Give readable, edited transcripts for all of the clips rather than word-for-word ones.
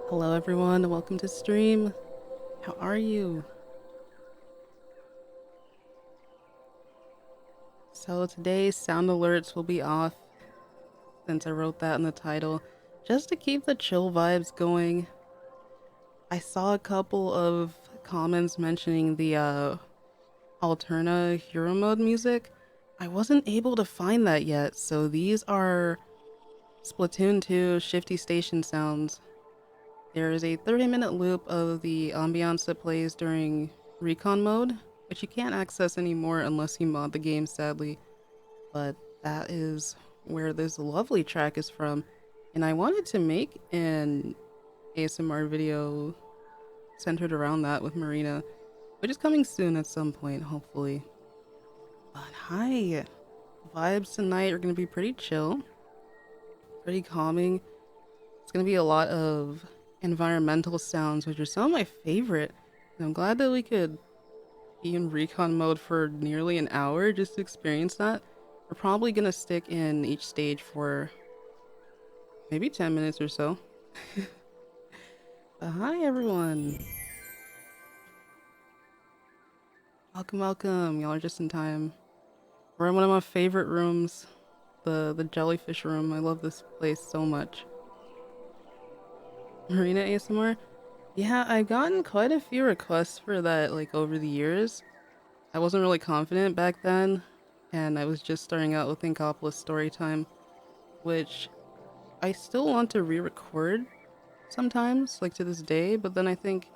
Hello everyone, welcome to stream. How are you? So today sound alerts will be off since I wrote that in the title, just to keep the chill vibes going. I saw a couple of comments mentioning the Alterna Hero Mode music. I wasn't able to find that yet, so these are Splatoon 2 Shifty Station sounds. There is a 30-minute loop of the ambiance that plays during Recon Mode, which you can't access anymore unless you mod the game, sadly. But that is where this lovely track is from. And I wanted to make an ASMR video centered around that with Marina, which is coming soon at some point, hopefully. But hi! Vibes tonight are going to be pretty chill, pretty calming. It's going to be a lot of environmental sounds, which are some of my favorite. And I'm glad that we could be in recon mode for nearly an hour just to experience that. We're probably going to stick in each stage for maybe 10 minutes or so. Hi everyone! Welcome, welcome. Y'all are just in time. We're in one of my favorite rooms, the jellyfish room. I love this place so much. Marina ASMR? Yeah, I've gotten quite a few requests for that, like, over the years. I wasn't really confident back then, and I was just starting out with Inkopolis Storytime, which I still want to re-record sometimes, like to this day, but then I think,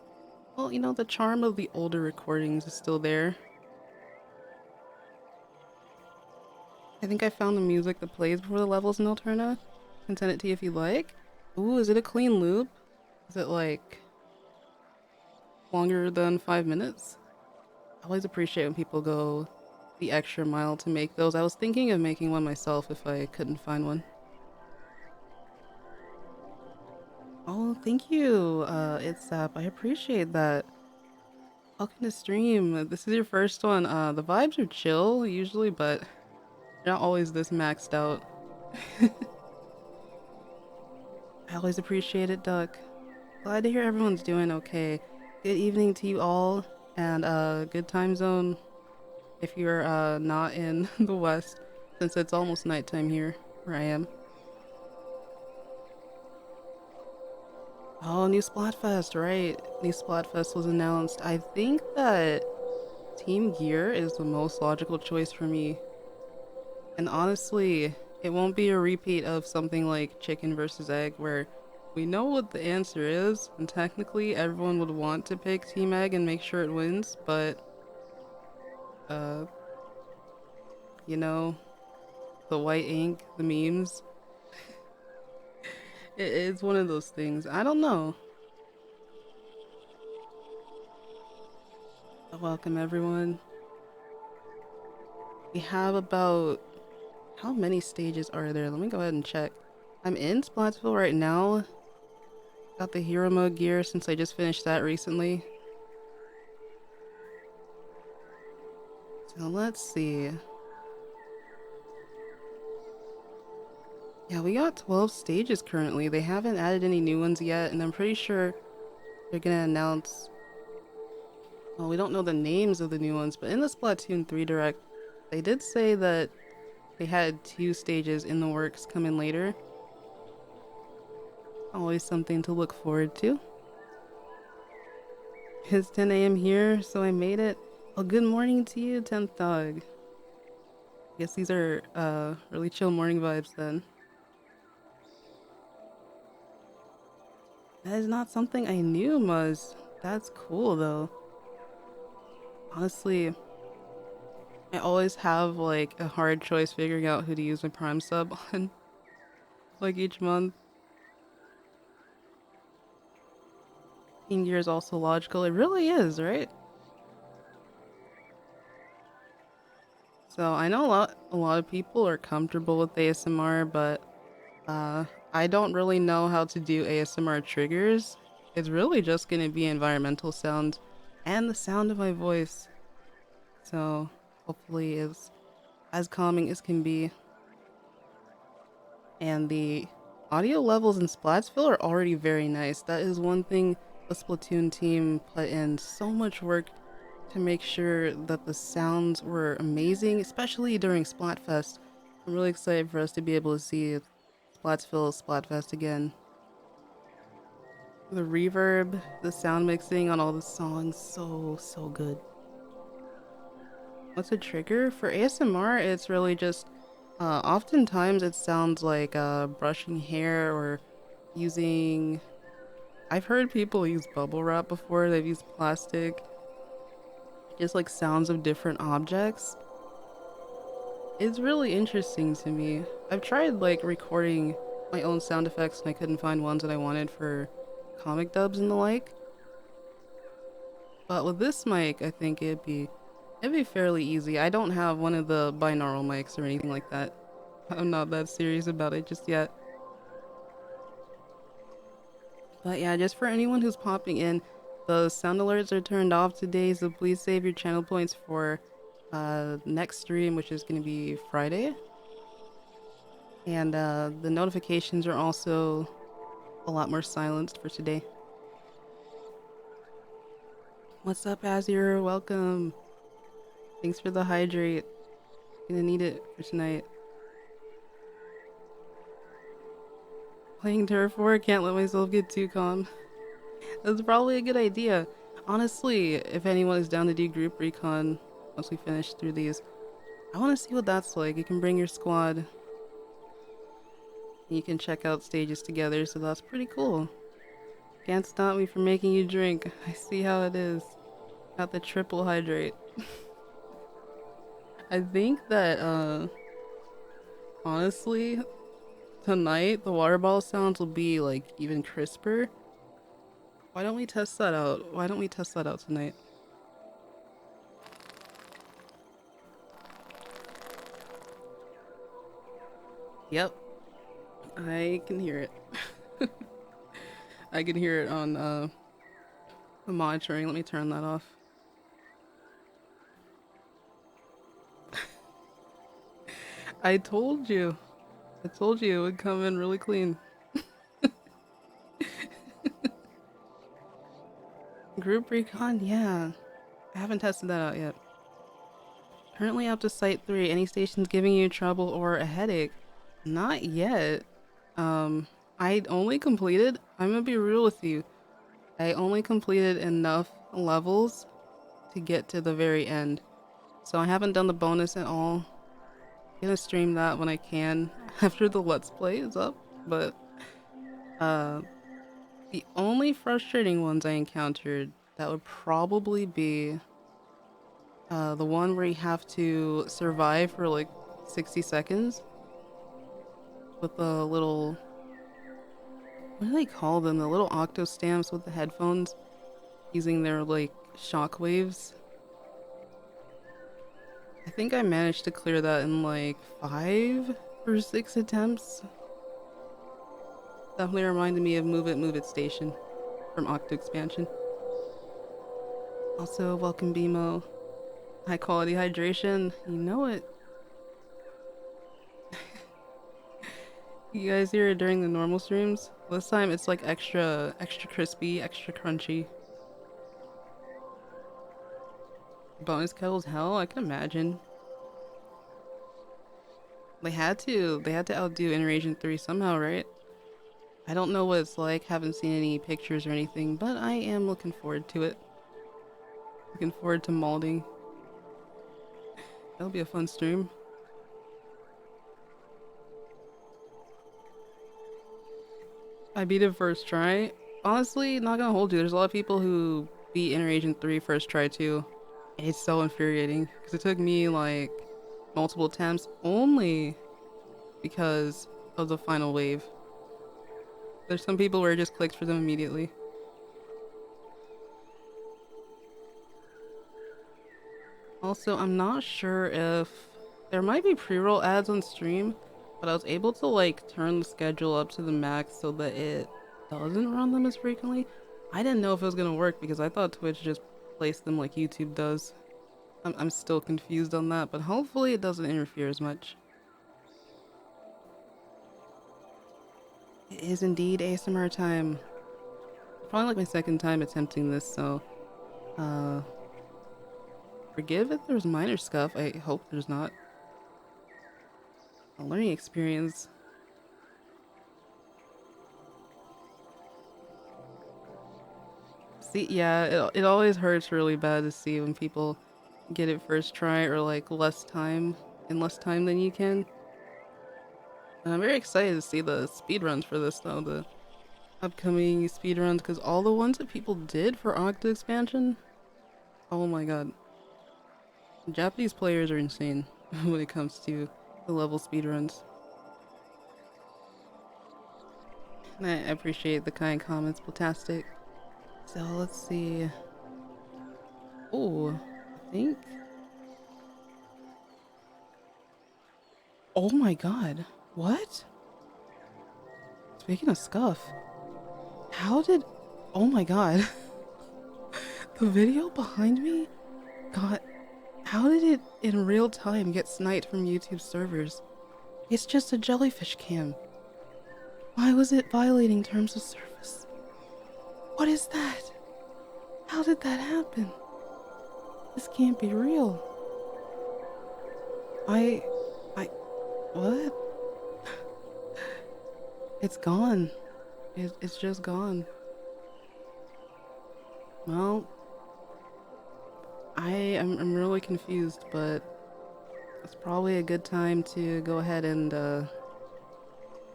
well, the charm of the older recordings is still there. I think I found the music that plays before the levels in Alterna. I can send it to you if you like. Ooh, is it a clean loop? Is it, like, longer than 5 minutes? I always appreciate when people go the extra mile to make those. I was thinking of making one myself if I couldn't find one. Oh, thank you, It's Sap. I appreciate that. Welcome to stream. This is your first one. The vibes are chill usually, but they're not always this maxed out. I always appreciate it, Duck. Glad to hear everyone's doing okay. Good evening to you all, and good time zone if you're not in the West, since it's almost nighttime here where I am. Oh, new Splatfest, right? New Splatfest was announced. I think that Team Gear is the most logical choice for me. And honestly, it won't be a repeat of something like Chicken versus Egg, where we know what the answer is, and technically everyone would want to pick Team Egg and make sure it wins, but, uh, you know, the white ink, the memes, it's one of those things. I don't know. Welcome, everyone. We have about... How many stages are there? Let me go ahead and check. I'm in Splatsville right now. Got the hero mode gear since I just finished that recently. So let's see. Yeah, we got 12 stages currently. They haven't added any new ones yet, and I'm pretty sure they're gonna announce... Well, we don't know the names of the new ones, but in the Splatoon 3 Direct, they did say that they had 2 stages in the works coming later. Always something to look forward to. It's 10 a.m. here, so I made it. Well, good morning to you, 10th Dog. Guess these are really chill morning vibes then. That is not something I knew, Muzz. That's cool though. Honestly, I always have like a hard choice figuring out who to use my Prime sub on, like each month. Team Gear is also logical. It really is, right? So I know a lot of people are comfortable with ASMR, but I don't really know how to do ASMR triggers. It's really just gonna be environmental sounds and the sound of my voice. So hopefully it's as calming as can be. And the Audio levels in Splatsville are already very nice. That is one thing the Splatoon team put in so much work to make sure that the sounds were amazing, especially during Splatfest. I'm really excited for us to be able to see Splatsville Splatfest again. The reverb, the sound mixing on all the songs, so good. What's a trigger? For ASMR, it's really just, oftentimes it sounds like brushing hair or using. I've heard people use bubble wrap before, they've used plastic, just like sounds of different objects. It's really interesting to me. I've tried like recording my own sound effects and I couldn't find ones that I wanted for comic dubs and the like. But with this mic, I think it'd be fairly easy. I don't have one of the binaural mics or anything like that. I'm not that serious about it just yet. But yeah, just for anyone who's popping in, the sound alerts are turned off today, so please save your channel points for next stream, which is going to be Friday. And the notifications are also a lot more silenced for today. What's up, Azir? Welcome. Thanks for the hydrate. Gonna need it for tonight. Playing Turf War, can't let myself get too calm. That's probably a good idea. Honestly, if anyone is down to do group recon once we finish through these, I want to see what that's like. You can bring your squad and you can check out stages together, so that's pretty cool. Can't stop me from making you drink. I see how it is. Got the triple hydrate. I think that, honestly, tonight the water bottle sounds will be like even crisper. Why don't we test that out? Why don't we test that out tonight? Yep, I can hear it. I can hear it on the monitoring. Let me turn that off. I told you. I told you it would come in really clean. Group recon? Yeah. I haven't tested that out yet. Currently up to Site 3. Any stations giving you trouble or a headache? Not yet. I only completed, I'm gonna be real with you, I only completed enough levels to get to the very end. So I haven't done the bonus at all. I'm gonna stream that when I can after the Let's Play is up. But the only frustrating ones I encountered, that would probably be the one where you have to survive for like 60 seconds with the little, what do they call them? The little octo stamps with the headphones using their like shockwaves. I think I managed to clear that in like 5 or 6 attempts. Definitely reminded me of Move It Station from Octo Expansion. Also, welcome BMO. High quality hydration. You know it. You guys hear it during the normal streams? This time it's like extra crispy, extra crunchy. Bonus kettles, hell, I can imagine. They had to outdo Invasion 3 somehow, right? I don't know what it's like, haven't seen any pictures or anything, but I am looking forward to it. Looking forward to molding. That'll be a fun stream. I beat it first try. Honestly, not gonna hold you. There's a lot of people who beat Invasion 3 first try too. It's so infuriating because it took me like multiple attempts only because of the final wave. There's some people where it just clicks for them immediately. Also, I'm not sure if there might be pre-roll ads on stream, but I was able to like turn the schedule up to the max so that it doesn't run them as frequently. I didn't know if it was gonna work because I thought Twitch just placed them like YouTube does. I'm still confused on that, but hopefully it doesn't interfere as much. is indeed ASMR time. Probably like my second time attempting this, so uh forgive if there's minor scuff. I hope there's not. A learning experience. See, yeah, it always hurts really bad to see when people get it first try or like less time than you can. And I'm very excited to see the speedruns for this though, the upcoming speedruns, because all the ones that people did for Octa expansion, oh my god. Japanese players are insane when it comes to the level speedruns. And I appreciate the kind comments, Platastic. So let's see. Oh, I think. Oh my god. What? Speaking of scuff, how did. Oh my god. The video behind me got. How did it in real time get sniped from YouTube servers? It's just a jellyfish cam. Why was it violating terms of service? What is that? How did that happen? This can't be real. I. What? It's gone. It's just gone. Well, I'm really confused, but it's probably a good time to go ahead and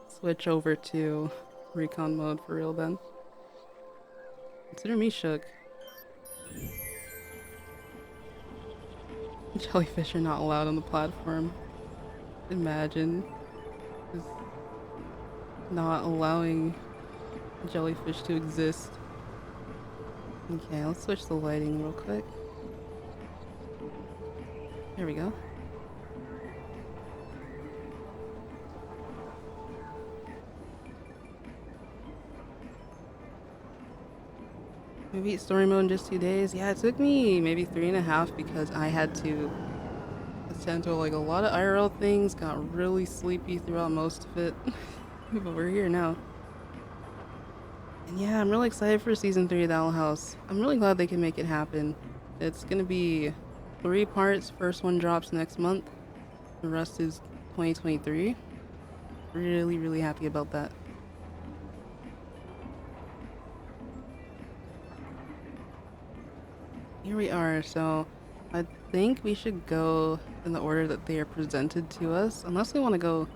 switch over to Recon mode for real then. Consider me shook. Jellyfish are not allowed on the platform. Imagine just not allowing jellyfish to exist. Okay, let's switch the lighting real quick. There we go. We beat story mode in just 2 days. Yeah, it took me maybe 3.5 because I had to attend to like a lot of IRL things, got really sleepy throughout most of it. But we're here now. And yeah, I'm really excited for season 3 of the Owl House. I'm really glad they can make it happen. It's gonna be 3 parts. First one drops next month. The rest is 2023. Really, really happy about that. Here we are, so I think we should go in the order that they are presented to us, unless we want to go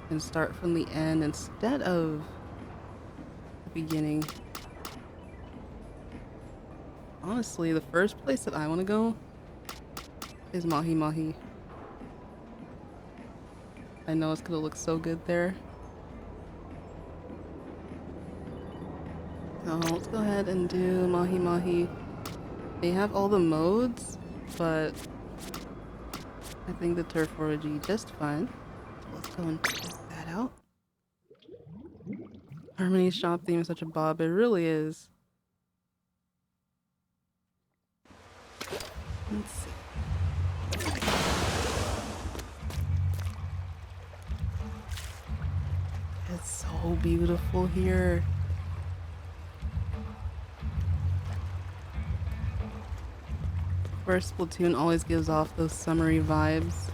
and start from the end instead of the beginning. Honestly, the first place that I want to go is Mahi-Mahi. I know it's gonna look so good there. So let's go ahead and do Mahi-Mahi. They have all the modes, but I think the turf would be just fine. So let's go and check that out. Harmony's shop theme is such a bob, it really is. Let's see. It's so beautiful here. Of course, Splatoon always gives off those summery vibes.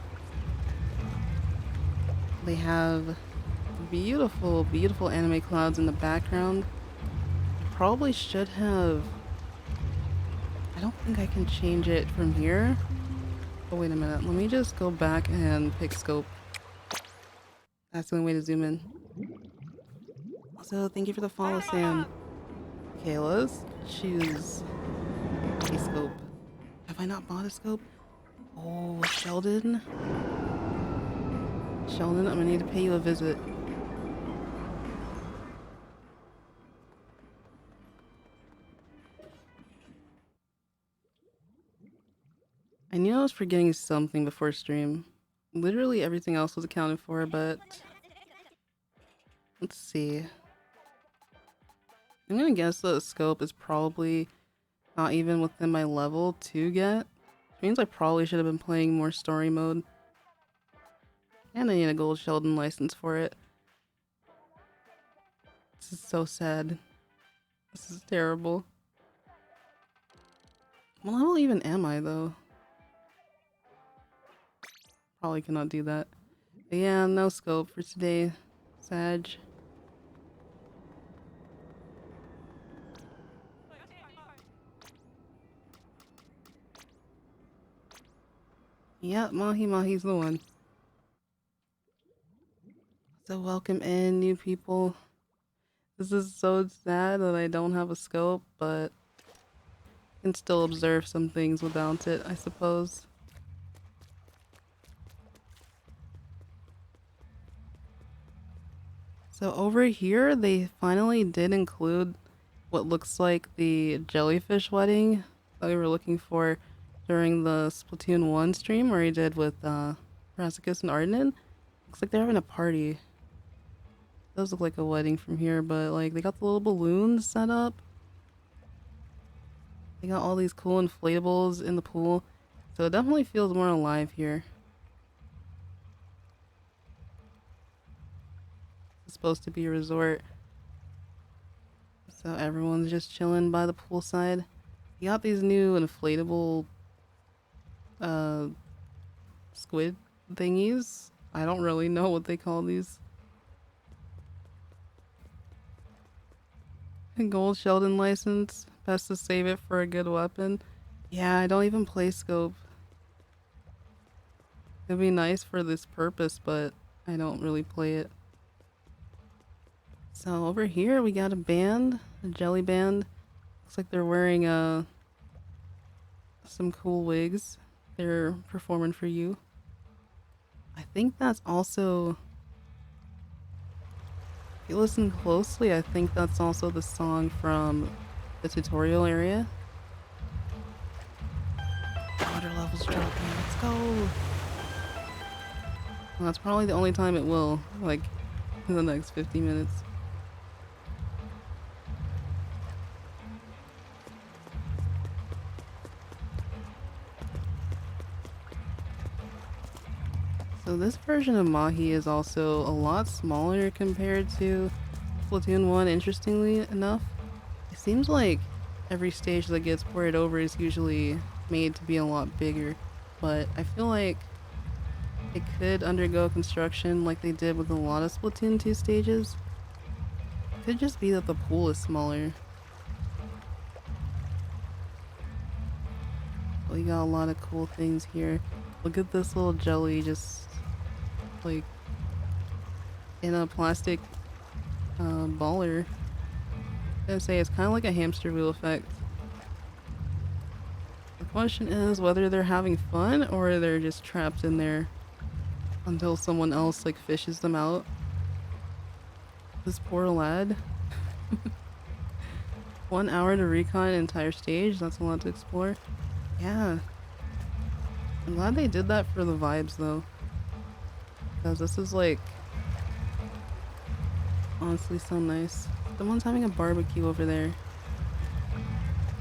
They have beautiful, beautiful anime clouds in the background. I probably should have... I don't think I can change it from here. Oh, wait a minute. Let me just go back and pick scope. That's the only way to zoom in. Also, thank you for the follow, Sam. Okay, let's choose a scope. Have I not bought a scope? Oh, Sheldon. Sheldon, I'm gonna need to pay you a visit. I knew I was forgetting something before stream. Literally everything else was accounted for, but... Let's see. I'm gonna guess the scope is probably not even within my level to get. Which means I probably should have been playing more story mode. And I need a gold Sheldon license for it. This is so sad. This is terrible. What level even am I though? Probably cannot do that. But yeah, no scope for today, Sag. Yep, Mahi-Mahi's the one. So welcome in, new people. This is so sad that I don't have a scope, but I can still observe some things without it, I suppose. So over here, they finally did include what looks like the jellyfish wedding that we were looking for during the Splatoon 1 stream where he did with Brassicus and Ardenin. Looks like they're having a party. It does look like a wedding from here, but like they got the little balloons set up. They got all these cool inflatables in the pool. So it definitely feels more alive here. It's supposed to be a resort. So everyone's just chilling by the poolside. You got these new inflatable squid thingies. I don't really know what they call these. Gold Sheldon license. Best to save it for a good weapon. Yeah, I don't even play scope. It'd be nice for this purpose, but I don't really play it. So over here we got a band, a jelly band. Looks like they're wearing some cool wigs. They're performing for you. I think that's also, if you listen closely, I think that's also the song from the tutorial area. Water level's dropping. Let's go. Well, that's probably the only time it will, like, in the next 50 minutes. So this version of Mahi is also a lot smaller compared to Splatoon 1, interestingly enough. It seems like every stage that gets ported over is usually made to be a lot bigger, but I feel like it could undergo construction like they did with a lot of Splatoon 2 stages. It could just be that the pool is smaller. We got a lot of cool things here. Look at this little jelly just like in a plastic baller. I'm gonna say it's kind of like a hamster wheel effect. The question is whether they're having fun or they're just trapped in there until someone else like fishes them out. This poor lad. 1 hour to recon an entire stage, that's a lot to explore. Yeah. I'm glad they did that for the vibes though. Because this is like honestly so nice. Someone's having a barbecue over there.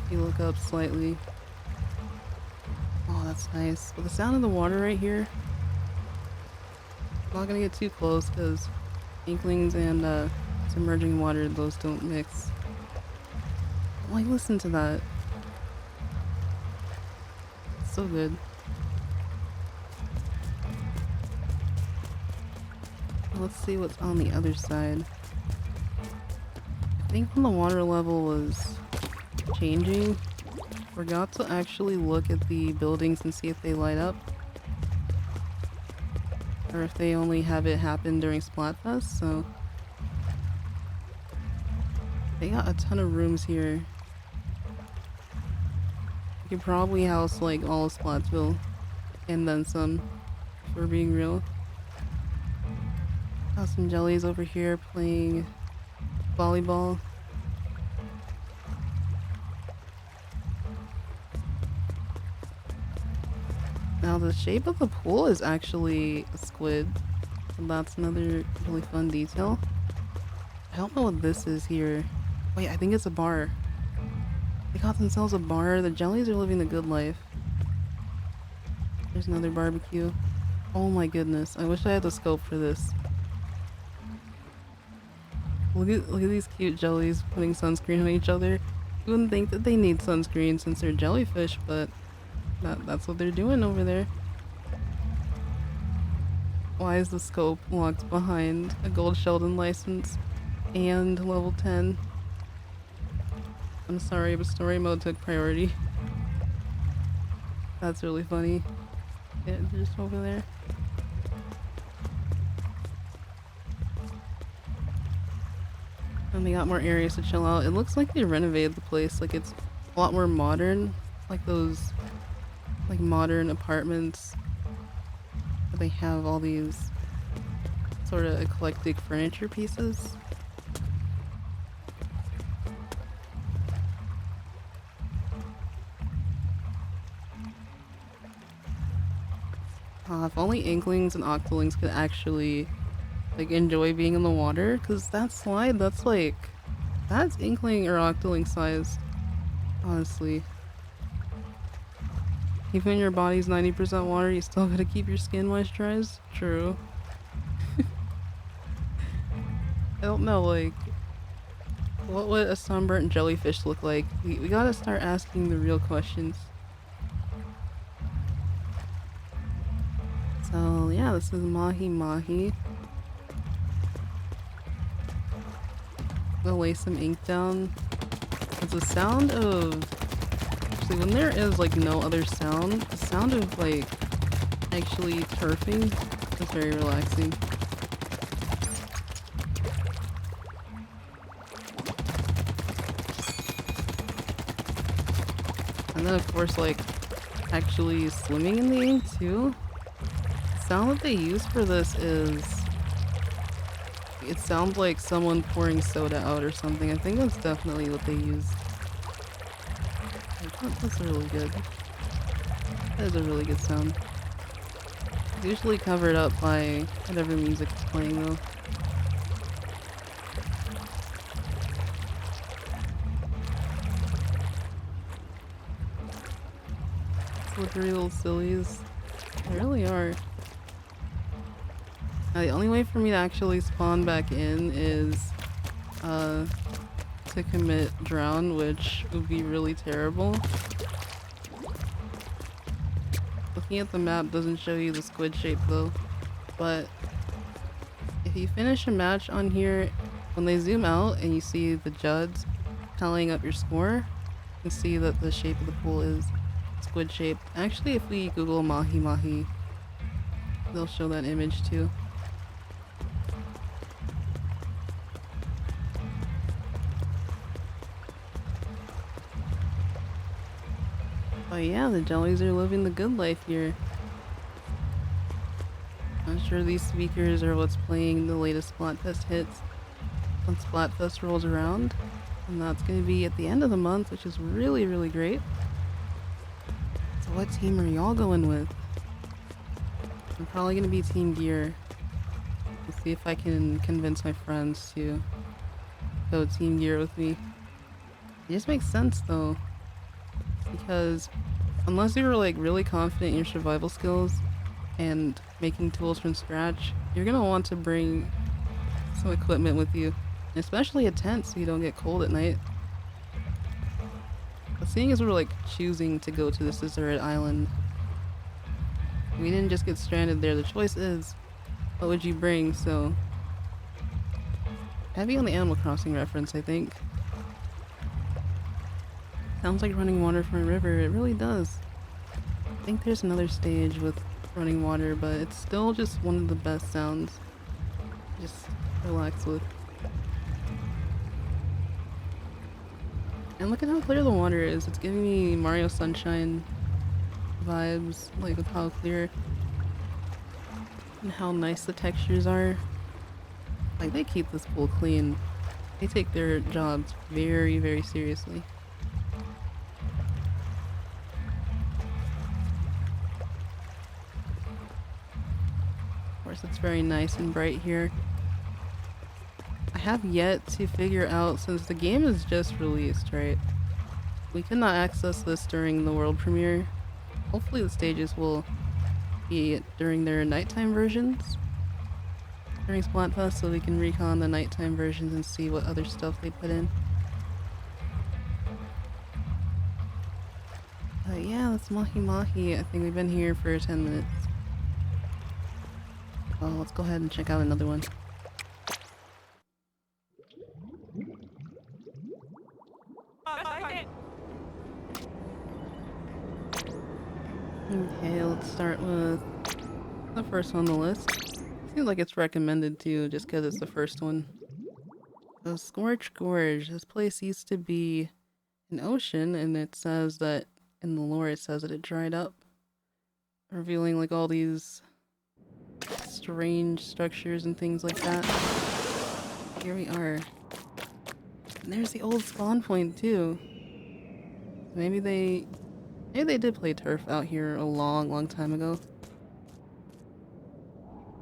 If you look up slightly. Oh, that's nice. But the sound of the water right here. I'm not gonna get too close because inklings and submerging water, those don't mix. Oh, like listen to that. It's so good. Let's see what's on the other side. I think when the water level was changing, forgot to actually look at the buildings and see if they light up. Or if they only have it happen during Splatfest, so... They got a ton of rooms here. You could probably house like all of Splatsville and then some, if we're being real. Got some jellies over here playing volleyball. Now the shape of the pool is actually a squid. And that's another really fun detail. I don't know what this is here. Wait, I think it's a bar. They got themselves a bar. The jellies are living the good life. There's another barbecue. Oh my goodness, I wish I had the scope for this. Look at these cute jellies putting sunscreen on each other. You wouldn't think that they need sunscreen since they're jellyfish, but that's what they're doing over there. Why is the scope locked behind a gold Sheldon license and level 10? I'm sorry, but story mode took priority. That's really funny. Yeah, they're just over there. And they got more areas to chill out. It looks like they renovated the place. Like it's a lot more modern. Like those like modern apartments. But they have all these sort of eclectic furniture pieces. If only Inklings and Octolings could actually like enjoy being in the water, because that slide, that's Inkling or Octoling size, honestly. Even when your body's 90% water, you still gotta keep your skin moisturized. True. I don't know, like, what would a sunburnt jellyfish look like? We gotta start asking the real questions. So yeah, this is Mahi-Mahi. I'll lay some ink down. It's the sound of... Actually, when there is like no other sound, the sound of like actually turfing is very relaxing. And then of course like actually swimming in the ink too. The sound that they use for this is... It sounds like someone pouring soda out or something. I think that's definitely what they use. That's really good. That is a really good sound. It's usually covered up by whatever music is playing though. Slippery little sillies. They really are. The only way for me to actually spawn back in is to commit drown, which would be really terrible. Looking at the map doesn't show you the squid shape though, but if you finish a match on here, when they zoom out and you see the Judds tallying up your score, you can see that the shape of the pool is squid shaped. Actually, if we Google Mahi-Mahi, they'll show that image too. Oh yeah, the jellies are living the good life here. I'm sure these speakers are what's playing the latest Splatfest hits when Splatfest rolls around. And that's going to be at the end of the month, which is really, really great. So what team are y'all going with? I'm probably going to be Team Gear. Let's see if I can convince my friends to go Team Gear with me. It just makes sense though. Because unless you're like really confident in your survival skills and making tools from scratch, you're gonna want to bring some equipment with you, especially a tent so you don't get cold at night. But seeing as we're like choosing to go to this deserted island, we didn't just get stranded there. The choice is, what would you bring? So heavy on the Animal Crossing reference, I think. Sounds like running water from a river. It really does. I think there's another stage with running water, but it's still just one of the best sounds. Just relax with. And look at how clear the water is. It's giving me Mario Sunshine vibes, like with how clear and how nice the textures are. Like, they keep this pool clean. They take their jobs very, very seriously. It's very nice and bright here. I have yet to figure out, since the game is just released, right? We could not access this during the world premiere. Hopefully the stages will be during their nighttime versions during Splatfest, so we can recon the nighttime versions and see what other stuff they put in. Yeah, that's Mahi-Mahi. I think we've been here for 10 minutes. Well, let's go ahead and check out another one. Okay, let's start with the first one on the list. Seems like it's recommended too, just because it's the first one. The Scorch Gorge. This place used to be an ocean, and it says that in the lore it says that it dried up, revealing like all these strange structures and things like that. Here we are. And there's the old spawn point too. Maybe they did play turf out here a long time ago.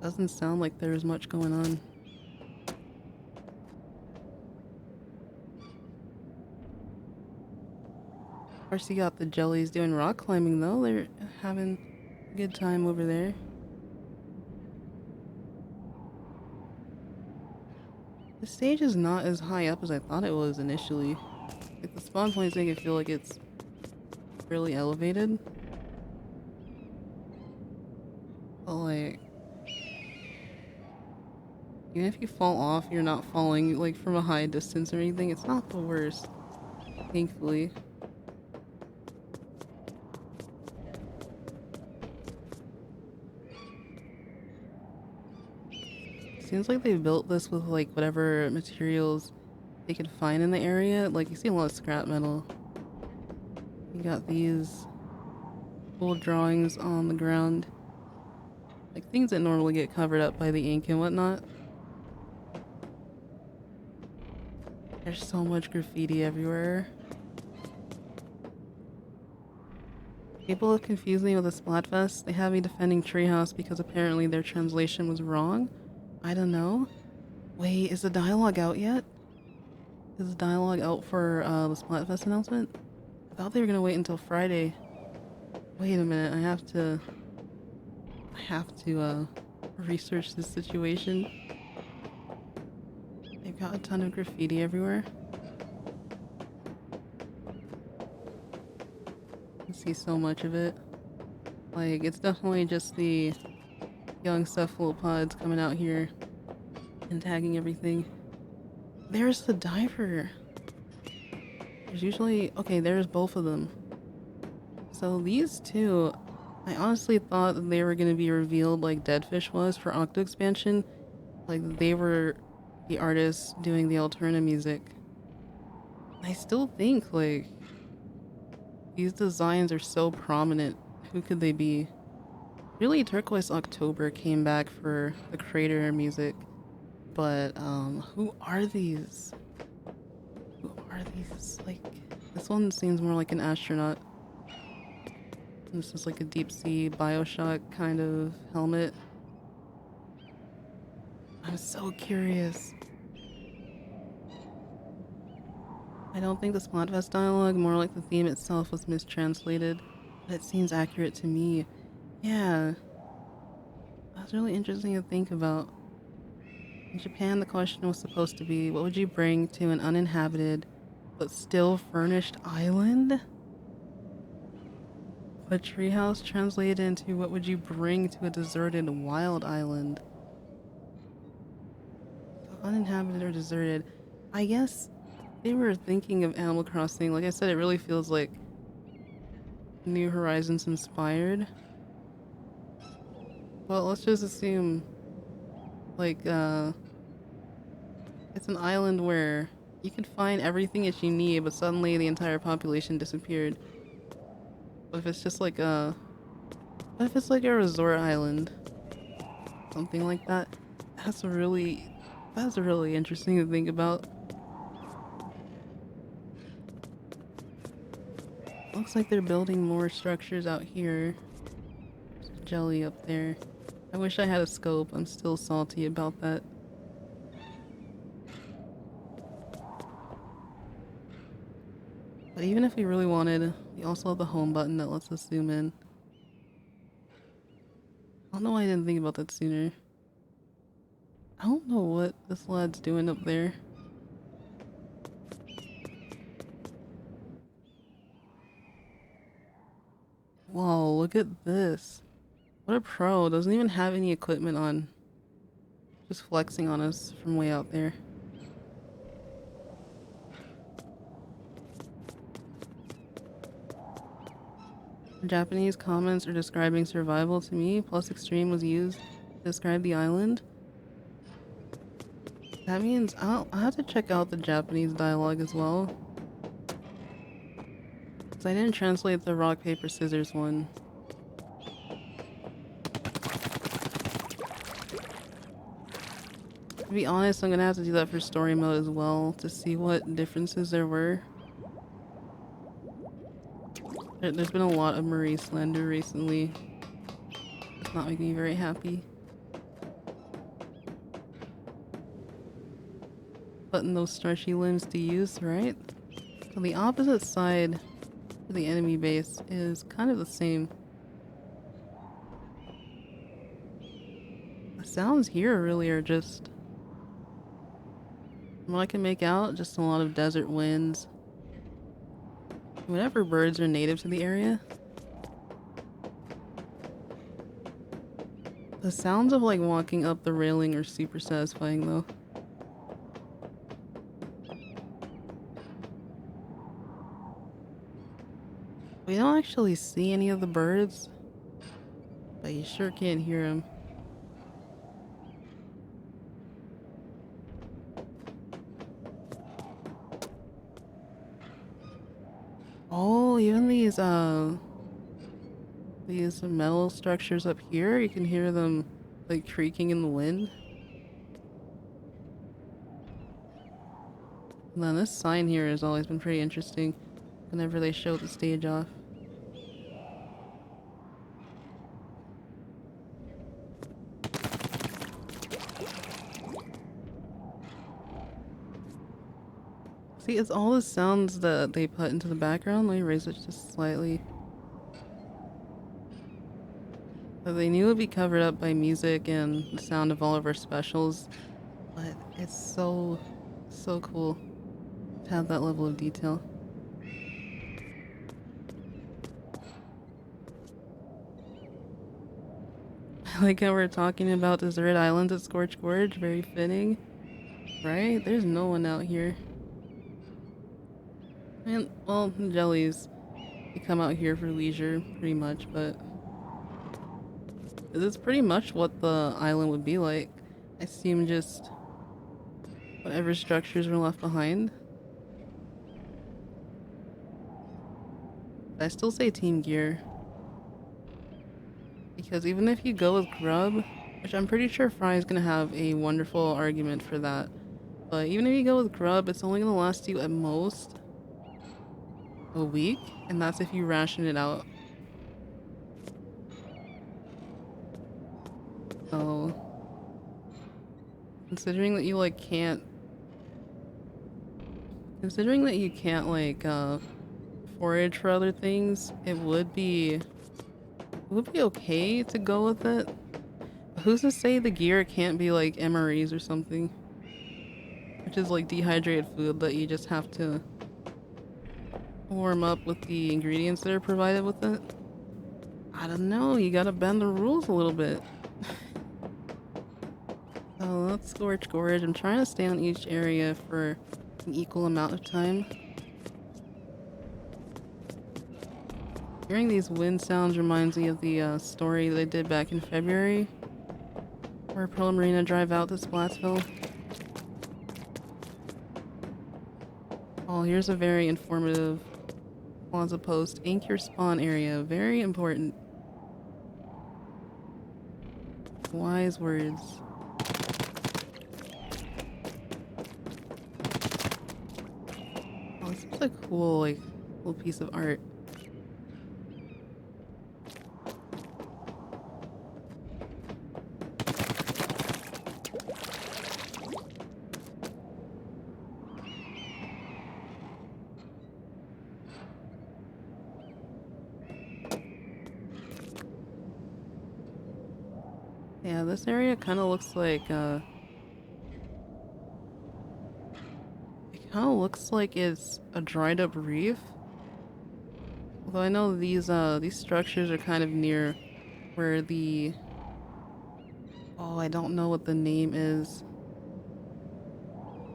Doesn't sound like there's much going on. Of course, you got the jellies doing rock climbing though. They're having a good time over there. The stage is not as high up as I thought it was initially. Like the spawn points make it feel like it's really elevated. But like, even if you fall off, you're not falling like from a high distance or anything. It's not the worst, thankfully. Seems like they built this with like whatever materials they could find in the area. Like you see a lot of scrap metal. You got these cool drawings on the ground. Like things that normally get covered up by the ink and whatnot. There's so much graffiti everywhere. People have confused me with the Splatfest. They have me defending Treehouse because apparently their translation was wrong. I don't know. Wait, is the dialogue out yet? Is the dialogue out for the Splatfest announcement? I thought they were gonna wait until Friday. Wait a minute, I have to research this situation. They've got a ton of graffiti everywhere. I can see so much of it. Like, it's definitely just the young cephalopods coming out here and tagging everything. There's the diver. There's usually... Okay, there's both of them. So these two, I honestly thought that they were going to be revealed like Deadfish was for Octo Expansion. Like, they were the artists doing the Alterna music. I still think, like, these designs are so prominent. Who could they be? Really, Turquoise October came back for the Crater music. But, who are these? Who are these? Like, this one seems more like an astronaut. This is like a deep sea Bioshock kind of helmet. I'm so curious. I don't think the Splatfest dialogue, more like the theme itself, was mistranslated, but it seems accurate to me. Yeah. That's really interesting to think about. In Japan, the question was supposed to be, what would you bring to an uninhabited but still furnished island? But Treehouse translated into, what would you bring to a deserted wild island? So uninhabited or deserted. I guess they were thinking of Animal Crossing. Like I said, it really feels like New Horizons inspired. Well, let's just assume, like, it's an island where you can find everything that you need, but suddenly the entire population disappeared. What if it's just like a... What if it's like a resort island? Something like that. That's really interesting to think about. Looks like they're building more structures out here. There's a jelly up there. I wish I had a scope. I'm still salty about that. But even if we really wanted, we also have the home button that lets us zoom in. I don't know why I didn't think about that sooner. I don't know what this lad's doing up there. Whoa, look at this. What a pro. Doesn't even have any equipment on. Just flexing on us from way out there. Japanese comments are describing survival to me, plus extreme was used to describe the island. That means I'll have to check out the Japanese dialogue as well. Because I didn't translate the rock, paper, scissors one. To be honest, I'm gonna have to do that for story mode as well to see what differences there were. There's been a lot of Marie slander recently. It's not making me very happy. Button those starchy limbs to use, right? So the opposite side of the enemy base is kind of the same. The sounds here really are just, from what I can make out, just a lot of desert winds. Whatever birds are native to the area. The sounds of like walking up the railing are super satisfying though. We don't actually see any of the birds, but you sure can't hear them. Oh, even these metal structures up here, you can hear them like creaking in the wind. And then this sign here has always been pretty interesting whenever they show the stage off. See, it's all the sounds that they put into the background. Let me raise it just slightly. But they knew it would be covered up by music and the sound of all of our specials. But it's so cool to have that level of detail. I like how we're talking about desert islands at Scorch Gorge. Very fitting. Right? There's no one out here. And, well, jellies, they come out here for leisure, pretty much, but this is pretty much what the island would be like. I assume just whatever structures were left behind. I still say Team Gear. Because even if you go with Grub, which I'm pretty sure Fry's gonna have a wonderful argument for that, but even if you go with Grub, it's only gonna last you at most a week, and that's if you ration it out. So, considering that you like can't, forage for other things, it would be okay to go with it. But who's to say the gear can't be like MREs or something, which is like dehydrated food that you just have to warm up with the ingredients that are provided with it. I don't know, you gotta bend the rules a little bit. So let's Scorch Gorge. I'm trying to stay on each area for an equal amount of time. Hearing these wind sounds reminds me of the story they did back in February, where Pearl Marina drive out to Splatsville. Oh, here's a very informative Plaza post. Ink your spawn area. Very important. Wise words. Oh, this is a cool, like, little piece of art. Yeah, this area kind of looks like it kind of looks like it's a dried up reef. Although I know these structures are kind of near where the oh, I don't know what the name is.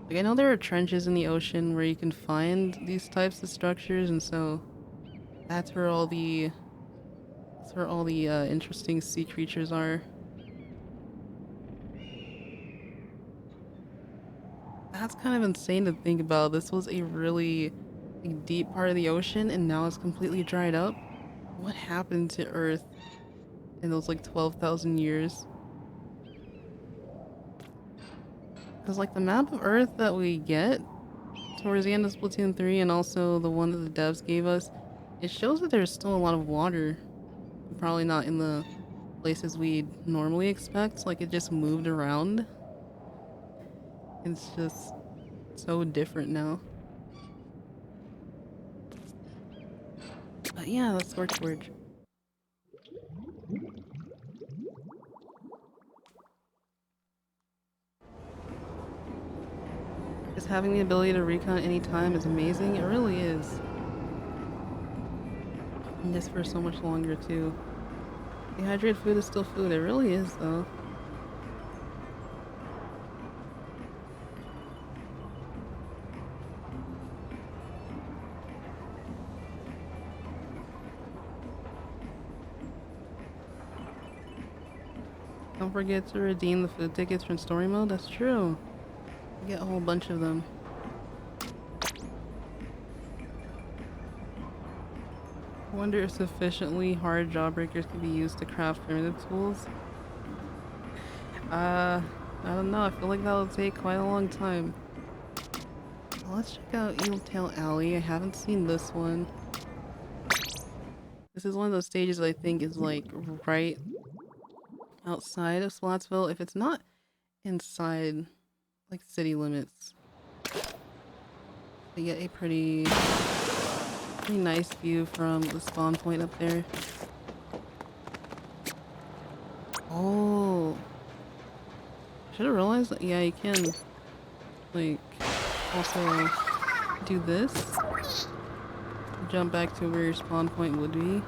Like I know there are trenches in the ocean where you can find these types of structures, and so that's where all the interesting sea creatures are. That's kind of insane to think about. This was a really like, deep part of the ocean, and now it's completely dried up. What happened to Earth in those like 12,000 years? Because like the map of Earth that we get towards the end of Splatoon 3 and also the one that the devs gave us, it shows that there's still a lot of water. Probably not in the places we'd normally expect. Like it just moved around. It's just so different now. But yeah, that's Scorchforge. Just having the ability to recon anytime is amazing. It really is. And just for so much longer too. Dehydrated food is still food. It really is though. Don't forget to redeem the food tickets from story mode. That's true. You get a whole bunch of them. I wonder if sufficiently hard jawbreakers can be used to craft primitive tools. I don't know. I feel like that will take quite a long time. Well, let's check out Eeltail Alley. I haven't seen this one. This is one of those stages that I think is like right outside of Slotsville. If it's not inside like city limits, I get a pretty nice view from the spawn point up there. Oh, should have realized that. Yeah, you can like also do this. Jump back to where your spawn point would be.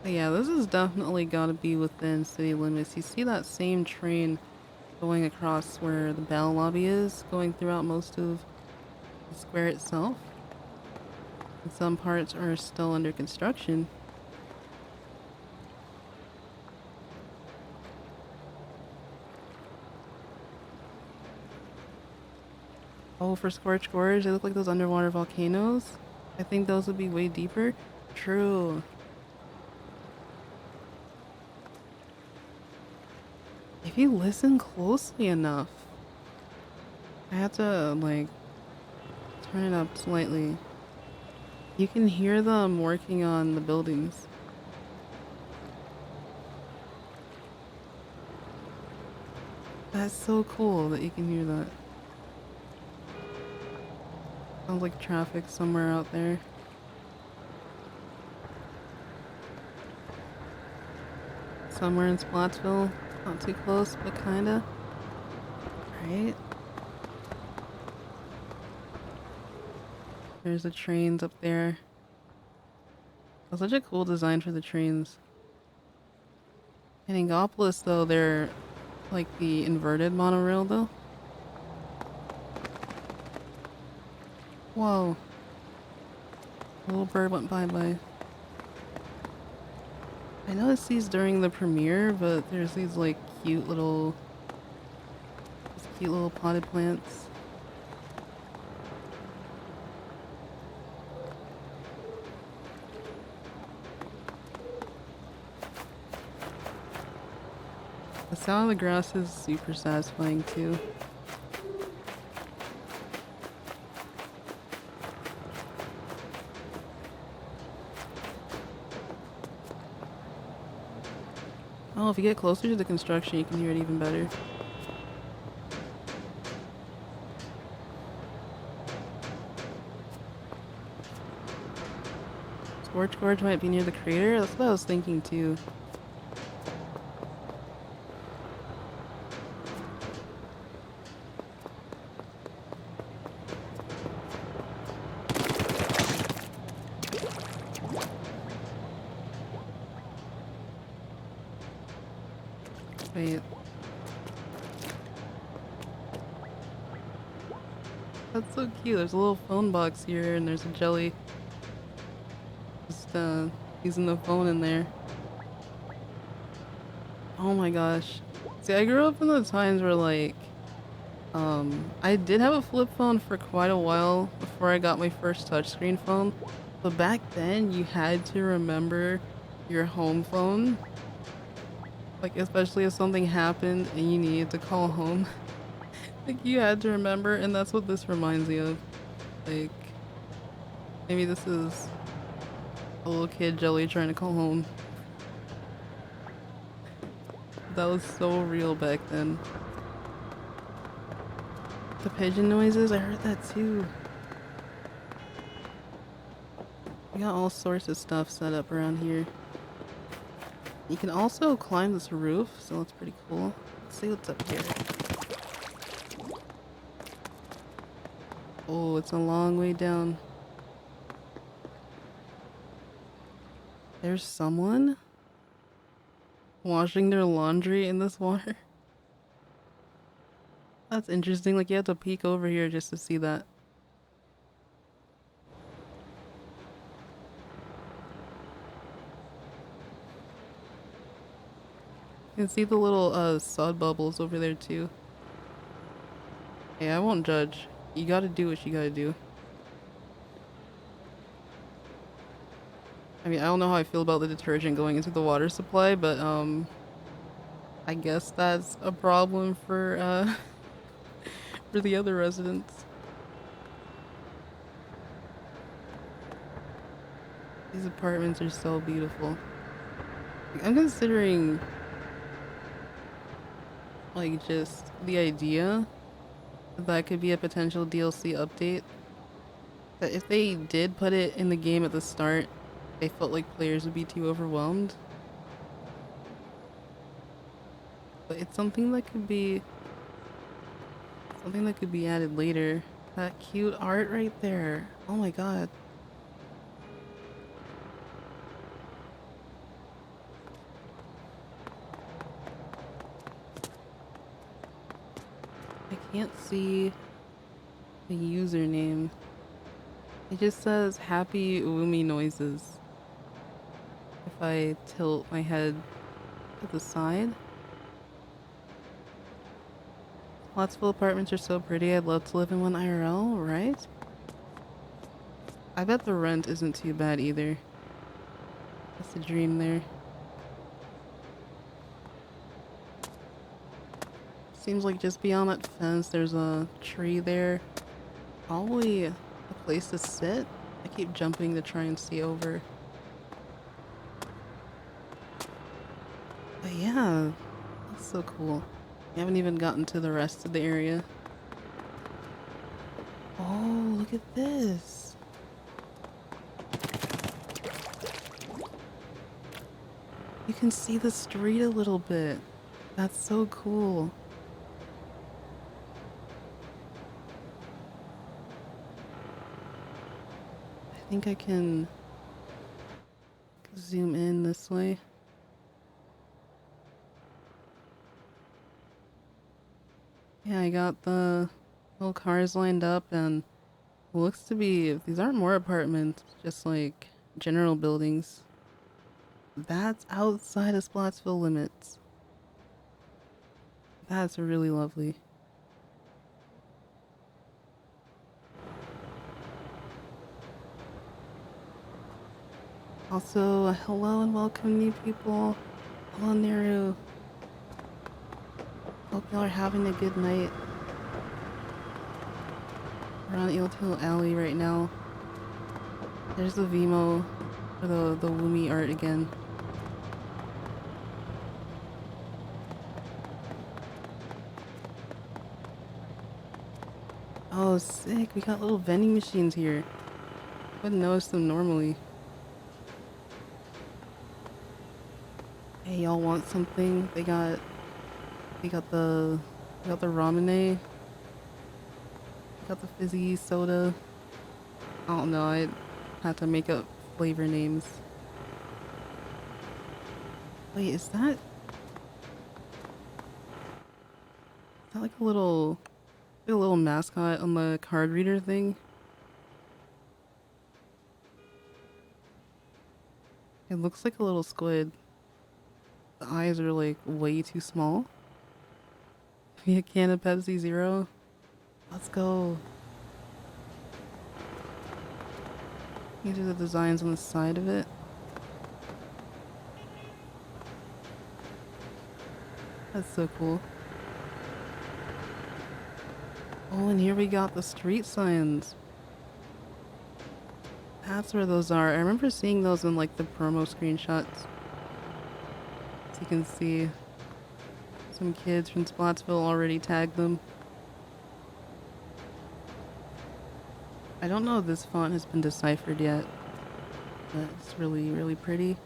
But yeah, this is definitely gotta be within city limits. You see that same train going across where the battle lobby is, going throughout most of the square itself. And some parts are still under construction. Oh, for Scorch Gorge, they look like those underwater volcanoes. I think those would be way deeper. True. If you listen closely enough, I have to like turn it up slightly. You can hear them working on the buildings. That's so cool that you can hear that. Sounds like traffic somewhere out there. Somewhere in Splatsville. Not too close, but kinda. Right? There's the trains up there. That's such a cool design for the trains. In Ingopolis, though, they're like the inverted monorail, though. Whoa. A little bird went by. I noticed these during the premiere, but there's these like cute little potted plants. The sound of the grass is super satisfying too. Oh, if you get closer to the construction, you can hear it even better. Scorch Gorge might be near the crater. That's what I was thinking too. Wait. That's so cute. There's a little phone box here and there's a jelly. Just using the phone in there. Oh my gosh. See, I grew up in the times where like I did have a flip phone for quite a while before I got my first touchscreen phone. But back then you had to remember your home phone. Like especially if something happened and you needed to call home. Like you had to remember, and that's what this reminds me of. Like maybe this is a little kid jelly trying to call home. That was so real back then. The pigeon noises, I heard that too. We got all sorts of stuff set up around here. You can also climb this roof, so that's pretty cool. Let's see what's up here. Oh, it's a long way down. There's someone washing their laundry in this water. That's interesting. Like you have to peek over here just to see that. You can see the little sod bubbles over there too. Hey, I won't judge. You gotta do what you gotta do. I mean, I don't know how I feel about the detergent going into the water supply, but I guess that's a problem for for the other residents. These apartments are so beautiful. Like, I'm considering like just the idea that could be a potential DLC update. That if they did put it in the game at the start, they felt like players would be too overwhelmed. But it's something that could be added later. That cute art right there. Oh my god. I can't see the username. It just says happy Umi noises. If I tilt my head to the side. Pottsville apartments are so pretty. I'd love to live in one IRL, right? I bet the rent isn't too bad either. That's a dream there. Seems like just beyond that fence there's a tree there. Probably a place to sit. I keep jumping to try and see over. But yeah, that's so cool. We haven't even gotten to the rest of the area. Oh, look at this. You can see the street a little bit. That's so cool. I think I can zoom in this way. Yeah, I got the little cars lined up and it looks to be, these aren't more apartments, just like general buildings. That's outside of Splatsville limits. That's really lovely. Also, hello and welcome new people. Hello Neru. Hope y'all are having a good night. We're on Eeltail Alley right now. There's the Vimo for the Woomy art again. Oh, sick. We got little vending machines here. I wouldn't notice them normally. Hey, y'all want something? They got the they got the ramen. They got the fizzy soda. I don't know. I had to make up flavor names. Wait, is that like a little mascot on the card reader thing? It looks like a little squid. The eyes are like way too small. Be a can of Pepsi Zero. Let's go. These are the designs on the side of it. That's so cool. Oh, and here we got the street signs. That's where those are. I remember seeing those in like the promo screenshots. So you can see some kids from Splatsville already tagged them. I don't know if this font has been deciphered yet, but it's really, really pretty.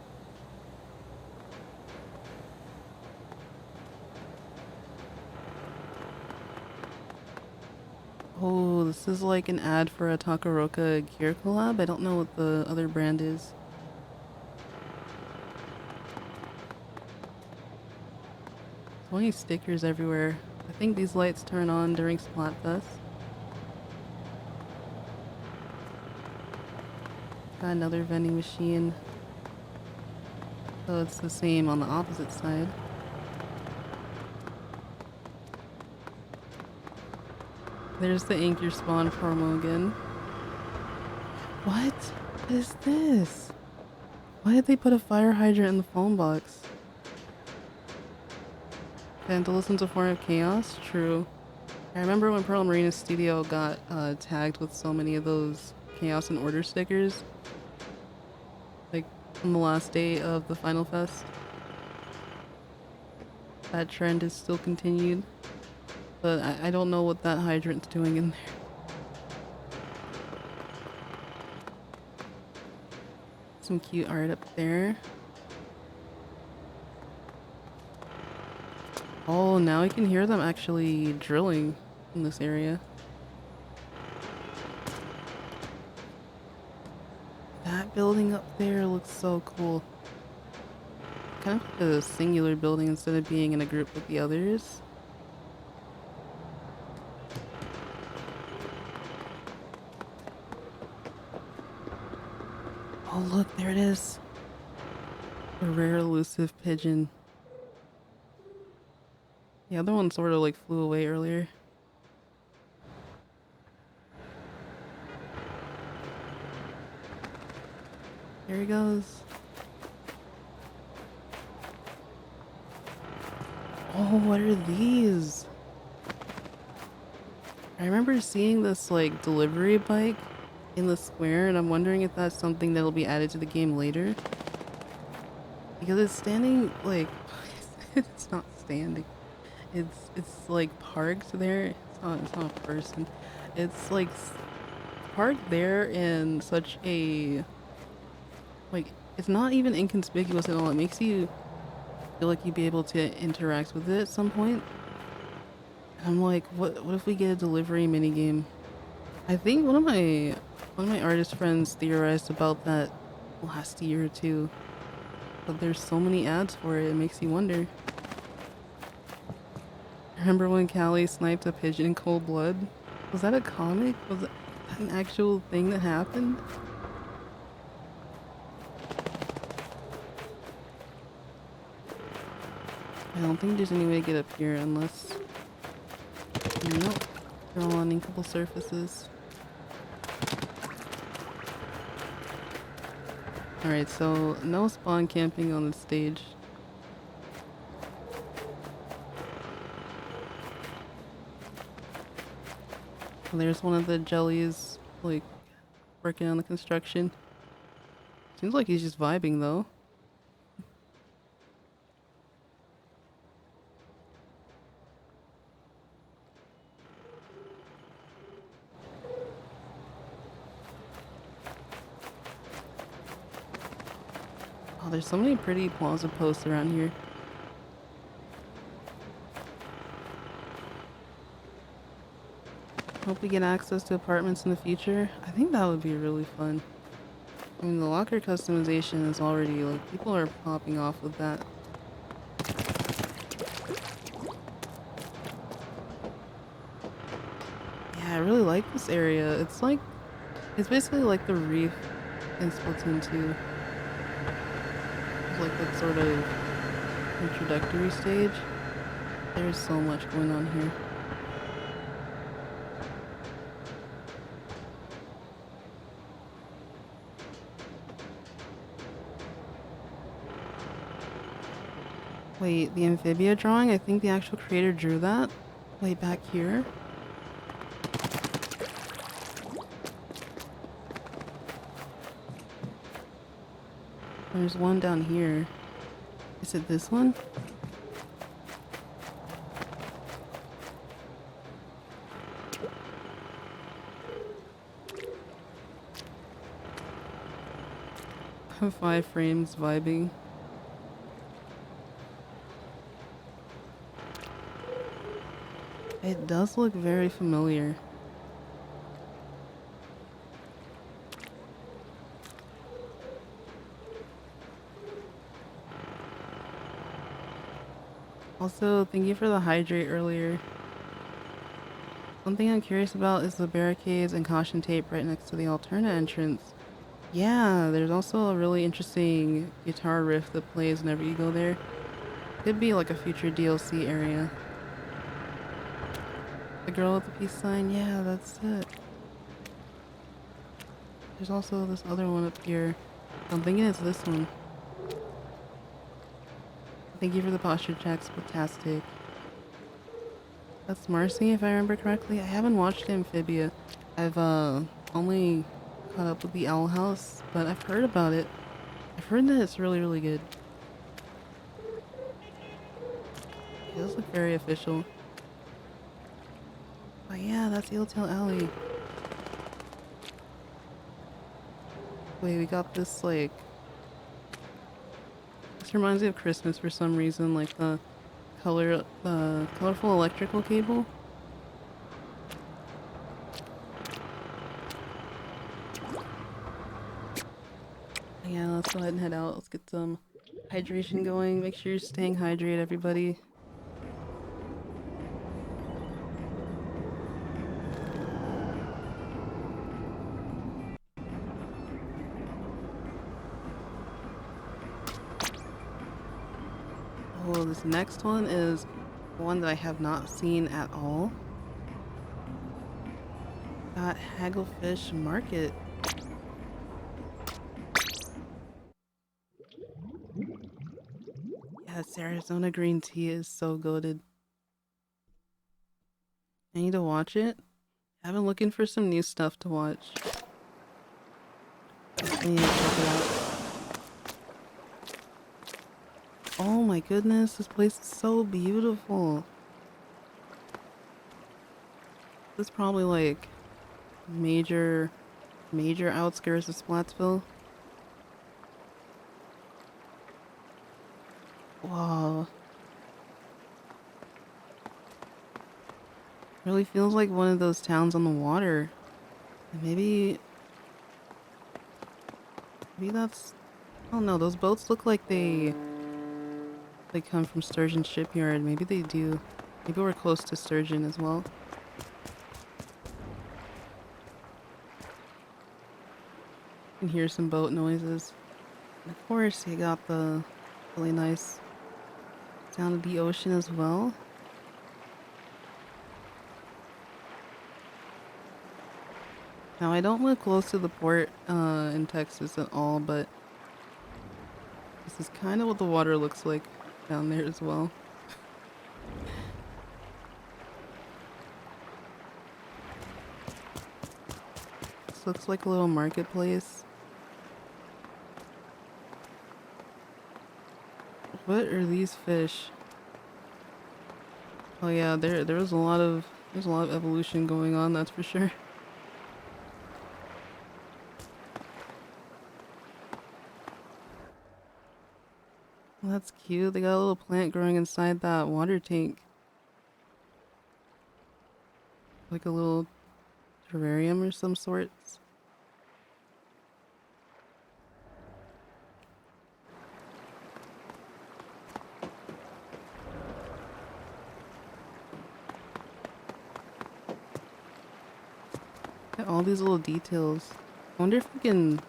Oh, this is like an ad for a Takaroka gear collab. I don't know what the other brand is. So many stickers everywhere. I think these lights turn on during Splatfest. Got another vending machine. So it's the same on the opposite side. There's the Ink Your Spawn promo again. What? What is this? Why did they put a fire hydrant in the phone box? Vandalism's a form of chaos? True. I remember when Pearl Marina's studio got tagged with so many of those Chaos and Order stickers. Like, on the last day of the Final Fest. That trend is still continued. But I don't know what that hydrant's doing in there. Some cute art up there. Oh, now I can hear them actually drilling in this area. That building up there looks so cool. Kind of like a singular building instead of being in a group with the others. Oh look, there it is. The rare elusive pigeon. The other one sort of like flew away earlier. There he goes. Oh, what are these? I remember seeing this like delivery bike in the square, and I'm wondering if that's something that'll be added to the game later. Because it's standing like it's not standing. It's like parked there. It's not a person. It's like parked there in such a like it's not even inconspicuous at all. It makes you feel like you'd be able to interact with it at some point. And I'm like, what if we get a delivery minigame? I think one of my artist friends theorized about that last year or two. But there's so many ads for it, it makes you wonder. Remember when Callie sniped a pigeon in cold blood? Was that a comic? Was that an actual thing that happened? I don't think there's any way to get up here unless... Nope. They're all on inkable surfaces. Alright, so no spawn camping on the stage. There's one of the jellies, like, working on the construction. Seems like he's just vibing, though. Oh, there's so many pretty plaza posts around here. Hope we get access to apartments in the future. I think that would be really fun. I mean, the locker customization is already, like, people are popping off with that. Yeah, I really like this area. It's basically like the reef in Splatoon 2. It's like that sort of introductory stage. There's so much going on here. Wait, the amphibia drawing? I think the actual creator drew that. Wait, back here? There's one down here. Is it this one? Five frames vibing. It does look very familiar. Also, thank you for the hydrate earlier. Something I'm curious about is the barricades and caution tape right next to the alternate entrance. Yeah, there's also a really interesting guitar riff that plays whenever you go there. Could be like a future DLC area. The girl with the peace sign, yeah, that's it. There's also this other one up here. I'm thinking it's this one. Thank you for the posture checks, fantastic. That's Marcy, if I remember correctly. I haven't watched Amphibia. I've only caught up with the Owl House, but I've heard about it. I've heard that it's really, really good. It does look very official. Oh yeah, that's Eeltail Alley. Wait, we got this like... This reminds me of Christmas for some reason, like the colorful electrical cable. Yeah, let's go ahead and head out. Let's get some hydration going. Make sure you're staying hydrated, everybody. Oh, this next one is one that I have not seen at all. Got Hagglefish Market. Yes, Arizona green tea is so goated. I need to watch it. I've been looking for some new stuff to watch. I need to check it out. Oh my goodness, this place is so beautiful. This is probably like major outskirts of Splatsville. Wow. Really feels like one of those towns on the water. Maybe that's... I don't know, those boats look like they come from Sturgeon Shipyard. Maybe they do. Maybe we're close to Sturgeon as well. You can hear some boat noises. And of course, you got the really nice sound of the ocean as well. Now, I don't live close to the port in Texas at all, but this is kind of what the water looks like down there as well. This looks like a little marketplace. What are these fish? Oh yeah, there's a lot of evolution going on, that's for sure. Oh, that's cute. They got a little plant growing inside that water tank. Like a little terrarium or some sorts. All these little details. I wonder if we can...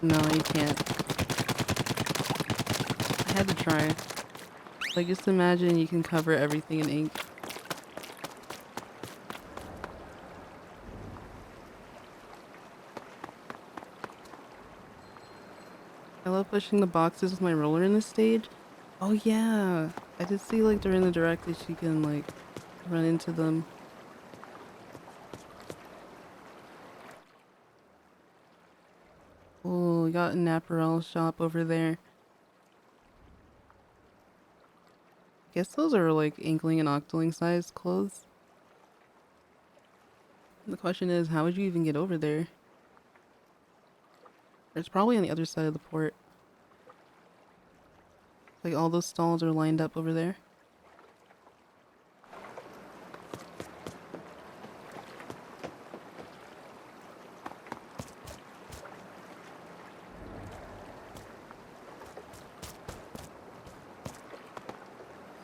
No, you can't. I had to try. Like, just imagine you can cover everything in ink. I love pushing the boxes with my roller in this stage. Oh yeah! I did see, like, during the direct that you can, like, run into them. Oh, we got an apparel shop over there. Guess those are like inkling and octoling size clothes. The question is, how would you even get over there? It's probably on the other side of the port. Like all those stalls are lined up over there.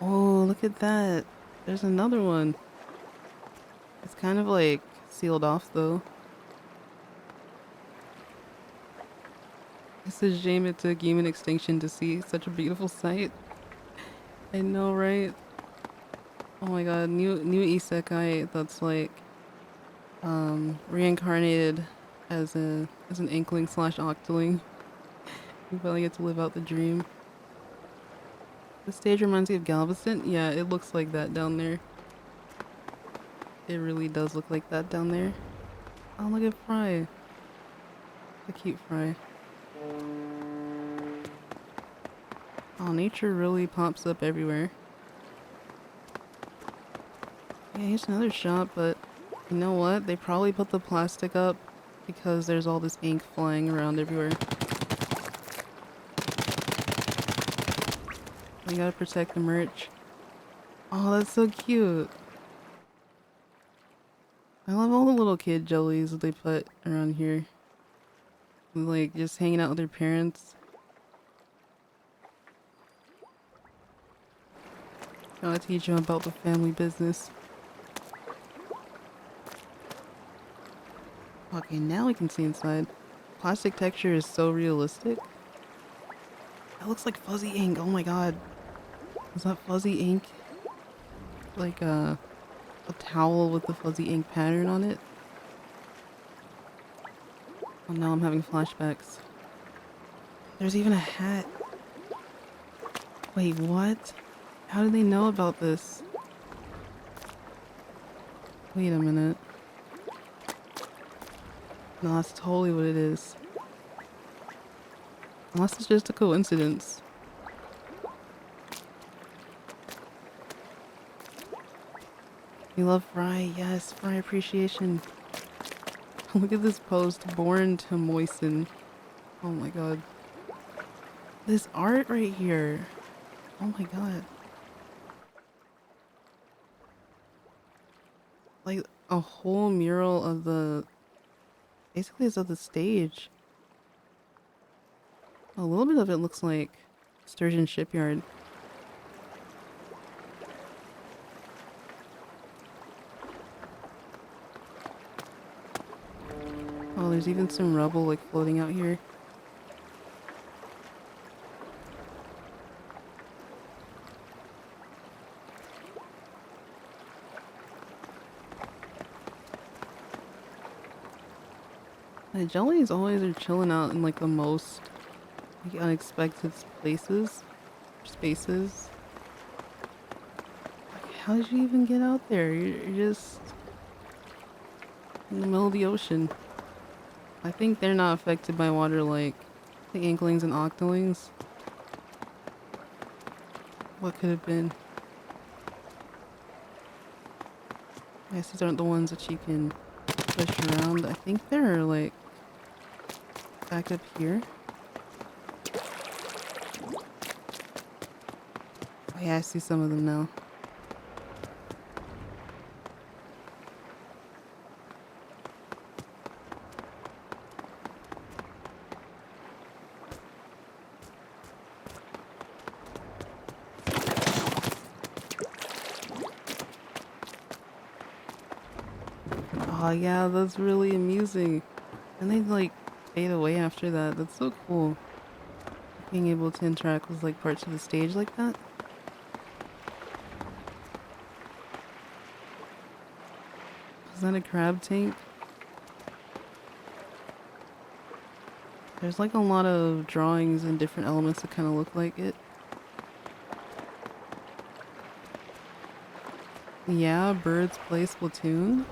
Oh, look at that. There's another one. It's kind of like sealed off though. It's a shame it took human extinction to see such a beautiful sight. I know, right? Oh my god, new isekai that's like reincarnated as an inkling slash octoling. You finally get to live out the dream. The stage reminds me of Galveston. Yeah, it looks like that down there. It really does look like that down there. Oh, look at Fry. The cute Fry. Oh, nature really pops up everywhere. Yeah, here's another shop, but you know what? They probably put the plastic up because there's all this ink flying around everywhere. We gotta protect the merch. Oh, that's so cute. I love all the little kid jellies that they put around here. Like, just hanging out with their parents. Gotta teach them about the family business. Okay, now we can see inside. Plastic texture is so realistic. That looks like fuzzy ink. Oh my god. Is that fuzzy ink? Like a towel with the fuzzy ink pattern on it? Oh, now I'm having flashbacks. There's even a hat. Wait, what? How do they know about this? Wait a minute. No, that's totally what it is. Unless it's just a coincidence. We love Fry. Yes, Fry appreciation. Look at this post. Born to moisten. Oh my god. This art right here. Oh my god. Like a whole mural of the... Basically it's of the stage. A little bit of it looks like Sturgeon Shipyard. Oh, there's even some rubble like floating out here. The jellies always are chilling out in like the most like unexpected places, spaces. Like, how did you even get out there? You're just in the middle of the ocean. I think they're not affected by water like the inklings and octolings. What could have been? I guess these aren't the ones that you can push around. I think they're like back up here. Oh yeah, I see some of them now. Oh yeah, that's really amusing. And they like fade away after that. That's so cool. Being able to interact with like parts of the stage like that. Is that a crab tank? There's like a lot of drawings and different elements that kind of look like it. Yeah, birds play Splatoon.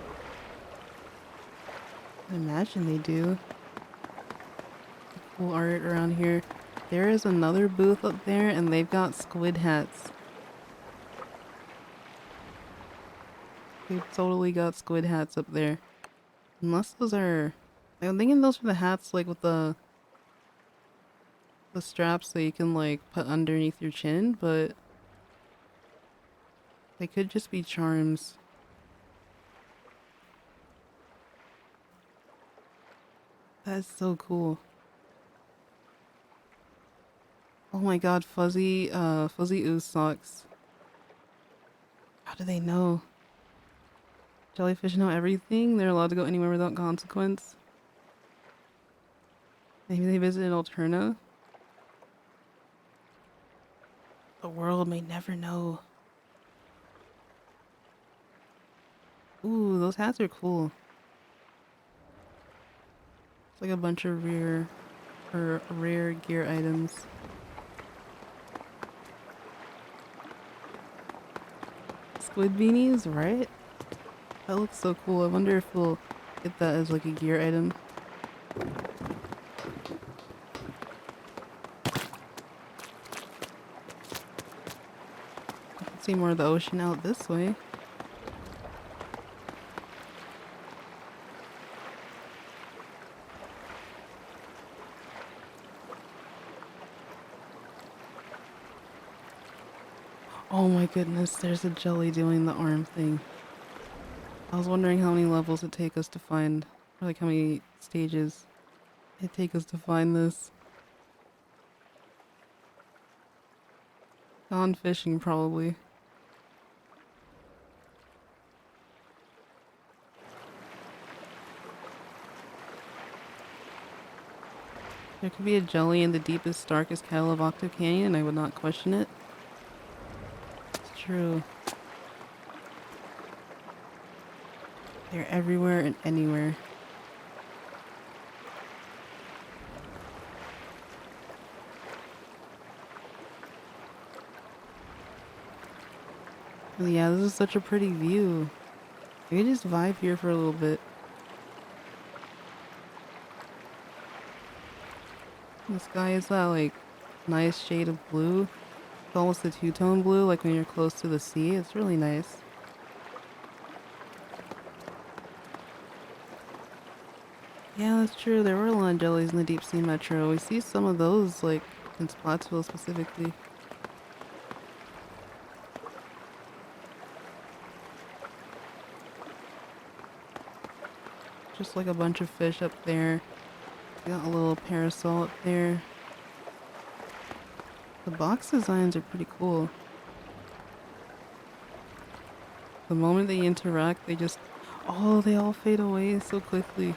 I imagine they do. Cool art around here. There is another booth up there and they've got squid hats. They've totally got squid hats up there. Unless those are... I'm thinking those are the hats like with the straps that you can like put underneath your chin, but they could just be charms. That's so cool. Oh my god, fuzzy ooze socks. How do they know? Jellyfish know everything? They're allowed to go anywhere without consequence? Maybe they visited Alterna? The world may never know. Ooh, those hats are cool. It's like a bunch of rare gear items. Squid beanies, right? That looks so cool. I wonder if we'll get that as like a gear item. I can see more of the ocean out this way. Oh my goodness, there's a jelly doing the arm thing. I was wondering how many levels it take us to find, or like how many stages it take us to find this. Gone fishing probably. There could be a jelly in the deepest, darkest kettle of Octo Canyon and I would not question it. It's true. They're everywhere and anywhere. But yeah, this is such a pretty view. We can just vibe here for a little bit. The sky is that like nice shade of blue. It's almost a two-tone blue, like when you're close to the sea. It's really nice. Yeah, that's true. There were a lot of jellies in the deep sea metro. We see some of those like in Splatsville specifically. Just like a bunch of fish up there. Got a little parasol up there. The box designs are pretty cool. The moment they interact, they just... Oh, they all fade away so quickly.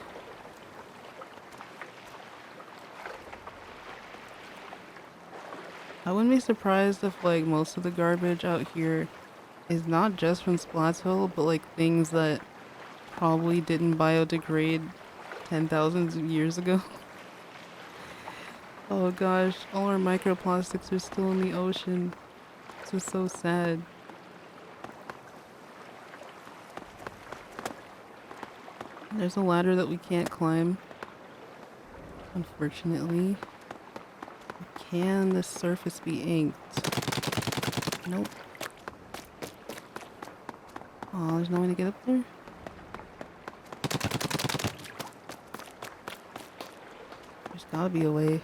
I wouldn't be surprised if like most of the garbage out here is not just from Splatsville, but like things that probably didn't biodegrade 10,000 years ago. Oh gosh, all our microplastics are still in the ocean. This is so sad. There's a ladder that we can't climb, unfortunately. Can the surface be inked? Nope. Oh, there's no way to get up there? There's gotta be a way.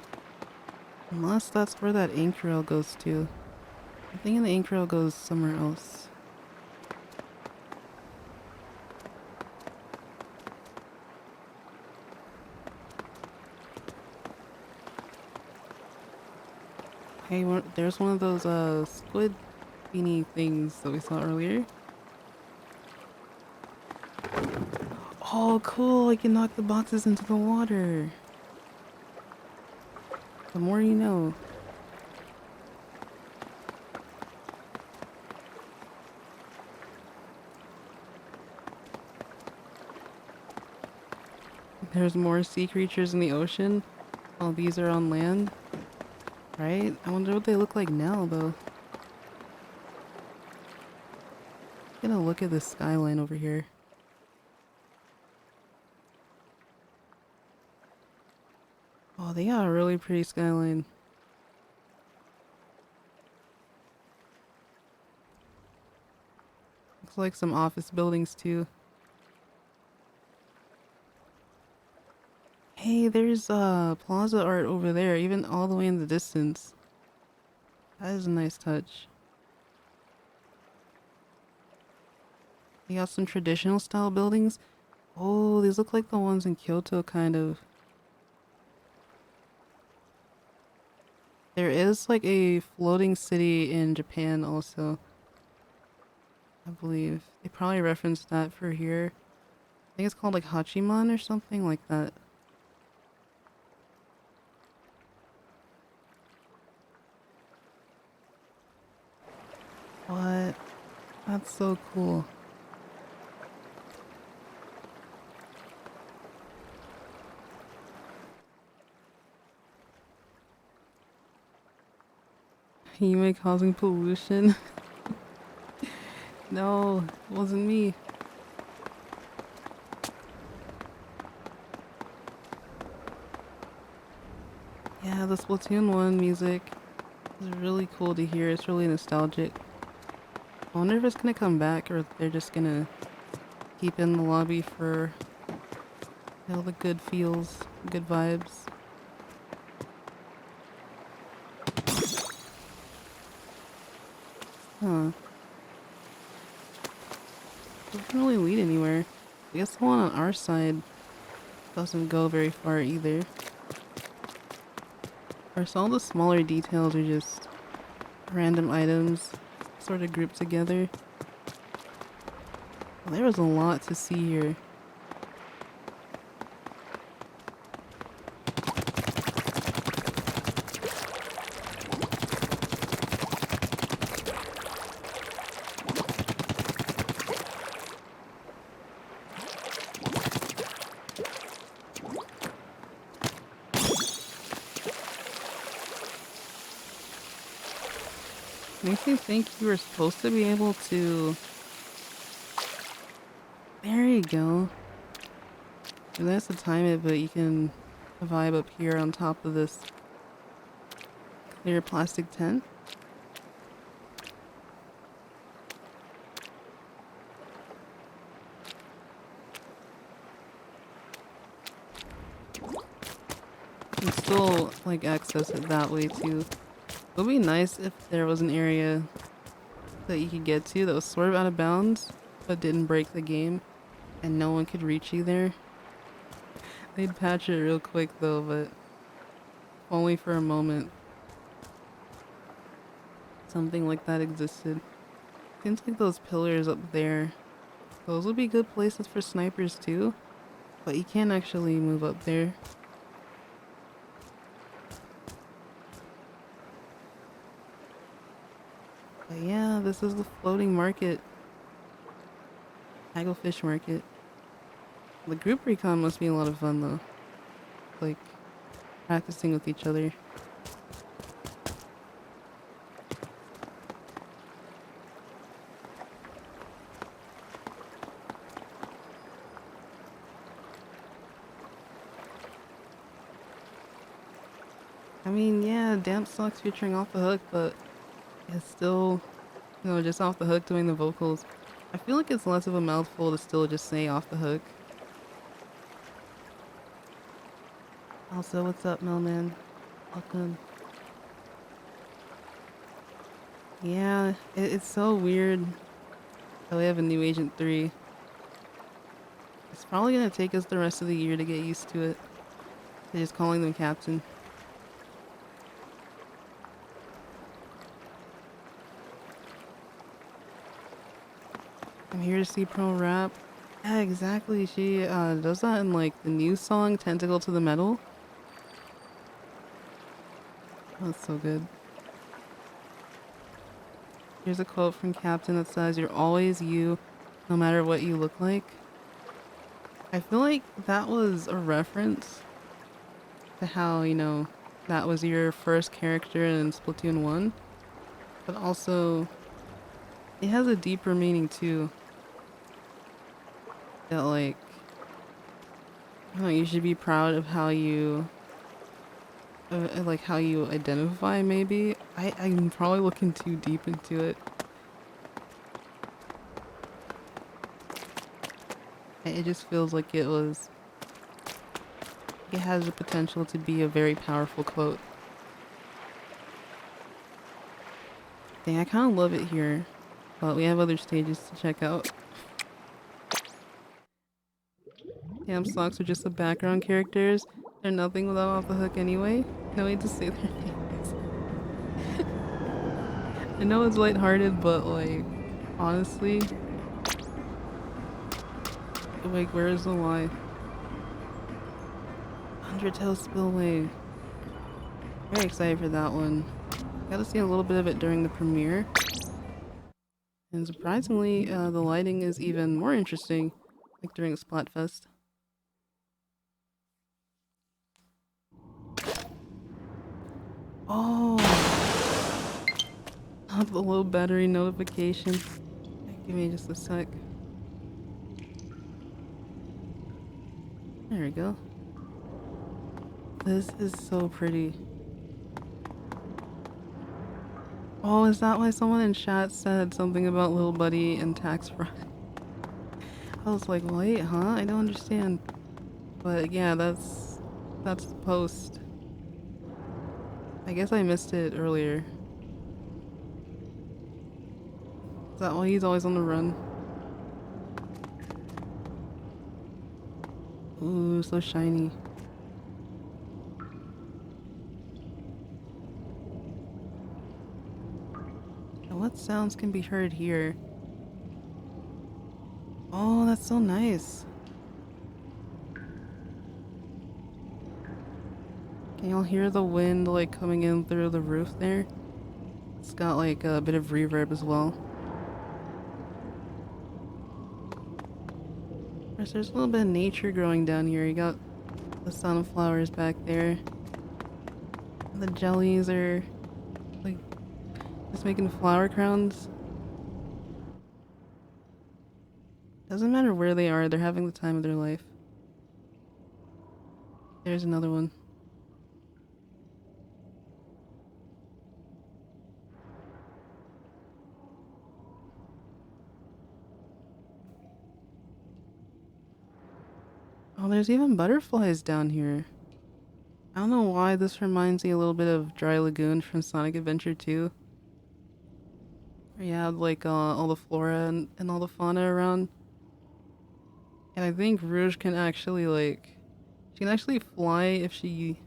Unless that's where that ink trail goes to. I'm thinking the ink rail goes somewhere else. Hey, there's one of those squid beanie things that we saw earlier. Oh, cool! I can knock the boxes into the water. The more you know. There's more sea creatures in the ocean. All these are on land. Right? I wonder what they look like now, though. Gonna look at this skyline over here. Oh, they got a really pretty skyline. Looks like some office buildings, too. Hey, there's plaza art over there, even all the way in the distance. That is a nice touch. They got some traditional style buildings. Oh, these look like the ones in Kyoto, kind of. There is like a floating city in Japan also, I believe. They probably referenced that for here. I think it's called like Hachiman or something like that. What? That's so cool. Hime causing pollution? No, it wasn't me. Yeah, the Splatoon 1 music is really cool to hear. It's really nostalgic. I wonder if it's gonna come back or if they're just gonna keep in the lobby for all the good feels, good vibes. Huh. Doesn't really lead anywhere. I guess the one on our side doesn't go very far either. Or so all the smaller details are just random items sort of grouped together. Well, there was a lot to see here. Makes me think you were supposed to be able to... There you go. And that's to time it, but you can vibe up here on top of this clear plastic tent. You can still like access it that way too. It would be nice if there was an area that you could get to that was sort of out of bounds, but didn't break the game, and no one could reach you there. They'd patch it real quick though, but only for a moment. Something like that existed. Seems like those pillars up there, those would be good places for snipers too, but you can't actually move up there. But yeah, this is the floating market. Hagglefish market. The group recon must be a lot of fun though. Like, practicing with each other. I mean, yeah, Damp sucks featuring Off the Hook, but it's still, you know, just Off the Hook doing the vocals. I feel like it's less of a mouthful to still just say Off the Hook. Also, what's up, Melman? Welcome. Yeah, it's so weird that we have a new Agent 3. It's probably gonna take us the rest of the year to get used to it. They're just calling them Captain. I'm here to see Pro rap. Yeah, exactly. She does that in like the new song Tentacle to the Metal. Oh, that's so good. Here's a quote from Captain that says, "You're always you, no matter what you look like." I feel like that was a reference to how, that was your first character in Splatoon 1. But also, it has a deeper meaning too. That like, you should be proud of how you, like how you identify maybe. I'm probably looking too deep into it. It just feels like it has the potential to be a very powerful quote. Dang, I kind of love it here, but we have other stages to check out. Damn, socks are just the background characters. They're nothing without off the hook anyway. No need to say their names. I know it's lighthearted, but like, honestly, like, where's the lie? Undertale Spillway. Very excited for that one. Got to see a little bit of it during the premiere. And surprisingly, the lighting is even more interesting, like during Splatfest. Oh, not the low battery notification. Give me just a sec. There we go. This is so pretty. Oh, is that why someone in chat said something about Lil Buddy and tax fraud? I was like, wait, huh? I don't understand. But yeah, that's the post. I guess I missed it earlier. Is that why he's always on the run? Ooh, so shiny. And what sounds can be heard here? Oh, that's so nice. Can y'all hear the wind like coming in through the roof there? It's got like a bit of reverb as well. There's a little bit of nature growing down here. You got the sunflowers back there. The jellies are like just making flower crowns. Doesn't matter where they are, they're having the time of their life. There's another one. Oh, there's even butterflies down here. I don't know why this reminds me a little bit of Dry Lagoon from Sonic Adventure 2. Where you have like all the flora and all the fauna around. And I think Rouge can actually like, she can actually fly if she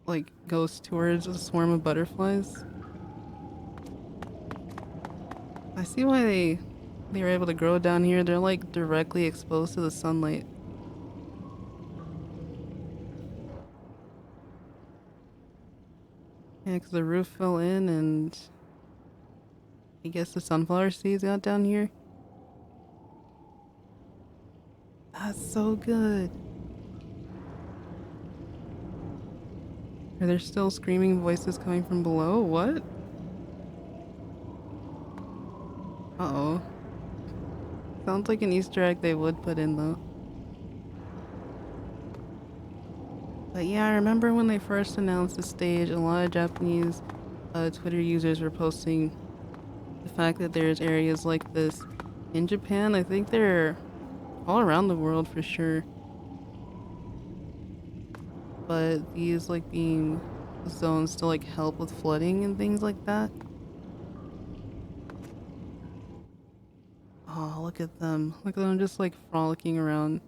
like goes towards a swarm of butterflies. I see why they were able to grow down here. They're like directly exposed to the sunlight. Yeah, because the roof fell in and I guess the sunflower seeds got down here. That's so good. Are there still screaming voices coming from below? What? Uh-oh. Sounds like an Easter egg they would put in though. But yeah, I remember when they first announced the stage, a lot of Japanese Twitter users were posting the fact that there's areas like this in Japan. I think they're all around the world for sure. But these like being zones to like help with flooding and things like that. Oh, look at them. Look at them just like frolicking around.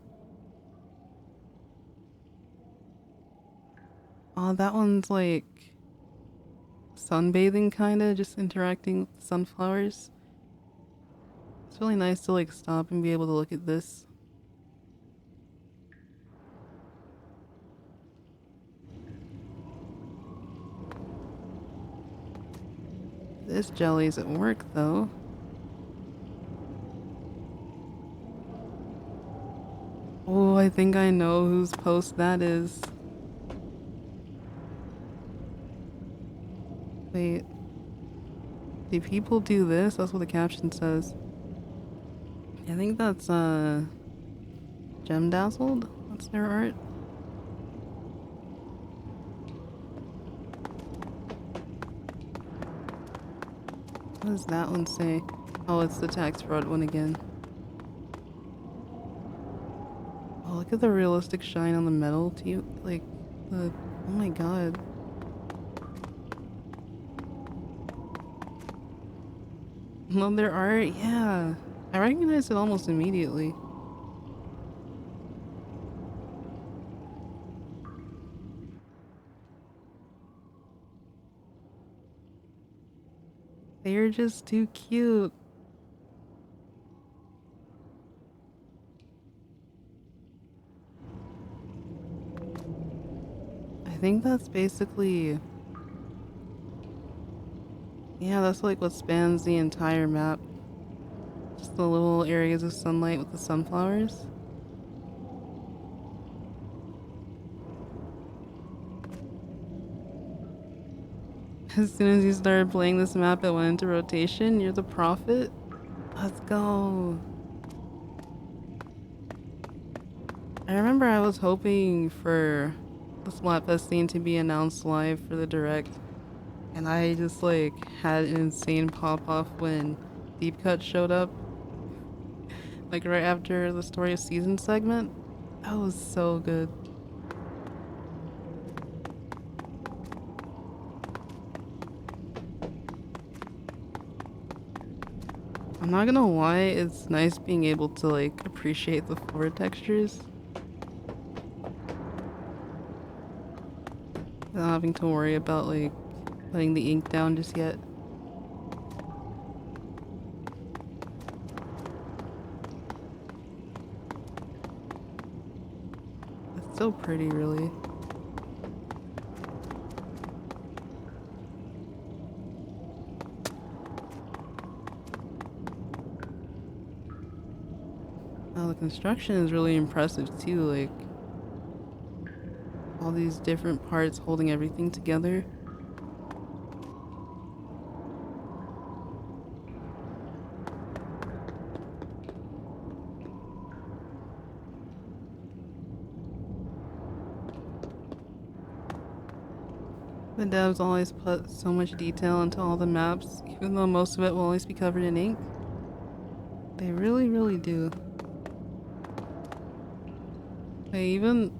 Oh, that one's like sunbathing kinda, just interacting with the sunflowers. It's really nice to like stop and be able to look at this. This jelly's at work though. Oh, I think I know whose post that is. Wait. Do people do this? That's what the caption says. I think that's Gem Dazzled. That's their art. What does that one say? Oh, it's the tax fraud one again. Oh, look at the realistic shine on the metal too. Like the oh my god. Love their art, yeah. I recognized it almost immediately. They're just too cute. I think that's basically... Yeah, that's like what spans the entire map. Just the little areas of sunlight with the sunflowers. As soon as you started playing this map, it went into rotation. You're the prophet? Let's go. I remember I was hoping for the Splatfest scene to be announced live for the direct. And I just like had an insane pop off when Deep Cut showed up. Like right after the Story of Season segment. That was so good. I'm not gonna lie, it's nice being able to like appreciate the floor textures. Not having to worry about like putting the ink down just yet. It's so pretty, really. Oh, the construction is really impressive too, like all these different parts holding everything together. The devs always put so much detail into all the maps, even though most of it will always be covered in ink. They really, really do. Even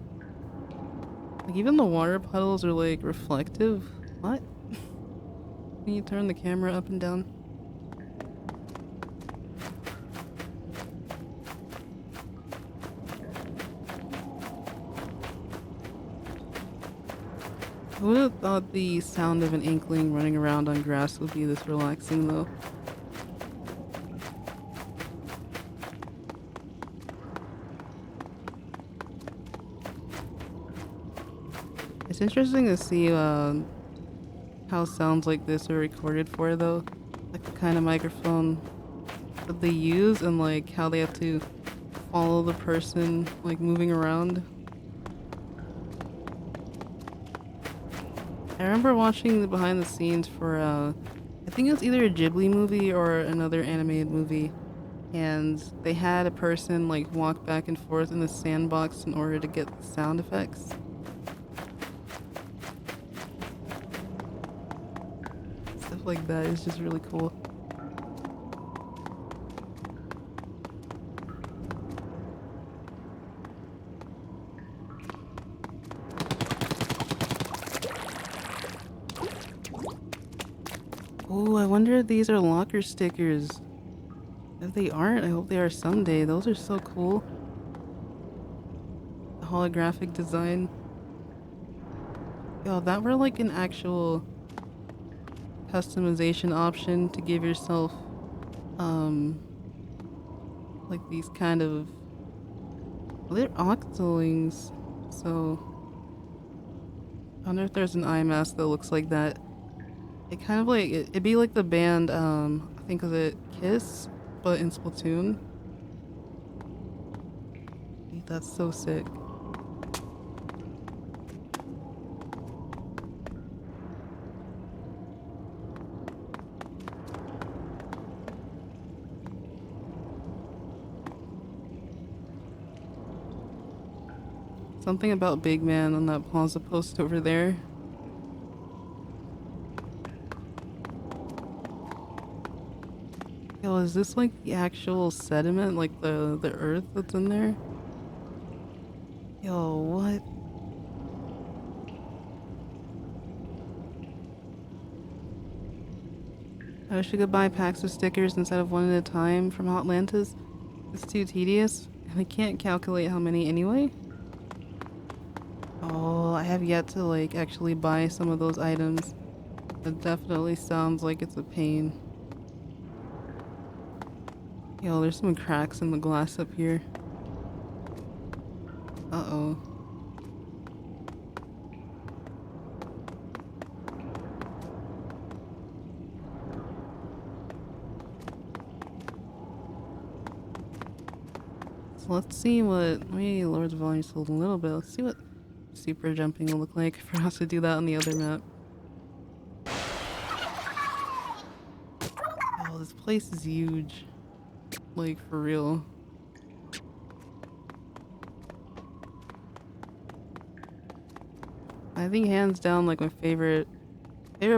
the water puddles are like reflective. What? Can you turn the camera up and down? I would have thought the sound of an inkling running around on grass would be this relaxing though. It's interesting to see how sounds like this are recorded for though. Like the kind of microphone that they use and like how they have to follow the person like moving around. I remember watching the behind the scenes for I think it was either a Ghibli movie or another animated movie, and they had a person like walk back and forth in the sandbox in order to get the sound effects. Stuff like that is just really cool. Oh, I wonder if these are locker stickers. If they aren't, I hope they are someday. Those are so cool. The holographic design. Yo, if that were like an actual customization option to give yourself, like these kind of... They're octolings, so... I wonder if there's an eye mask that looks like that. It kind of like... It'd be like the band, I think of it, Kiss, but in Splatoon. That's so sick. Something about Big Man on that plaza post over there. Yo, is this like the actual sediment, like the earth that's in there? Yo, what? I wish we could buy packs of stickers instead of one at a time from Atlantis. It's too tedious, and I can't calculate how many anyway. Oh, I have yet to like actually buy some of those items. It definitely sounds like it's a pain. Yo, there's some cracks in the glass up here. Uh-oh. So let's see what... Let me lower the volume just a little bit. Let's see what super jumping will look like for us to do that on the other map. Oh, this place is huge. Like, for real. I think hands down, like, my favorite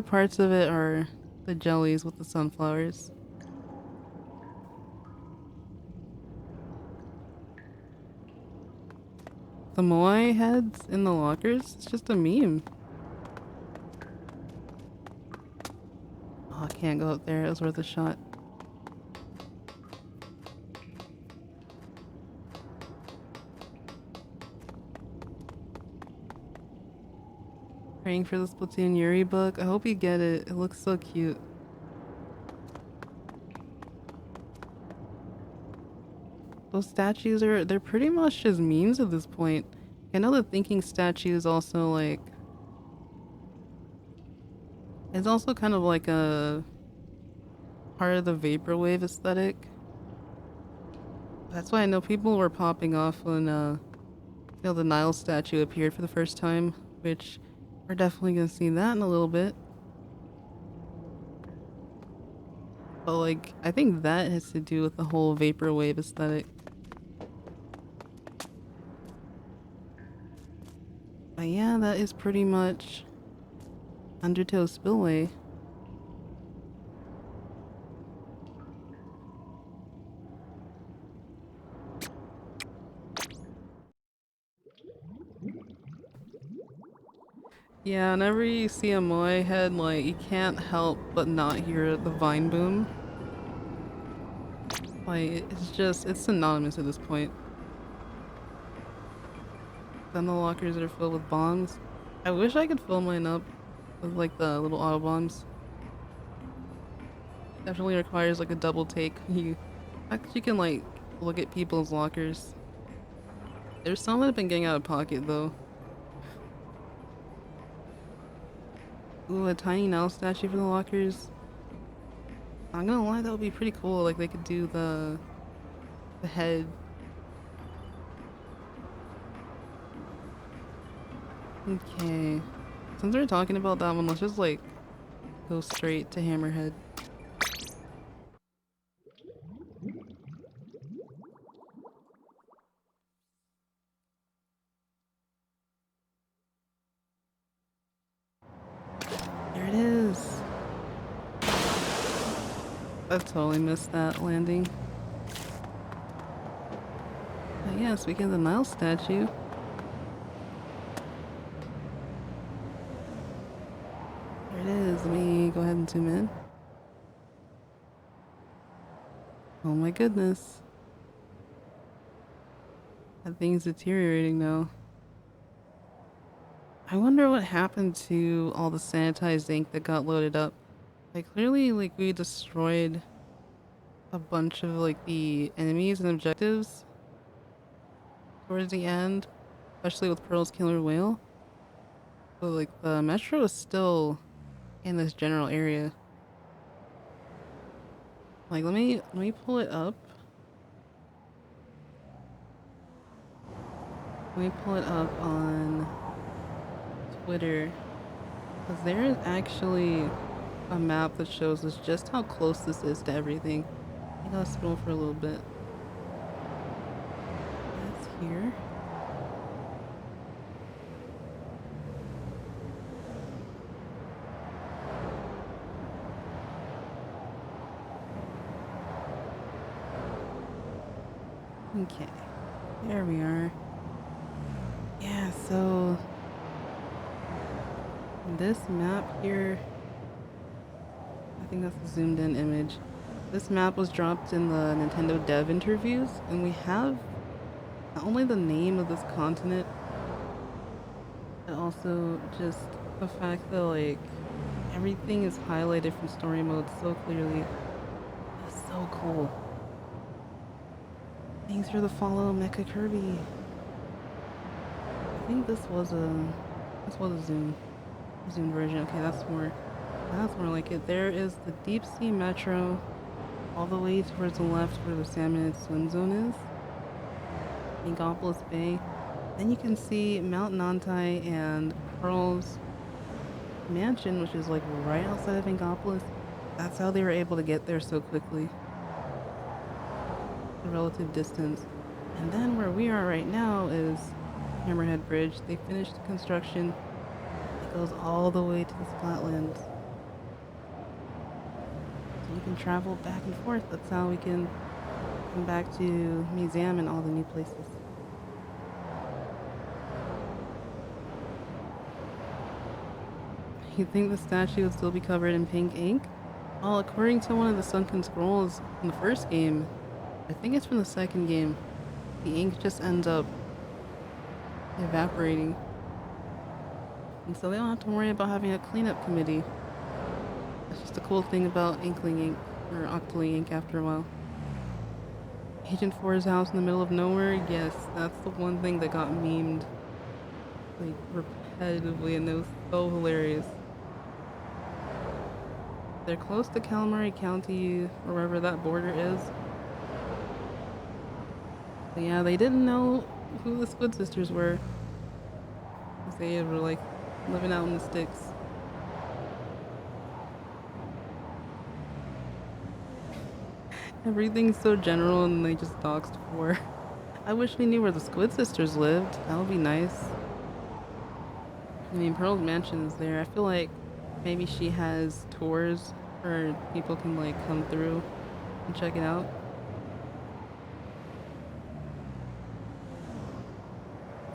parts of it are the jellies with the sunflowers. The moai heads in the lockers, it's just a meme. Oh, I can't go up there, it was worth a shot. Praying for the Splatoon Yuri book. I hope you get it. It looks so cute. Those statues they're pretty much just memes at this point. I know the thinking statue is also like... It's also kind of like a part of the vaporwave aesthetic. That's why I know people were popping off when you know, the Nile statue appeared for the first time, which we're definitely gonna see that in a little bit. But like, I think that has to do with the whole vaporwave aesthetic. But yeah, that is pretty much Undertow Spillway. Yeah, whenever you see a moai head, like, you can't help but not hear the vine boom. Like, it's synonymous at this point. Then the lockers are filled with bombs. I wish I could fill mine up with, like, the little auto bombs. Definitely requires, like, a double take. You actually can, like, look at people's lockers. There's some that have been getting out of pocket, though. Ooh, a tiny Nile statue for the lockers. I'm gonna lie, that would be pretty cool. Like, they could do the head. Okay. Since we're talking about that one, let's just, like, go straight to Hammerhead. There it is. I totally missed that landing. But yeah, speaking of the Nile statue. There it is. Let me go ahead and zoom in. Oh my goodness. That thing's deteriorating now. I wonder what happened to all the sanitized ink that got loaded up. Like, clearly, like, we destroyed a bunch of, like, the enemies and objectives towards the end, especially with Pearl's killer whale. But, like, the metro is still in this general area. Like, let me pull it up. Let me pull it up on Twitter. Because there is actually a map that shows us just how close this is to everything. I gotta scroll for a little bit. That's here. Okay, there we are. Yeah, so this map here, I think that's a zoomed in image. This map was dropped in the Nintendo dev interviews, and we have not only the name of this continent, but also just the fact that, like, everything is highlighted from story mode so clearly. It's so cool. Thanks for the follow, Mecha Kirby. I think this was a zoomed version. Okay, that's more like it. There is the deep sea metro all the way towards the left where the salmon and swim zone is. Ingopolis Bay. Then you can see Mount Nantai and Pearl's mansion, which is like right outside of Ingopolis. That's how they were able to get there so quickly. The relative distance. And then where we are right now is Hammerhead Bridge. They finished the construction. It goes all the way to the flatlands. So we can travel back and forth. That's how we can come back to museum and all the new places. You'd think the statue would still be covered in pink ink? Well, according to one of the sunken scrolls in the first game, I think it's from the second game, the ink just ends up evaporating. And so they don't have to worry about having a cleanup committee. That's just the cool thing about Inkling ink, or Octoling ink after a while. Agent 4's house in the middle of nowhere? Yes, that's the one thing that got memed, like, repetitively, and it was so hilarious. They're close to Calamari County, or wherever that border is. But yeah, they didn't know who the Squid Sisters were. They were like living out in the sticks. Everything's so general and they just doxed 4. I wish we knew where the Squid Sisters lived. That would be nice. I mean, Pearl's mansion is there. I feel like maybe she has tours where people can like come through and check it out.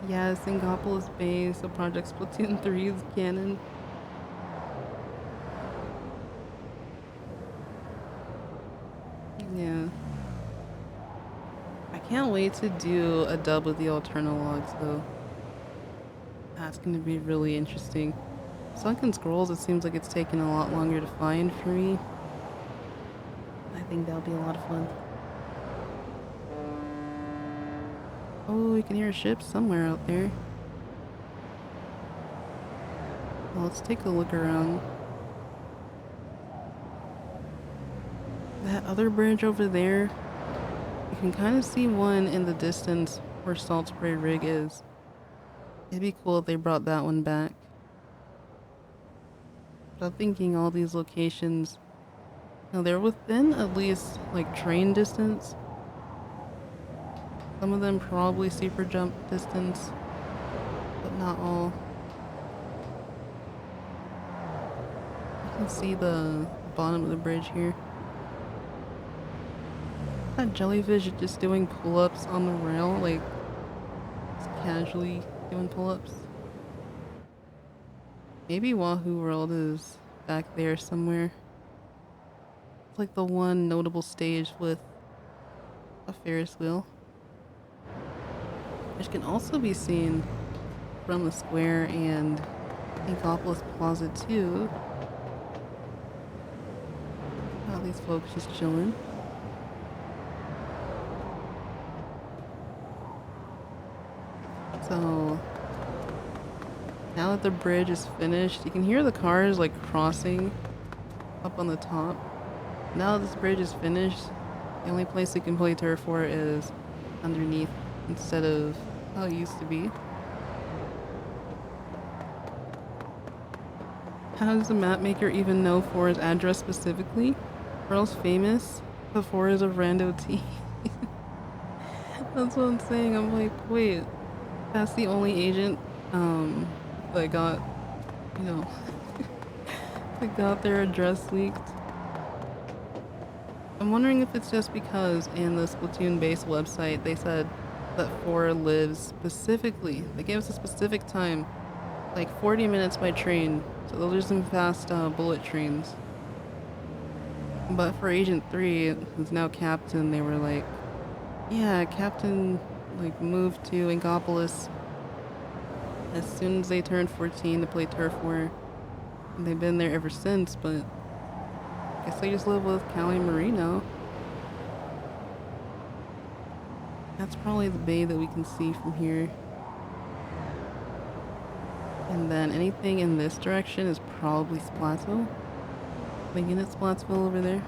Yeah, Singapolis Bay, so Project Splatoon 3 is canon. Yeah. I can't wait to do a dub with the Alternalogs though. That's gonna be really interesting. Sunken Scrolls, it seems like it's taken a lot longer to find for me. I think that'll be a lot of fun. Oh, we can hear a ship somewhere out there. Well, let's take a look around. That other bridge over there, you can kind of see one in the distance where Salt Spray Rig is. It'd be cool if they brought that one back. But I'm thinking all these locations, you know, they're within at least like train distance. Some of them probably super jump distance, but not all. You can see the bottom of the bridge here. That jellyfish just doing pull-ups on the rail, like just casually doing pull-ups. Maybe Wahoo World is back there somewhere. It's like the one notable stage with a Ferris wheel, which can also be seen from the square and Inkopolis Plaza too. All these folks just chilling. So now that the bridge is finished, you can hear the cars like crossing up on the top. Now that this bridge is finished, the only place you can play Turf War is underneath instead of how it used to be. How does the map maker even know 4's address specifically? Or else famous? The 4 is a rando T. That's what I'm saying. I'm like, wait, that's the only agent that got, you know, that got their address leaked. I'm wondering if it's just because in the Splatoon base website they said that 4 lives specifically. They gave us a specific time, like 40 minutes by train. So those are some fast bullet trains. But for Agent 3, who's now Captain, they were like, yeah, Captain like moved to Inkopolis as soon as they turned 14 to play Turf War. And they've been there ever since, but I guess they just live with Callie and Marie now. That's probably the bay that we can see from here. And then anything in this direction is probably Splato. Thinking it's Splatsville over there.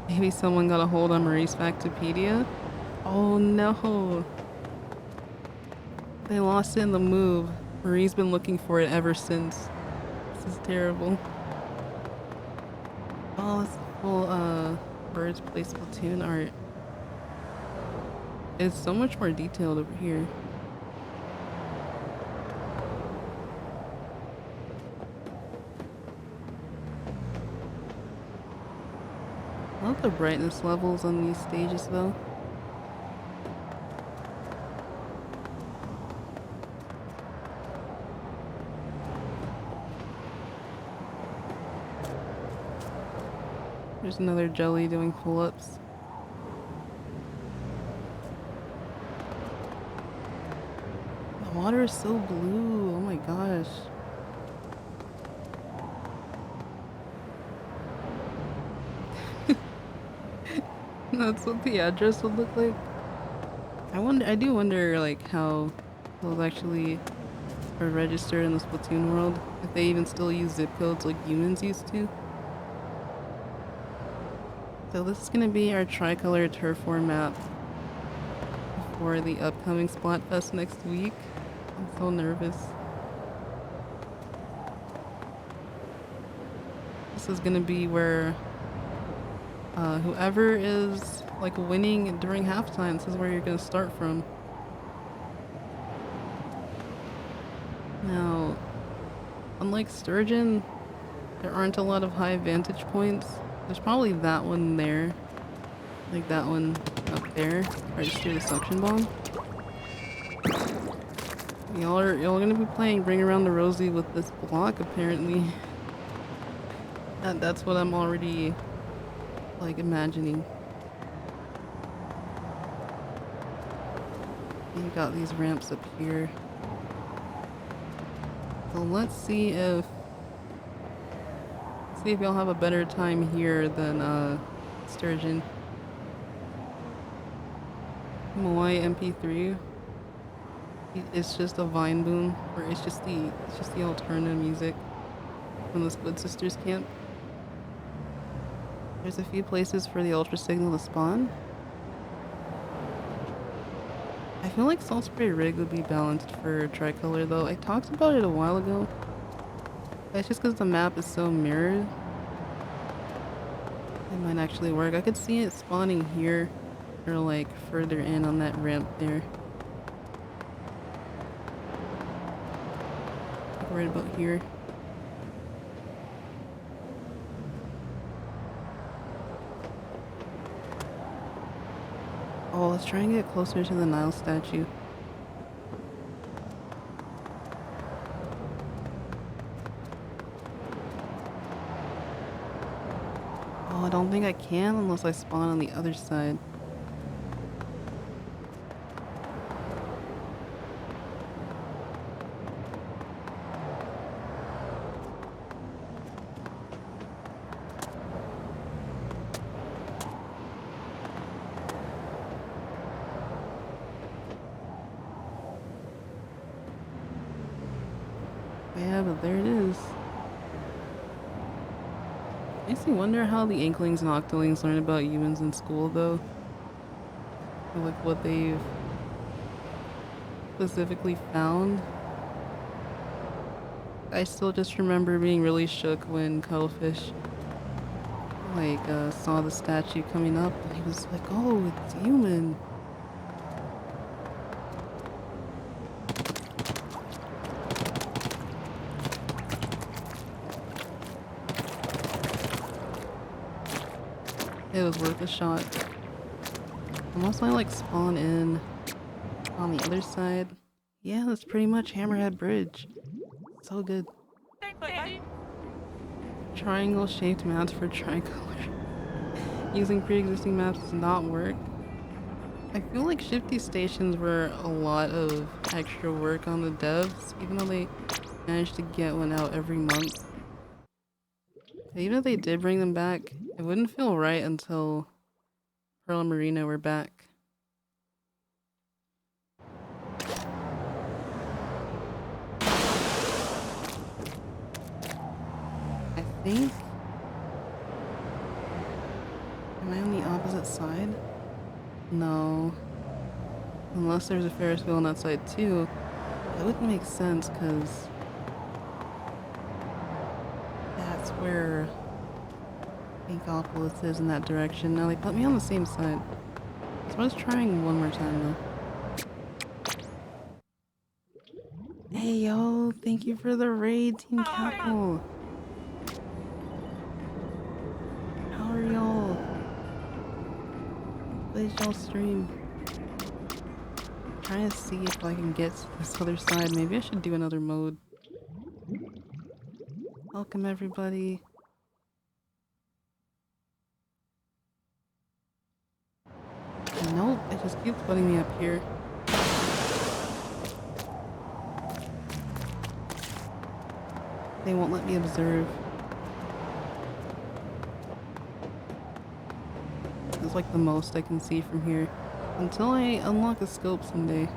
Maybe someone got a hold on Marie's Factopedia. Oh no! They lost it in the move. Marie's been looking for it ever since. This is terrible. Oh, this full Birds Play Splatoon art. It's so much more detailed over here. I love the brightness levels on these stages though. There's another jelly doing pull-ups. The water is so blue, oh my gosh. That's what the address would look like. I do wonder like how those actually are registered in the Splatoon world. If they even still use zip codes like humans used to. So this is gonna be our tricolor Turf War map for the upcoming Splatfest next week. I'm so nervous. This is gonna be where whoever is like winning during halftime, this is where you're gonna start from. Now, unlike Sturgeon, there aren't a lot of high vantage points. There's probably that one there, like that one up there, right through the suction bomb. Y'all gonna be playing Bring Around the Rosie with this block apparently. That's what I'm already like imagining. You got these ramps up here. So let's see if y'all have a better time here than Sturgeon. Moai MP3. It's just a Vine boom, or it's just the alternative music from the Squid Sisters camp. There's a few places for the ultra signal to spawn. I feel like Salt Spray Rig would be balanced for tricolor though. I talked about it a while ago. It's just because the map is so mirrored. It might actually work. I could see it spawning here or like further in on that ramp there. Like right about here. Oh, let's try and get closer to the Nile statue. Oh, I don't think I can unless I spawn on the other side. Yeah, but there it is. Makes me wonder how the Inklings and Octolings learn about humans in school, though. Or like what they've specifically found. I still just remember being really shook when Cuttlefish saw the statue coming up and he was like, oh, it's human. It was worth a shot. Unless I like spawn in on the other side. Yeah, that's pretty much Hammerhead Bridge. So good. Triangle shaped maps for tricolor. Using pre-existing maps does not work. I feel like shifty stations were a lot of extra work on the devs, even though they managed to get one out every month. Even if they did bring them back, it wouldn't feel right until Pearl and Marina were back. I think... Am I on the opposite side? No. Unless there's a Ferris wheel on that side too. That wouldn't make sense because that's where Ankopolis is in that direction. Now they put me on the same side. So I was trying one more time though. Hey yo, thank you for the raid, Team Capital. How are y'all? Please y'all stream. Trying to see if I can get to this other side. Maybe I should do another mode. Welcome everybody. Nope, it just keeps putting me up here. They won't let me observe. It's like the most I can see from here. Until I unlock a scope someday.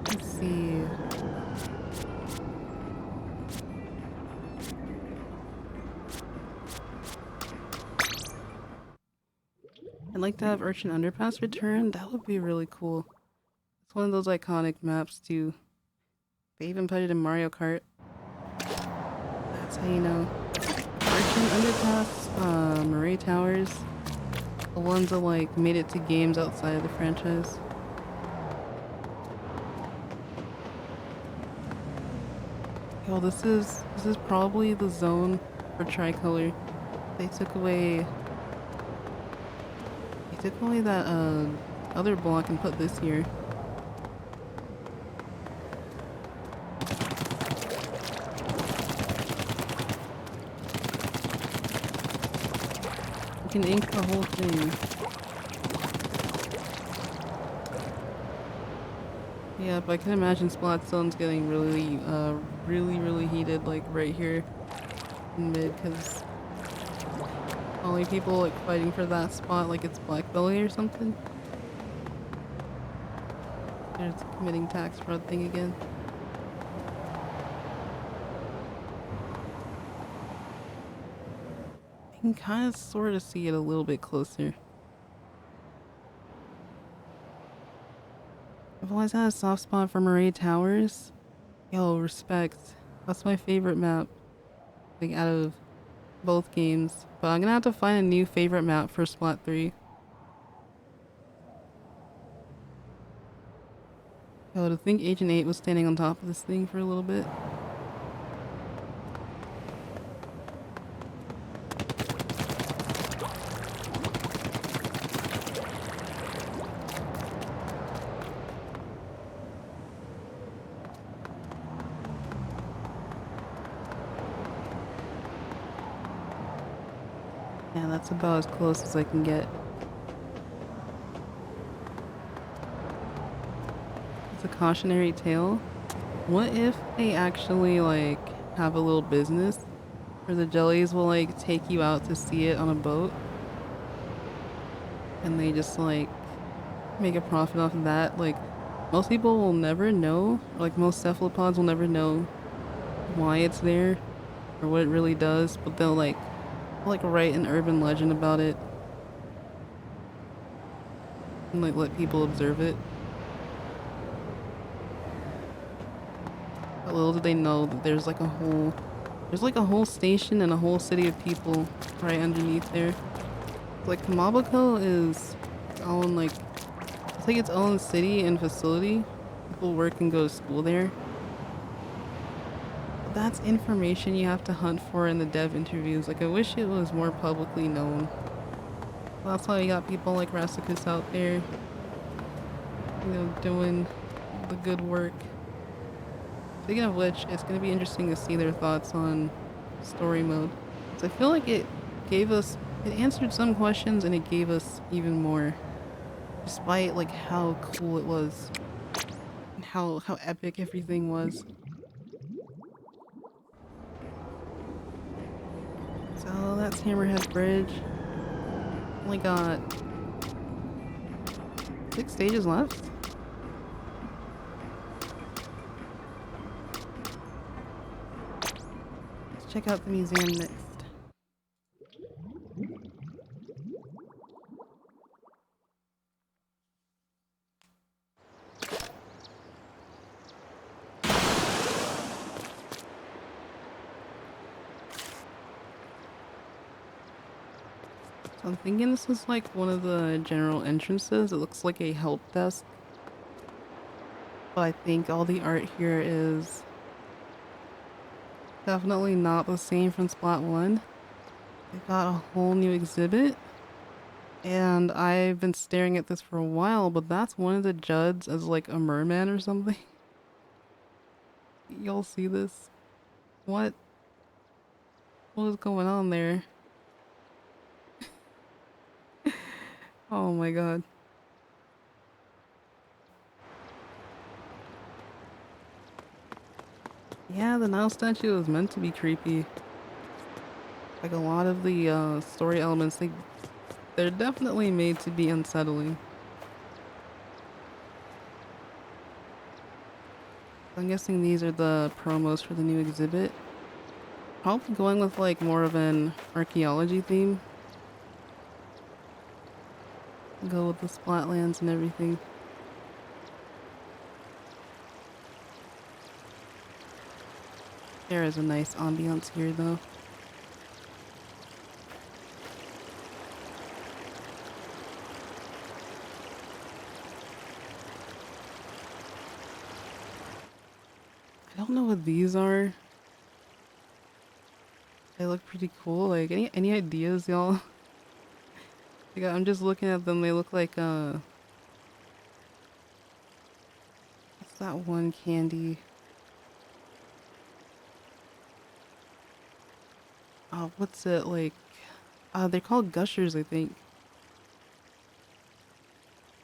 Let's see. I'd like to have Urchin Underpass return. That would be really cool. It's one of those iconic maps too. They even put it in Mario Kart. That's how you know. Urchin Underpass, Murray Towers. The ones that like made it to games outside of the franchise. Yo, this is probably the zone for Tricolor. They took away that other block and put this here. You can ink the whole thing. Yeah, but I can imagine Splatstone's getting really heated, like right here in mid, because only people like fighting for that spot like it's Black Belly or something. There's committing tax fraud thing again. I can kind of sort of see it a little bit closer. I've always had a soft spot for Murray Towers. Yo, respect. That's my favorite map. Like out of both games. But I'm gonna have to find a new favorite map for Splat 3. Yo, to think Agent 8 was standing on top of this thing for a little bit. Yeah, that's about as close as I can get. It's a cautionary tale. What if they actually like have a little business where the jellies will like take you out to see it on a boat and they just like make a profit off of that? Like most people will never know, or like most cephalopods will never know why it's there or what it really does, but they'll like write an urban legend about it and like let people observe it. But little do they know that there's like a whole station and a whole city of people right underneath there. Like Kamaboko is its own like it's like its own city and facility. People work and go to school there. But that's information you have to hunt for in the dev interviews. Like I wish it was more publicly known. That's why you got people like Rasicus out there, doing the good work. Speaking of which, it's going to be interesting to see their thoughts on story mode. So I feel like it answered some questions and it gave us even more, despite like how cool it was and how epic everything was. So that's Hammerhead Bridge. Only got 6 stages left. Let's check out the museum next. So I'm thinking this is like one of the general entrances. It looks like a help desk. But I think all the art here is definitely not the same from Splat 1. They got a whole new exhibit. And I've been staring at this for a while, but that's one of the Judds as like a merman or something. Y'all see this? What? What is going on there? Oh my god. Yeah, the Nile statue is meant to be creepy. Like a lot of the story elements, they're definitely made to be unsettling. I'm guessing these are the promos for the new exhibit. Probably going with like more of an archaeology theme. Go with the splatlands and everything. There is a nice ambiance here though. I don't know what these are. They look pretty cool. Like any ideas, y'all? Like, I'm just looking at them. They look like what's that one candy? What's it like? They're called gushers, I think.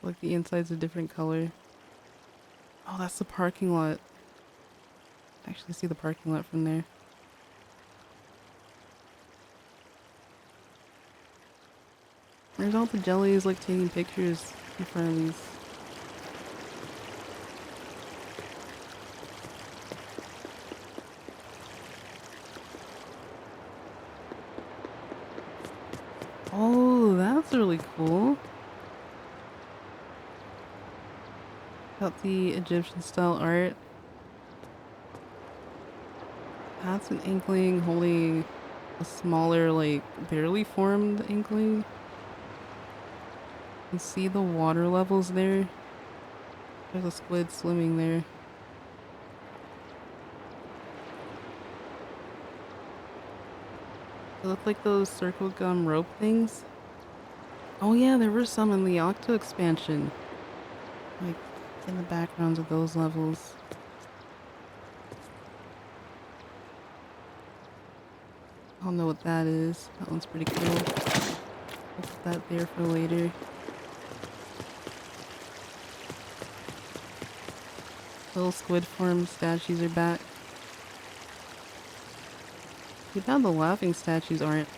Like the inside's a different color. Oh, that's the parking lot. I actually see the parking lot from there. There's all the jellies like taking pictures in front of these. Oh, that's really cool. Got the Egyptian style art. That's an inkling holding a smaller, like barely formed inkling. You can see the water levels there. There's a squid swimming there. They look like those circle gum rope things. Oh yeah, there were some in the Octo expansion. Like in the backgrounds of those levels. don't know what that is. That one's pretty cool. I'll put that there for later. Little squid form statues are back. Too bad the laughing statues aren't.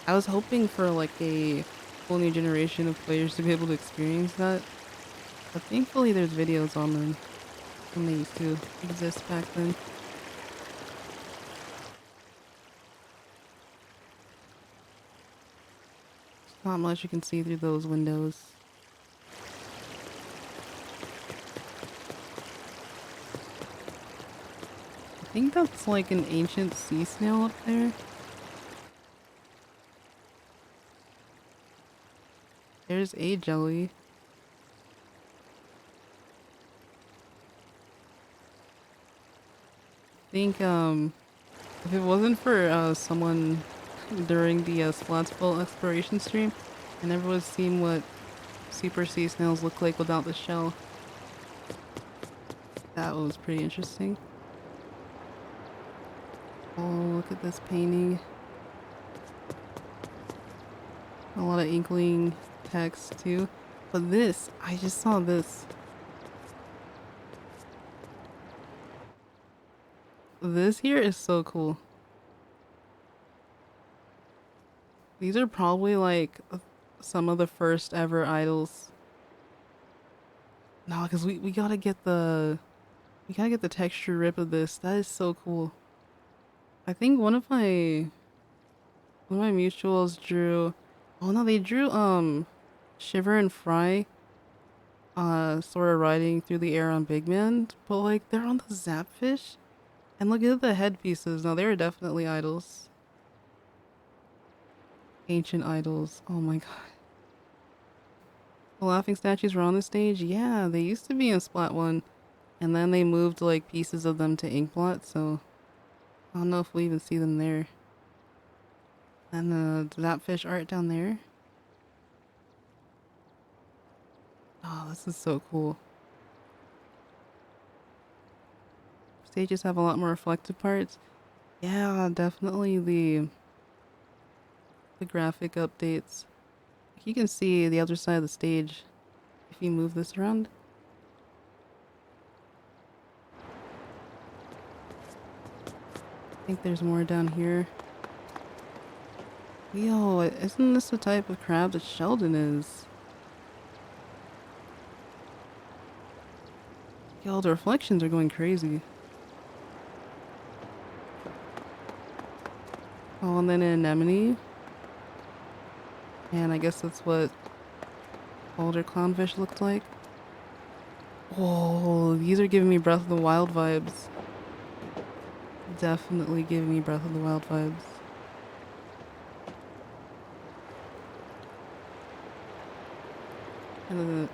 I was hoping for like a whole new generation of players to be able to experience that. But thankfully there's videos on them. And they used to exist back then. There's not much you can see through those windows. I think that's like an ancient sea snail up there. There's a jelly. I think if it wasn't for someone during the Splatoon exploration stream, I never would have seen what super sea snails look like without the shell. That was pretty interesting. Oh, look at this painting. A lot of inkling text too. But this, I just saw this. This here is so cool. These are probably like some of the first ever idols. No, because we gotta get the texture rip of this. That is so cool. I think one of my mutuals drew, oh no, they drew Shiver and Fry sort of riding through the air on Big Man, but like they're on the Zapfish. And look at the headpieces. Now they're definitely idols. Ancient idols. Oh my god. The laughing statues were on the stage? Yeah, they used to be in Splat 1. And then they moved like pieces of them to Inkblot, so I don't know if we even see them there. And the Zapfish art down there. Oh, this is so cool. Stages have a lot more reflective parts. Yeah, definitely the graphic updates. You can see the other side of the stage if you move this around. I think there's more down here. Yo, isn't this the type of crab that Sheldon is? Yo, the reflections are going crazy. Oh, and then an anemone. And I guess that's what older clownfish looked like. Oh, these are giving me Breath of the Wild vibes. Definitely giving me Breath of the Wild vibes. And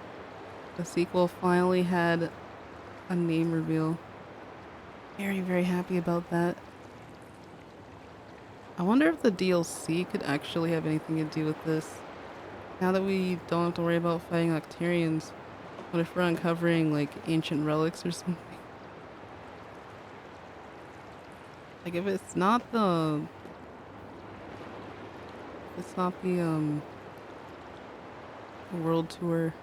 the sequel finally had a name reveal. Very, very happy about that. I wonder if the DLC could actually have anything to do with this. Now that we don't have to worry about fighting Octarians, what if we're uncovering like ancient relics or something? Like if it's not the world tour.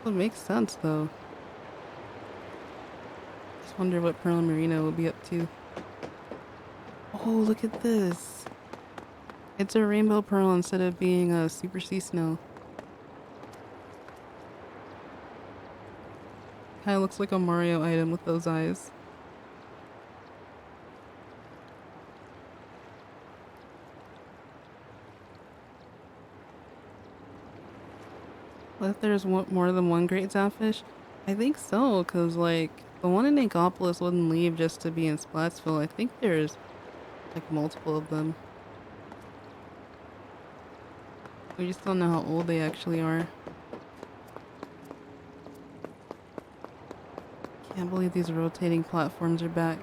It makes sense though. Just wonder what Pearl and Marina will be up to. Oh, look at this. It's a rainbow pearl instead of being a super sea snow. Kinda looks like a Mario item with those eyes. What if there's more than one great Zapfish? I think so, cause like the one in Ankopolis wouldn't leave just to be in Splatsville. I think there's like multiple of them. We just don't know how old they actually are. Can't believe these rotating platforms are back.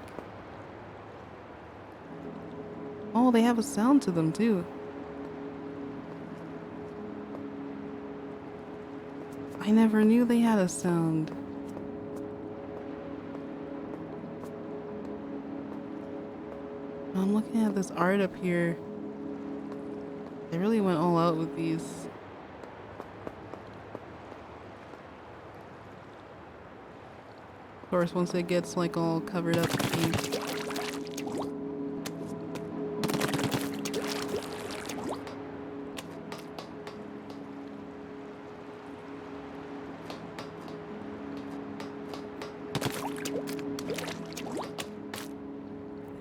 Oh, they have a sound to them too. I never knew they had a sound. I'm looking at this art up here. They really went all out with these. Of course, once it gets like all covered up with paint.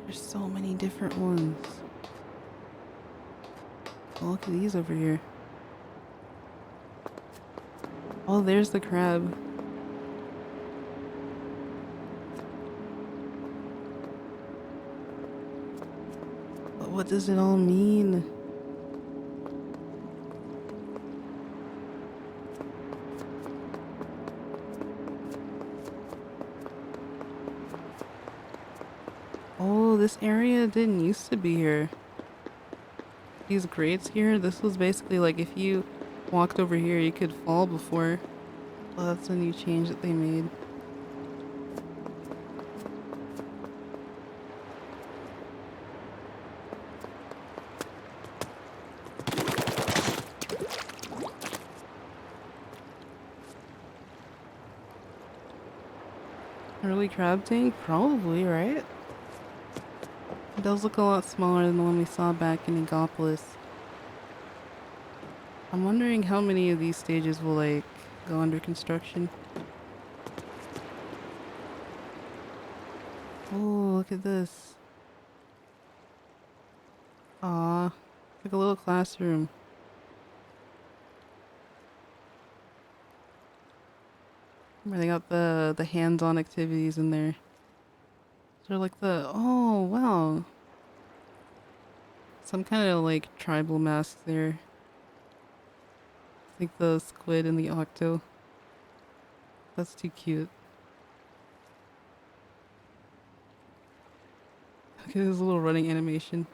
There's so many different ones. Oh, look at these over here. Oh, there's the crab. But what does it all mean? Oh, this area didn't used to be here. These grates here, this was basically like if you walked over here, you could fall before. Well, that's a new change that they made. Early crab tank? Probably, right? It does look a lot smaller than the one we saw back in Egopolis. I'm wondering how many of these stages will like go under construction. Oh, look at this. Aw, it's like a little classroom. Where they got the hands-on activities in there. So like oh wow. Some kind of like tribal mask there. It's like the squid and the octo. That's too cute. Look at his little running animation.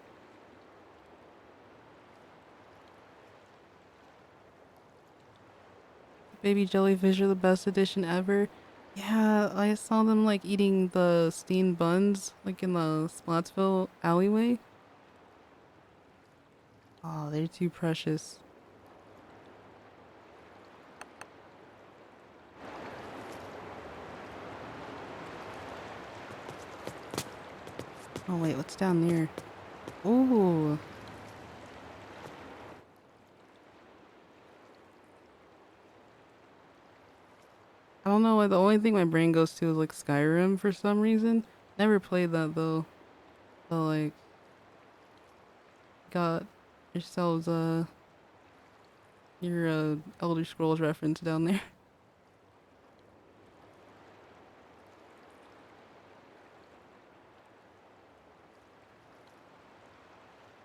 Baby jellyfish are the best addition ever. Yeah, I saw them like eating the steamed buns like in the Splatsville alleyway. Oh, they're too precious. Oh wait, what's down there? Ooh. I don't know why the only thing my brain goes to is like Skyrim for some reason. Never played that though. So like got yourselves your Elder Scrolls reference down there.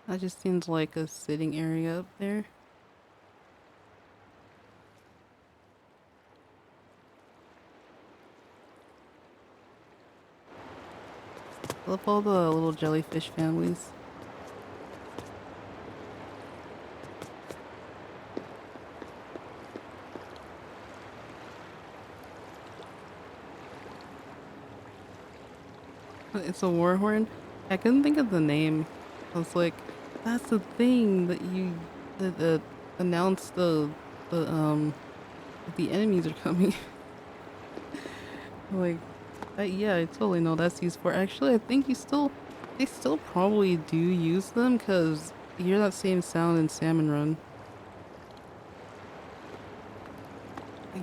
That just seems like a sitting area up there. I love all the little jellyfish families. It's a war horn. I couldn't think of the name. I was like, that's the thing that you that announced that the enemies are coming. Like, yeah, I totally know that's used for. Actually, I think they still probably do use them because you hear that same sound in Salmon Run.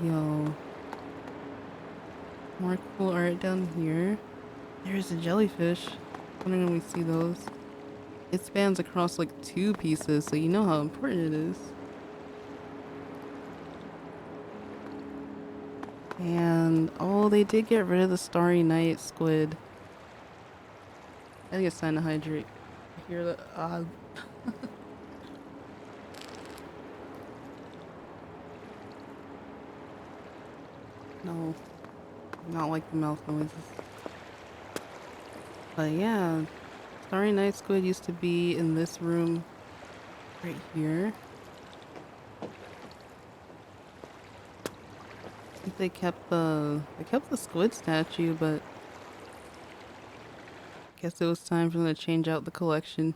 Yo, more cool art down here. There's a jellyfish. Wondering when we see those. It spans across like 2 pieces, so you know how important it is. And oh, they did get rid of the Starry Night squid. I think it's time to hydrate. I hear that. No, not like the mouth noises. But yeah, Starry Night squid used to be in this room right here. I think they kept the squid statue, but Guess it was time for them to change out the collection.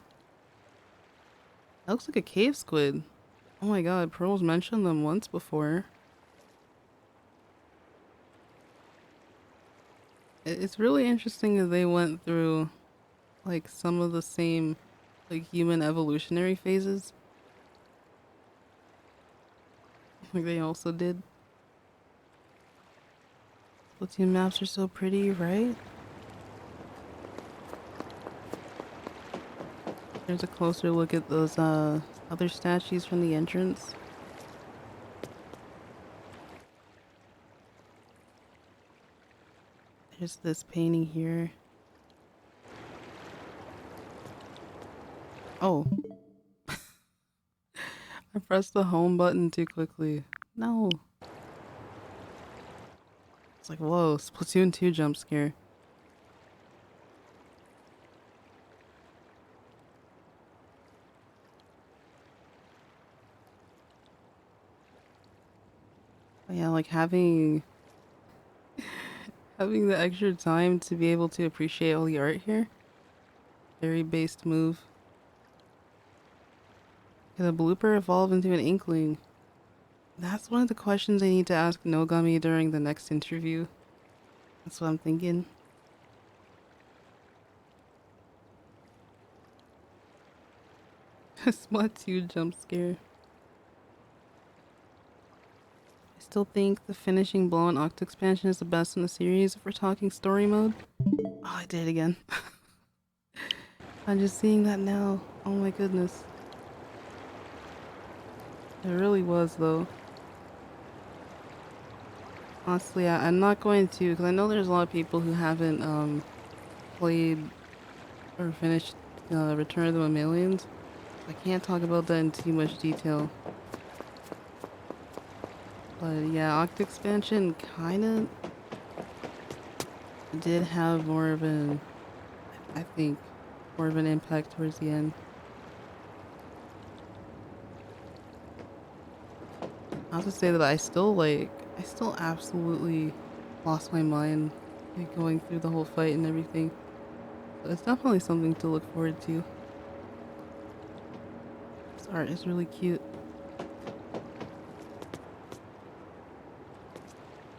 That looks like a cave squid. Oh my god, Pearl's mentioned them once before. It's really interesting that they went through like some of the same like human evolutionary phases. Like they also did. Splatoon maps are so pretty, right? There's a closer look at those other statues from the entrance. There's this painting here. Oh. I pressed the home button too quickly. No. It's like, whoa, Splatoon 2 jump scare. But yeah, like having the extra time to be able to appreciate all the art here. Very based move. Can a blooper evolve into an inkling? That's one of the questions I need to ask Nogami during the next interview. That's what I'm thinking. Splatoon jump scare. I still think the finishing blow on Oct expansion is the best in the series if we're talking story mode. Oh, I did it again. I'm just seeing that now. Oh my goodness. It really was though. Honestly, I'm not going to, because I know there's a lot of people who haven't played or finished Return of the Mammalians. I can't talk about that in too much detail. But yeah, Oct expansion kinda did have more of an, I think, more of an impact towards the end. I have to say that I still absolutely lost my mind like, going through the whole fight and everything. So it's definitely something to look forward to. This art is really cute.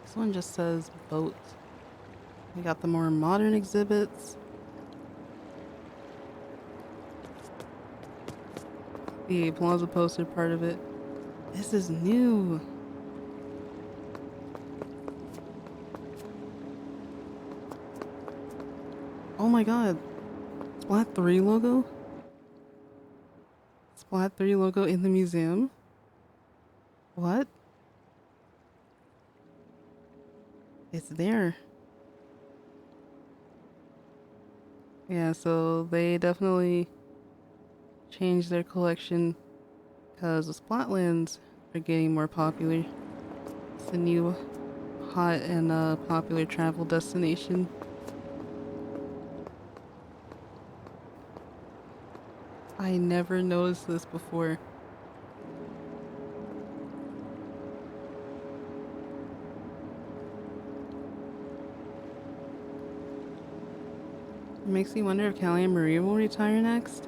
This one just says boat. We got the more modern exhibits. The Plaza poster part of it. This is new. Oh my god. Splat 3 logo? Splat 3 logo in the museum? What? It's there. Yeah, so they definitely changed their collection because the Splatlands are getting more popular. It's a new hot and popular travel destination. I never noticed this before. It makes me wonder if Callie and Maria will retire next.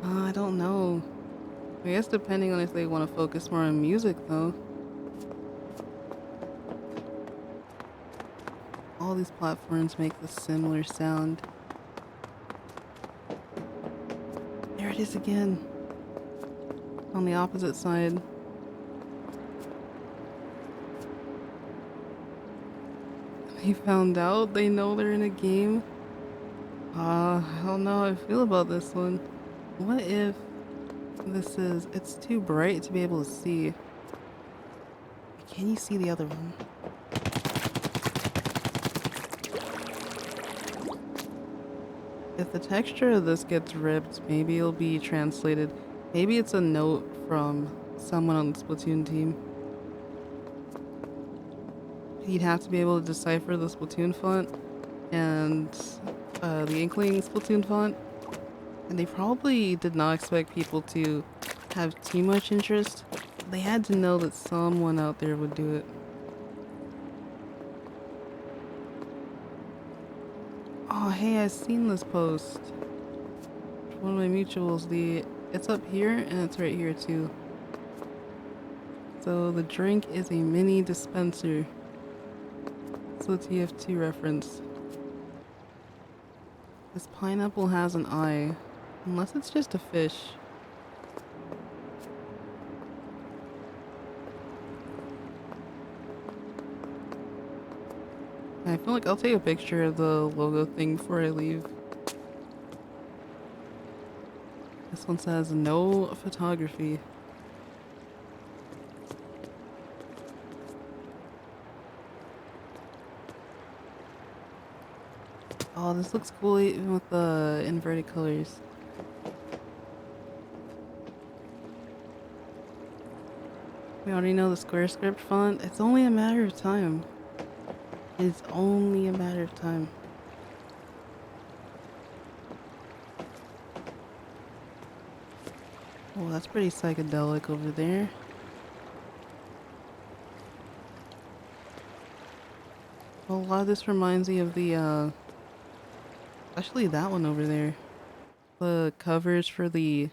I don't know. I guess depending on if they want to focus more on music though. All these platforms make the similar sound. There it is again. On the opposite side. They found out they know they're in a game. I don't know how I feel about this one. What if it's too bright to be able to see? Can you see the other one? If the texture of this gets ripped, maybe it'll be translated. Maybe it's a note from someone on the Splatoon team. He'd have to be able to decipher the Splatoon font and the Inkling Splatoon font. And they probably did not expect people to have too much interest. They had to know that someone out there would do it. Oh, hey, I seen this post. One of my mutuals. It's up here and it's right here too. So the drink is a mini dispenser. So the TF2 reference. This pineapple has an eye. Unless it's just a fish. I feel like I'll take a picture of the logo thing before I leave. This one says no photography. Oh, this looks cool even with the inverted colors. We already know the square script font. It's only a matter of time. It's only a matter of time. Oh, that's pretty psychedelic over there. Well, a lot of this reminds me of the, especially that one over there. The covers for the,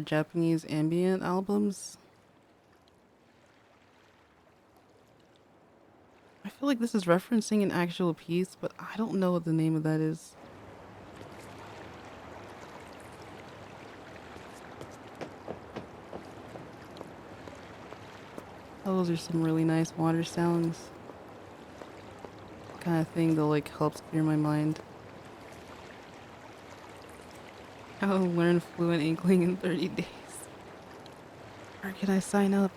Japanese ambient albums. I feel like this is referencing an actual piece, but I don't know what the name of that is. Those are some really nice water sounds. Kind of thing that like helps clear my mind. How to learn fluent Inkling in 30 days. Where can I sign up?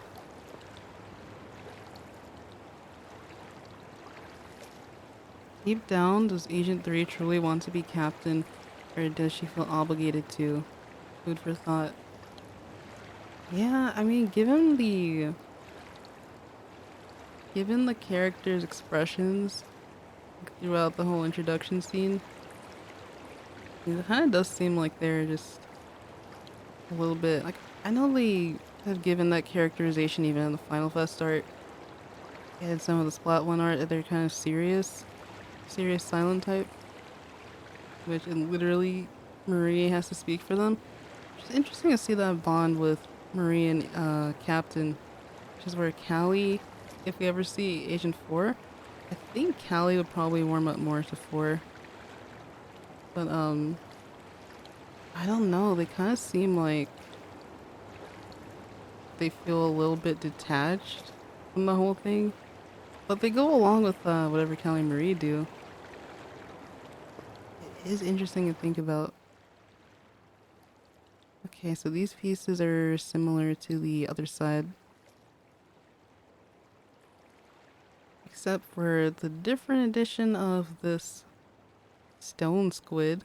Deep down, does Agent 3 truly want to be captain, or does she feel obligated to? Food for thought. Yeah, I mean, given the characters' expressions throughout the whole introduction scene, it kind of does seem like they're just a little bit like I know they have given that characterization even in the Final Fest art and some of the Splat one art that they're kind of serious silent type, which literally Marie has to speak for them. It's interesting to see that bond with Marie and Captain, which is where Callie, if we ever see Agent 4, I think Callie would probably warm up more to 4. But I don't know, they kind of seem like they feel a little bit detached from the whole thing. But they go along with whatever Callie and Marie do. It is interesting to think about. Okay, so these pieces are similar to the other side. Except for the different edition of this stone squid.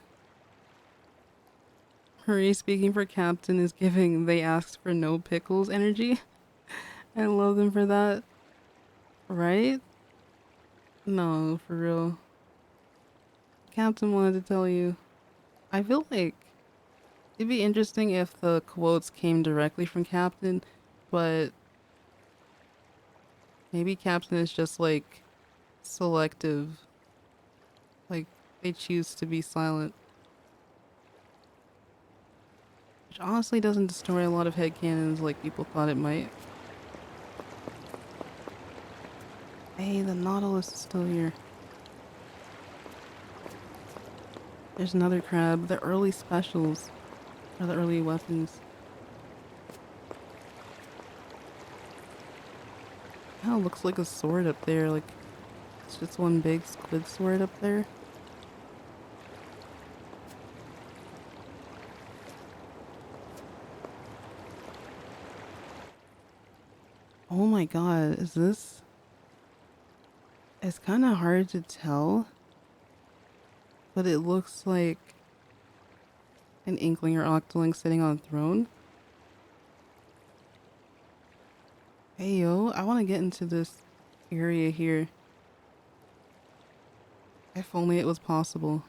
Marie speaking for Captain is giving they asked for no pickles energy. I love them for that. Right? No, for real. Captain wanted to tell you. I feel like it'd be interesting if the quotes came directly from Captain, but maybe Captain is just like selective. Like they choose to be silent. Which honestly doesn't destroy a lot of headcanons like people thought it might. Hey, the Nautilus is still here. There's another crab. The early specials. Or the early weapons. Kind of looks like a sword up there. Like, it's just one big squid sword up there. Oh my god, is this... It's kind of hard to tell. But it looks like an Inkling or Octoling sitting on a throne. Hey yo, I want to get into this area here. If only it was possible.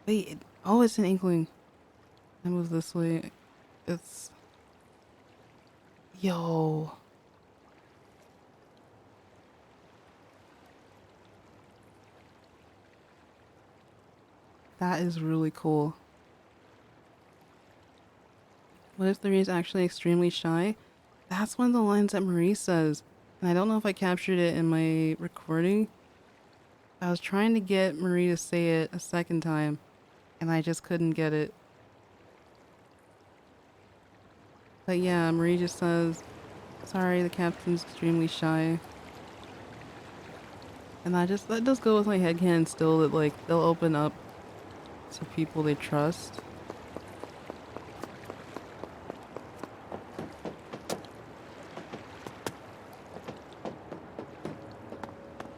Wait, oh, it's an Inkling. I move this way. It's... Yo. That is really cool. What if 3 is actually extremely shy? That's one of the lines that Marie says. And I don't know if I captured it in my recording. I was trying to get Marie to say it a second time, and I just couldn't get it. But yeah, Marie just says, sorry, the captain's extremely shy. And that does go with my headcanon still, that like they'll open up to people they trust.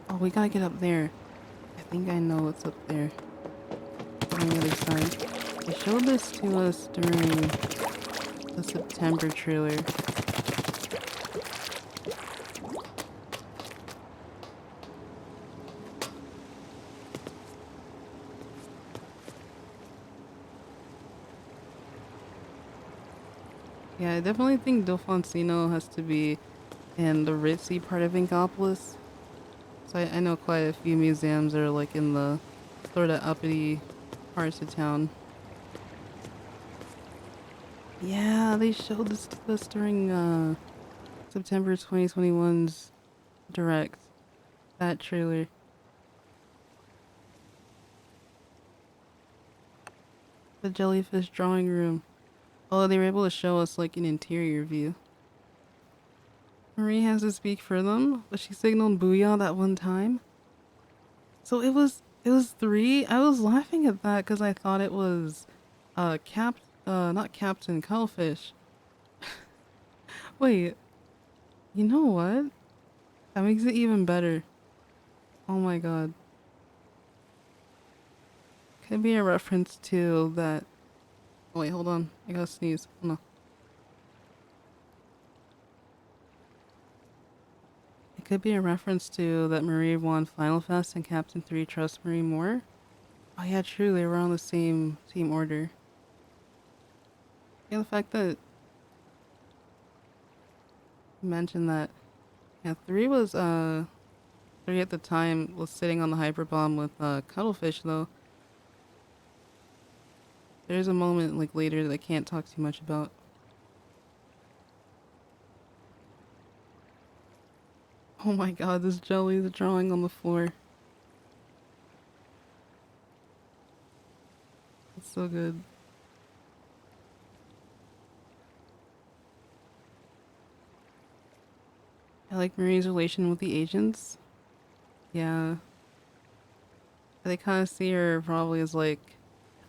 Oh, we gotta get up there. I think I know what's up there. On the other side. They showed this to us during the September trailer. Yeah, I definitely think Delfonsino has to be in the ritzy part of Inkopolis. So I know quite a few museums are like in the sort of uppity parts of town. Yeah, they showed this to us during September 2021's Direct. That trailer. The jellyfish drawing room. Oh, they were able to show us like an interior view. Marie has to speak for them, but she signaled booyah that one time. So it was 3. I was laughing at that because I thought it was not Captain Cuttlefish. Wait, you know what? That makes it even better. Oh my god. Could be a reference to that. Oh, wait, hold on. I gotta sneeze. Hold on. It could be a reference to that Marie won Final Fest and Captain 3 trusts Marie more. Oh yeah, true. They were on the same team order. Yeah, the fact that you mentioned that. Yeah, 3 at the time was sitting on the hyperbomb with Cuttlefish though. There's a moment like later that I can't talk too much about. Oh my god, this jelly is drawing on the floor. It's so good. I like Marie's relation with the agents. Yeah. They kind of see her probably as like,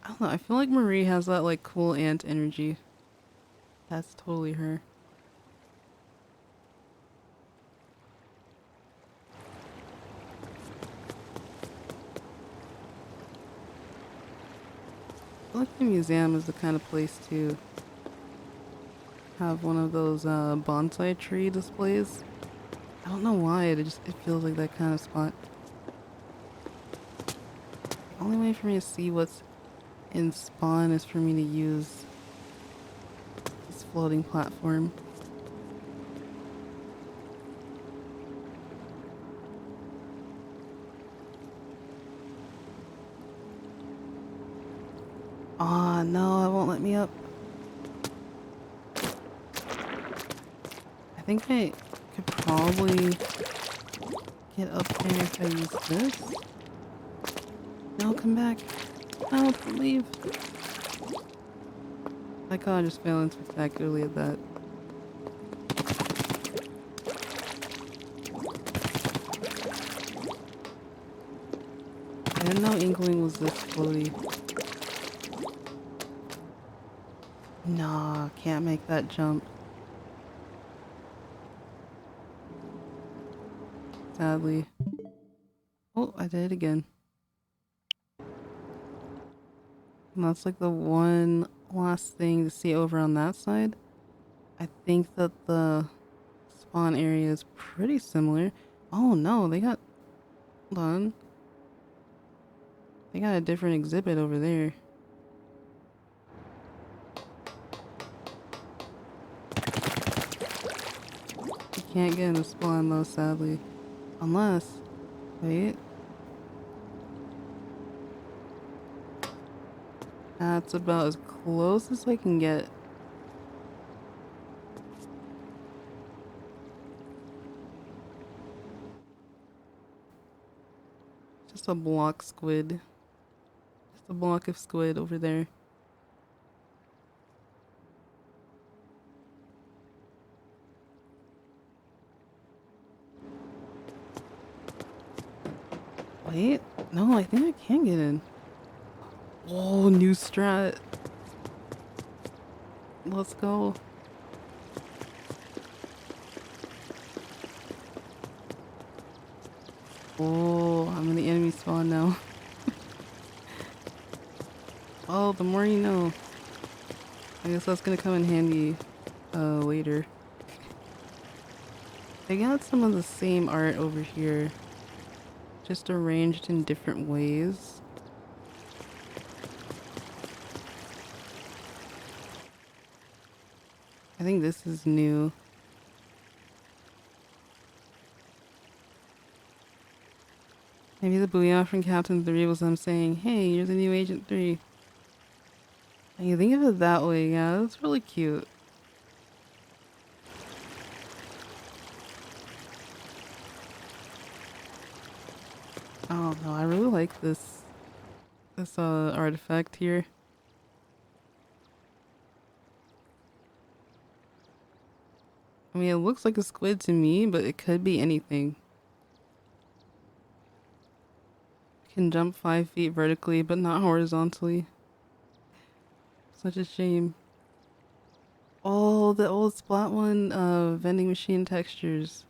I don't know, I feel like Marie has that like cool aunt energy. That's totally her. I feel like the museum is the kind of place to have one of those bonsai tree displays. I don't know why, it feels like that kind of spot. The only way for me to see what's in spawn is for me to use this floating platform. Aw, oh, no, it won't let me up. I think I could probably get up there if I use this. No, come back. No, don't leave. I can't just failing spectacularly at that. I didn't know Inkling was this floaty. Nah, can't make that jump. Sadly. Oh, I did it again. And that's like the one last thing to see over on that side. I think that the spawn area is pretty similar. Oh no, they got... Hold on. They got a different exhibit over there. You can't get in the spawn though, sadly. Unless... Wait. That's about as close as I can get. Just a block squid. Just a block of squid over there. Wait, no, I think I can get in. Oh, new strat. Let's go. Oh, I'm in the enemy spawn now. Oh, the more you know. I guess that's gonna come in handy later. They got some of the same art over here, just arranged in different ways. I think this is new. Maybe the booyah from Captain 3 was them saying, hey, you're the new Agent 3. And you think of it that way, yeah, that's really cute. Oh no, I really like this artifact here. I mean, it looks like a squid to me, but it could be anything. It can jump 5 feet vertically, but not horizontally. Such a shame. Oh, the old Splatoon vending machine textures.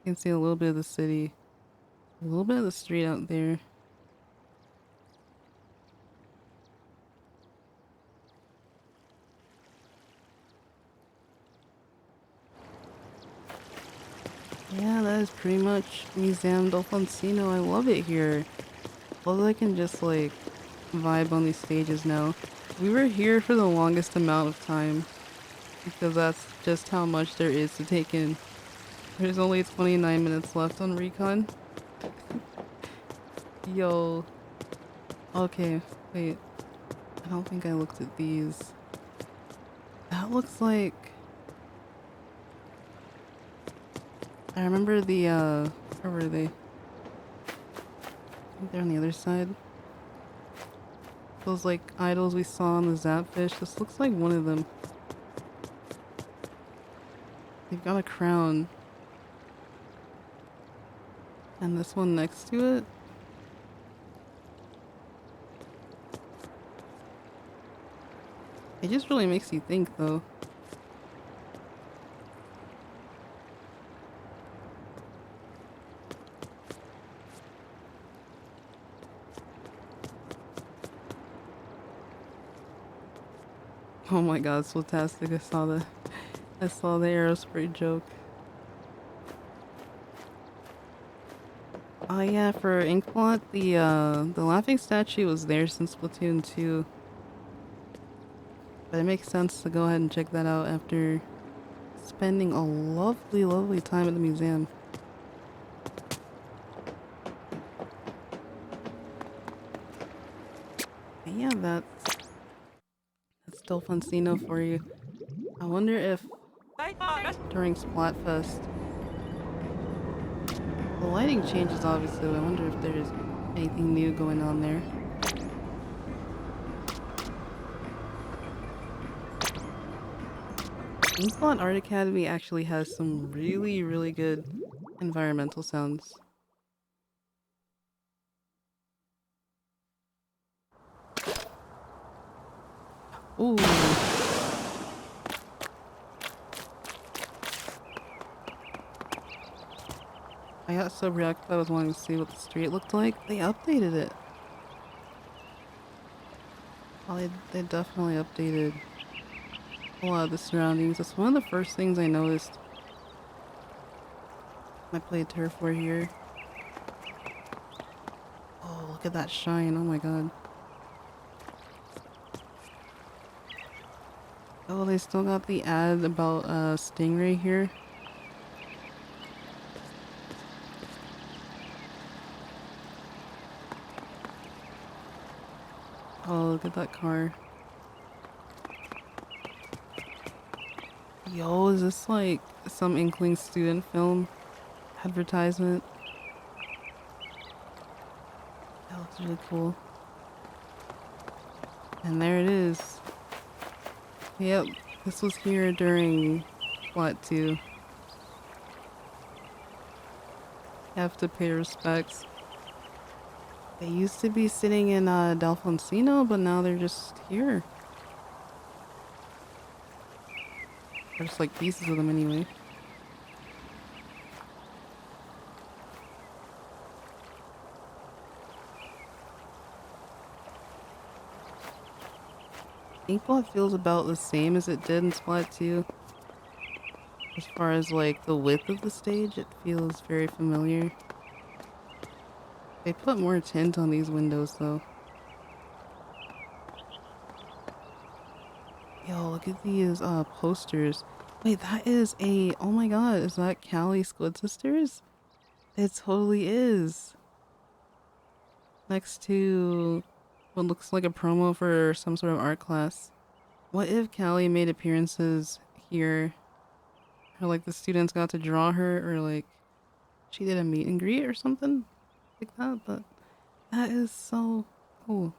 You can see a little bit of the city. A little bit of the street out there. Yeah, that is pretty much Museum del Foncino. I love it here. Love that I can just like vibe on these stages now. We were here for the longest amount of time because that's just how much there is to take in. There's only 29 minutes left on Recon. Yo. Okay, wait. I don't think I looked at these. That looks like... I remember the, where were they? I think they're on the other side. Those, like, idols we saw on the Zapfish. This looks like one of them. They've got a crown. And this one next to it. It just really makes you think, though. Oh my god, it's fantastic. I saw the aerospray joke. Oh yeah, for Inkblot, the laughing statue was there since Splatoon 2. But it makes sense to go ahead and check that out after spending a lovely, lovely time at the museum. But yeah, that's still Foncino for you. I wonder if during Splatfest the lighting changes obviously. I wonder if there's anything new going on there. Inkblot Art Academy actually has some really, really good environmental sounds. Ooh. I got so preoccupied I was wanting to see what the street looked like. They updated it. Oh, they definitely updated a lot of the surroundings. That's one of the first things I noticed when I played Turf War here. Oh, look at that shine. Oh my god. Oh, they still got the ad about Stingray here. Oh, look at that car. Yo, is this like some Inkling student film advertisement? That looks really cool. And there it is. Yep, this was here during Splat 2. Have to pay respects. They used to be sitting in Delfonsino, but now they're just here. Or just like pieces of them anyway. Inkblot feels about the same as it did in Splat 2. As far as like the width of the stage, it feels very familiar. They put more tint on these windows though. Yo, look at these posters. Wait, that is a... Oh my god, is that Callie Squid Sisters? It totally is. Next to what looks like a promo for some sort of art class. What if Callie made appearances here? Or like the students got to draw her, or like she did a meet and greet or something like that, but that is so cool.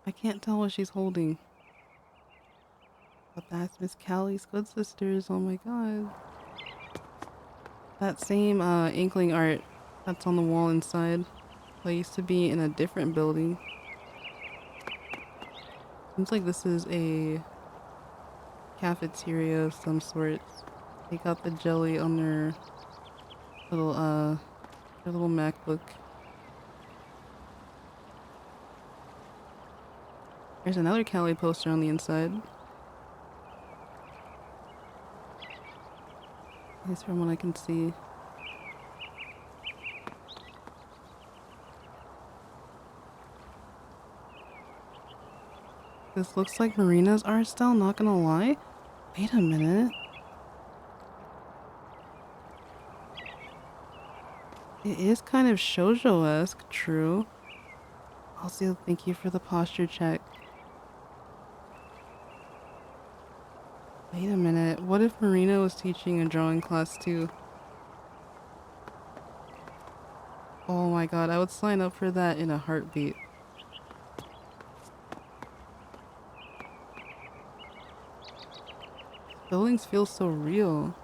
I can't tell what she's holding. But that's Miss Callie's Good Sisters. Oh my god. That same Inkling art that's on the wall inside. That used to be in a different building. Seems like this is a cafeteria of some sort. They got the jelly on their little MacBook. There's another Callie poster on the inside. At least from what I can see. This looks like Marina's art style, not gonna lie. Wait a minute. It is kind of shoujo-esque, true. Also, thank you for the posture check. Wait a minute, what if Marina was teaching a drawing class too? Oh my god, I would sign up for that in a heartbeat. Buildings feel so real.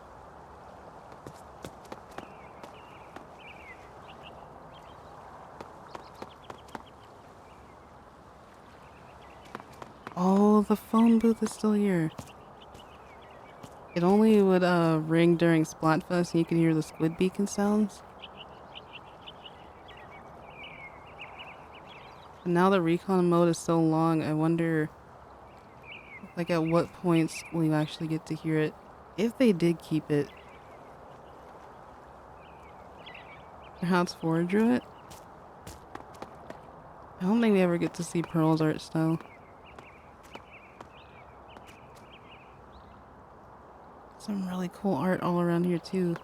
Oh, the phone booth is still here. It only would ring during Splatfest and you could hear the squid beacon sounds. But now that Recon Mode is so long, I wonder like at what points will you actually get to hear it. If they did keep it. Perhaps 4 drew it? I don't think we ever get to see Pearl's art style. Some really cool art all around here too.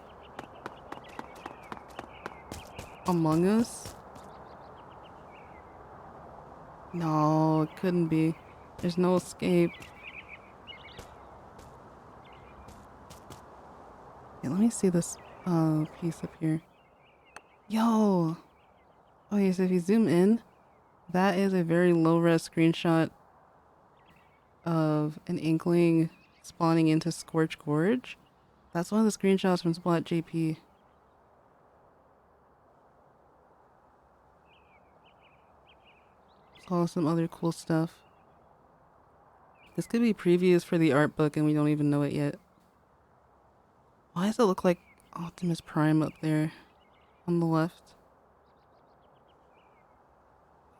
Among Us? No, it couldn't be. There's no escape. Yeah, let me see this piece up here. Yo! Okay, so if you zoom in, that is a very low-res screenshot of an Inkling spawning into Scorch Gorge. That's one of the screenshots from Splat JP. Saw some other cool stuff. This could be previews for the art book and we don't even know it yet. Why does it look like Optimus Prime up there on the left?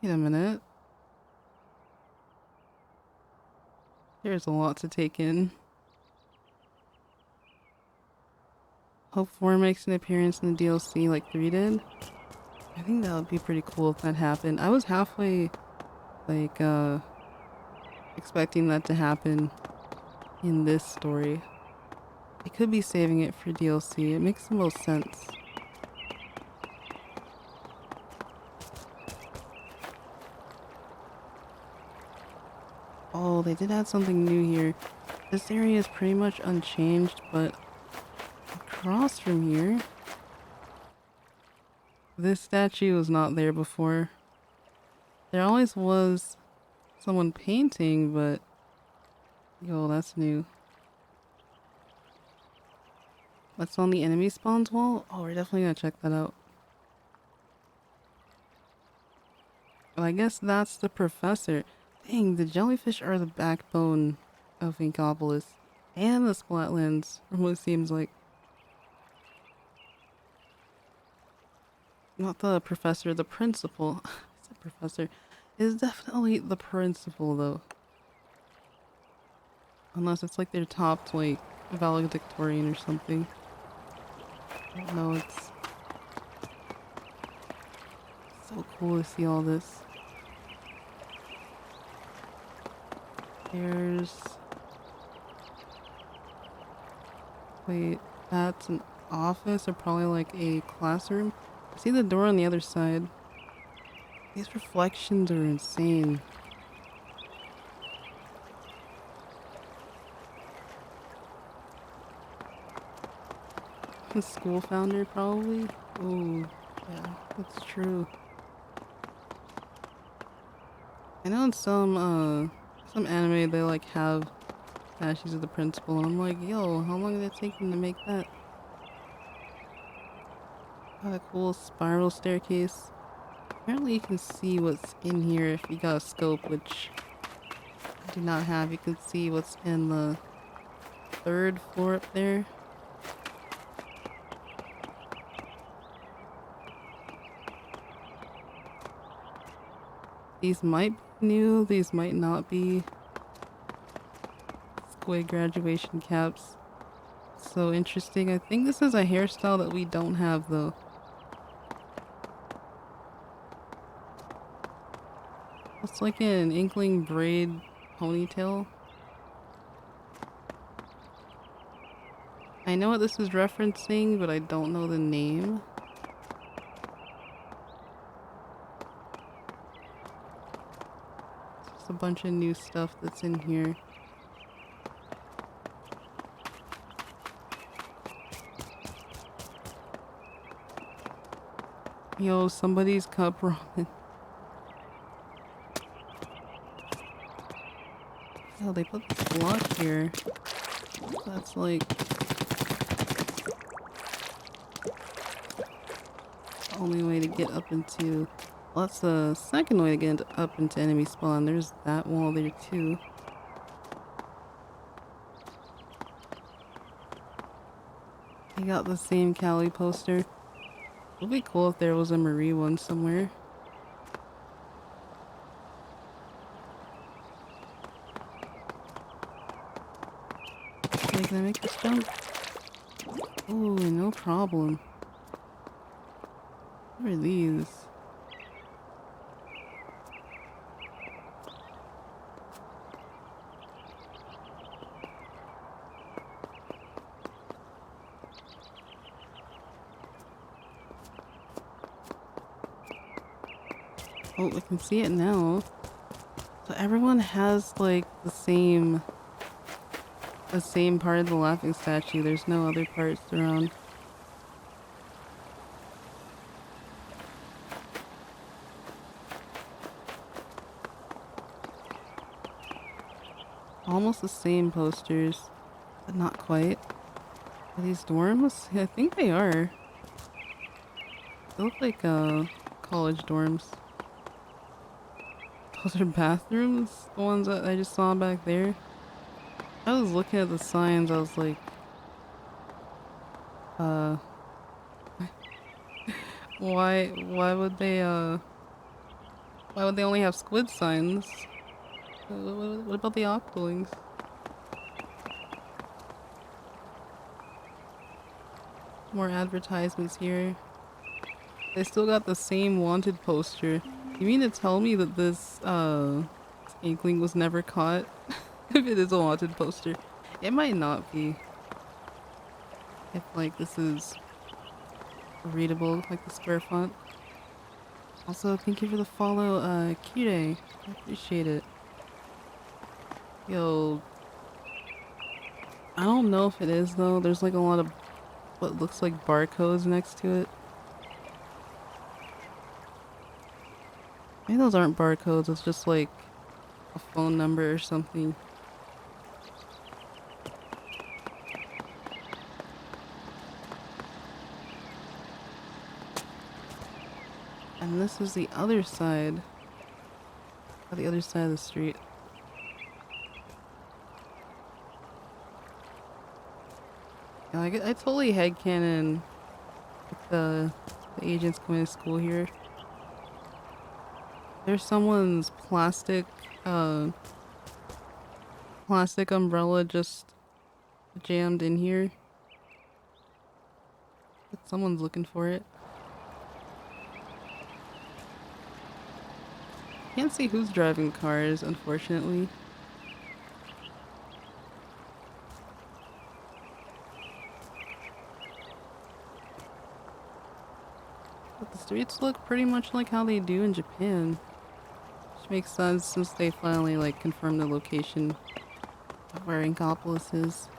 Wait a minute. There's a lot to take in. Hope 4 makes an appearance in the DLC like 3 did. I think that would be pretty cool if that happened. I was halfway, like, expecting that to happen in this story. I could be saving it for DLC. It makes the most sense. Oh, they did add something new here. This area is pretty much unchanged, but across from here, this statue was not there before. There always was someone painting, but yo, that's new. What's on the enemy spawns wall? Oh, we're definitely gonna check that out. Well, I guess that's the professor. Dang, the jellyfish are the backbone of Inkopolis and the Splatlands, from what it seems like. Not the professor, the principal. I said professor. Is definitely the principal though. Unless it's like their top like valedictorian or something. I don't know, it's so cool to see all this. There's... Wait, that's an office or probably like a classroom? I see the door on the other side. These reflections are insane. The school founder probably? Ooh, yeah, that's true. I know in some anime they like have statues of the principal and I'm like, yo, how long did it take them to make that? Got a cool spiral staircase. Apparently you can see what's in here if you got a scope, which I do not have. You can see what's in the third floor up there. These might be new, these might not be. Squid graduation caps. So interesting. I think this is a hairstyle that we don't have though. It's like an inkling braid ponytail. I know what this is referencing, but I don't know the name. It's just a bunch of new stuff that's in here. Yo, somebody's cup ramen. Oh, they put this block here. That's like the only way to get up into... Well, that's the second way to get up into enemy spawn. There's that wall there too. I got the same Cali poster. It would be cool if there was a Marie one somewhere. Wait, can I make this jump? Ooh, no problem. What are these? Oh, I can see it now. So everyone has like the same part of the laughing statue. There's no other parts around. Almost the same posters, but not quite. Are these dorms? Yeah, I think they are. They look like college dorms. Those are bathrooms? The ones that I just saw back there? I was looking at the signs, I was like, why would they only have squid signs? What about the octolings? More advertisements here. They still got the same wanted poster. You mean to tell me that this inkling was never caught? If it is a wanted poster. It might not be. If like this is readable, like the square font. Also, thank you for the follow, Kire. I appreciate it. Yo, I don't know if it is though. There's like a lot of what looks like barcodes next to it. Maybe those aren't barcodes, it's just like a phone number or something. And this is the other side. The other side of the street. Yeah, I totally headcanon the agents going to school here. There's someone's plastic umbrella just jammed in here. But someone's looking for it. Can't see who's driving cars, unfortunately. But the streets look pretty much like how they do in Japan. Which makes sense since they finally like confirmed the location of where Inkopolis is.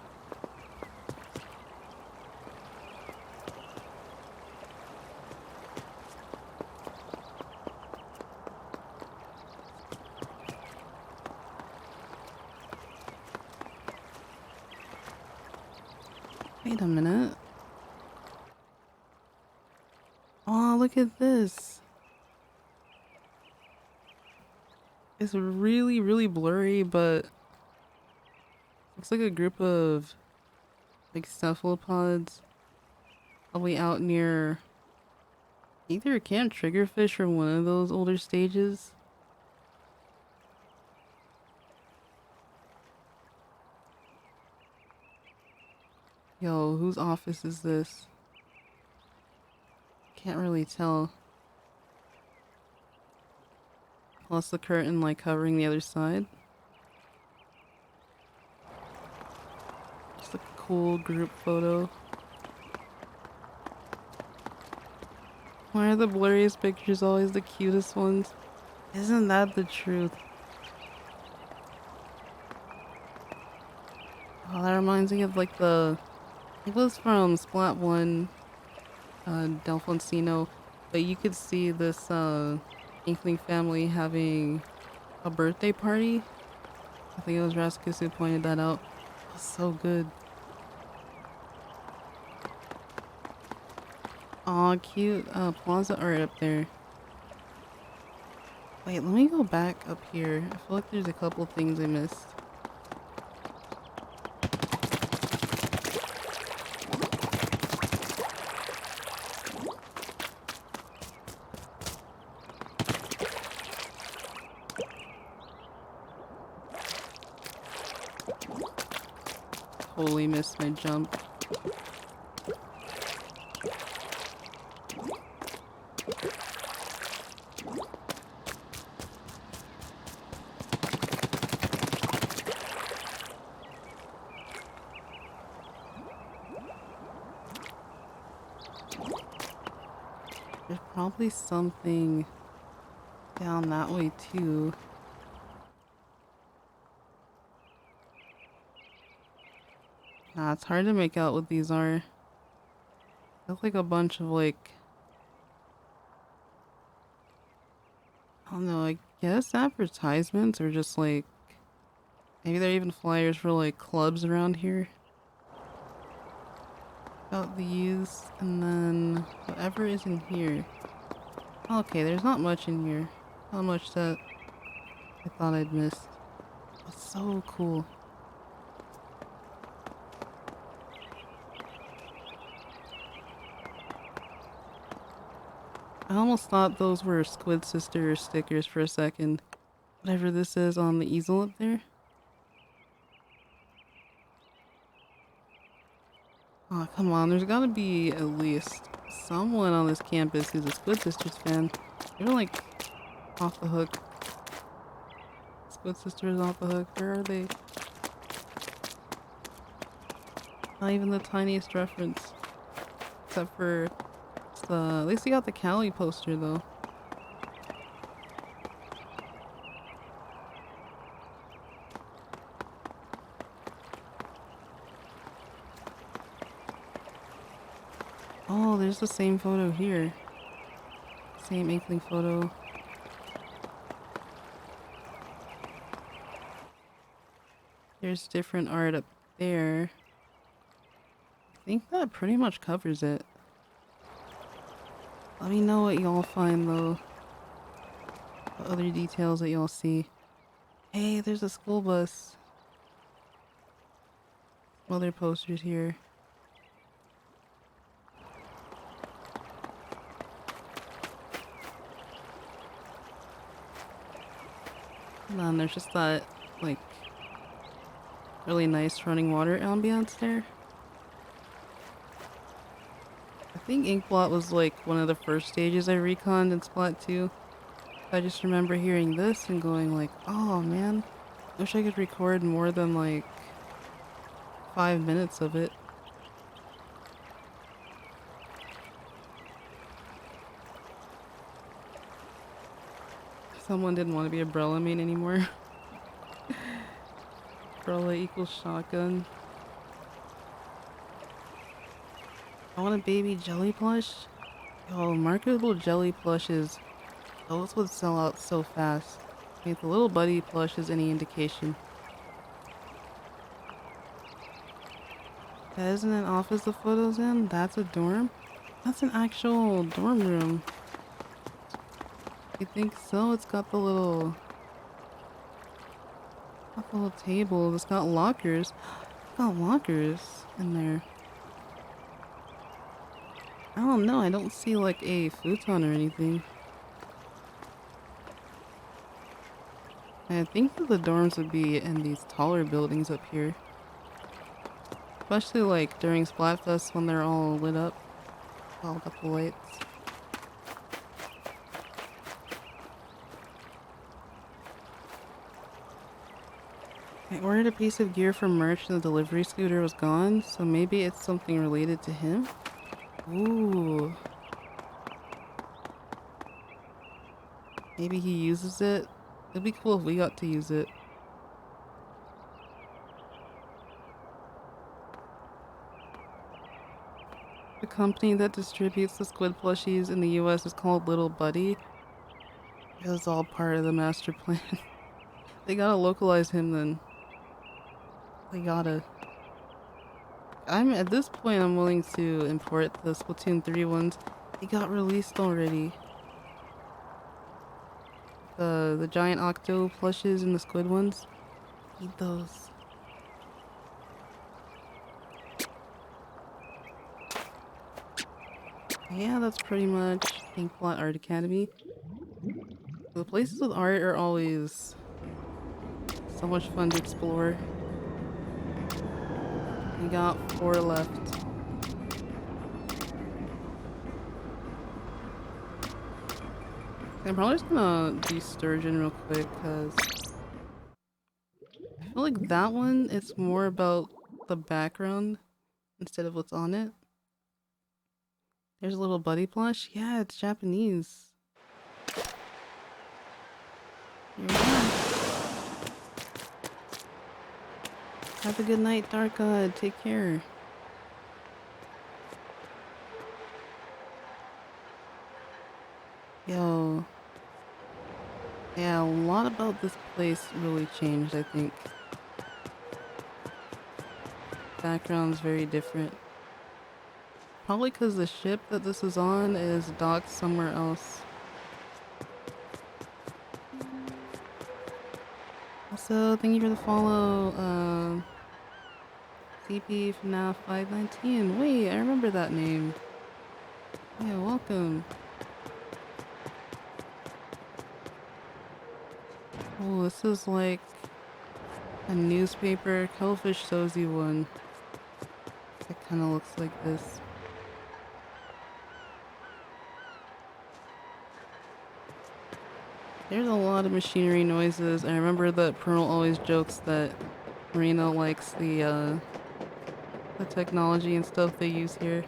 Wait a minute. Oh, look at this. It's really, really blurry, but looks like a group of like cephalopods probably out near either Camp Triggerfish or one of those older stages. Yo, whose office is this? Can't really tell. Plus the curtain like covering the other side. Just a cool group photo. Why are the blurriest pictures always the cutest ones? Isn't that the truth? Oh, that reminds me of like it was from Splat 1, Delfonsino, but you could see this Inkling family having a birthday party. I think it was Raskus who pointed that out. It was so good. Aw, cute plaza art up there. Wait, let me go back up here. I feel like there's a couple things I missed. Totally missed my jump. There's probably something down that way too. Nah, it's hard to make out what these are. Look like a bunch of like, I don't know, I guess advertisements or just like, maybe they're even flyers for like clubs around here. About these, and then whatever is in here. Okay, there's not much in here. Not much that I thought I'd missed. It's so cool. I almost thought those were Squid Sister stickers for a second. Whatever this is on the easel up there. Oh, come on. There's gotta be at least someone on this campus who's a Squid Sisters fan. They're like off the hook. Squid Sisters off the hook. Where are they? Not even the tiniest reference. Except for at least they got the Cali poster though. Oh, there's the same photo here. Same inkling photo. There's different art up there. I think that pretty much covers it. Let me know what y'all find though. What other details that y'all see. Hey, there's a school bus. Other posters here. And then there's just that, like, really nice running water ambiance there. I think Inkblot was like one of the first stages I reconned in Splat 2. I just remember hearing this and going like, oh man, I wish I could record more than like 5 minutes of it. Someone didn't want to be a Brella main anymore. Brella equals shotgun. I want a baby jelly plush. Yo, marketable jelly plushes. Those would sell out so fast. If the little buddy plush is any indication. That isn't an office the photo's in? That's a dorm? That's an actual dorm room. You think so? It's got the little table. It's got lockers. It's got lockers in there. I don't know. I don't see like a futon or anything. I think that the dorms would be in these taller buildings up here. Especially like during Splatfest when they're all lit up. All got the lights. I ordered a piece of gear from merch and the delivery scooter was gone, so maybe it's something related to him? Ooh. Maybe he uses it? It'd be cool if we got to use it. The company that distributes the squid plushies in the US is called Little Buddy. It was all part of the master plan. They gotta localize him then. They gotta. At this point I'm willing to import the Splatoon 3 ones. They got released already. The giant octo plushes and the squid ones. Need those. Yeah, that's pretty much Inkblot Art Academy. The places with art are always so much fun to explore. We got 4 left. I'm probably just gonna do Sturgeon real quick because I feel like that one is more about the background instead of what's on it. There's a little buddy plush. Yeah, it's Japanese. Here we go. Have a good night, Dark God. Take care. Yo. Yeah, a lot about this place really changed, I think. Background's very different. Probably because the ship that this is on is docked somewhere else. Also, thank you for the follow, CP FNAF 519. Wait, I remember that name. Yeah, welcome. Oh, this is like a newspaper Hellfish Sozy one. It kind of looks like this. There's a lot of machinery noises. I remember that Pearl always jokes that Marina likes the technology and stuff they use here.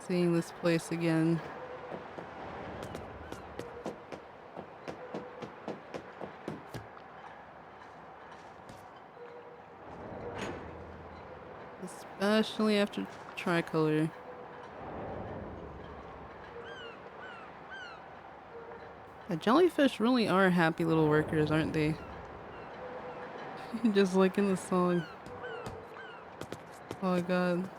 Seeing this place again. Especially after tricolor. The jellyfish really are happy little workers, aren't they? Just like in the song. Oh my god.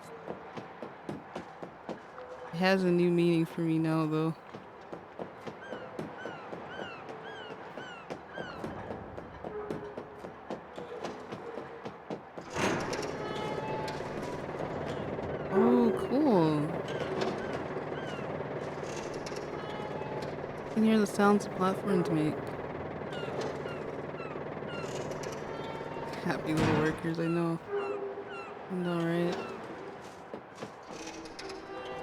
It has a new meaning for me now, though. Oh, cool. You can hear the sounds the platforms make. Happy little workers, I know. I know, right?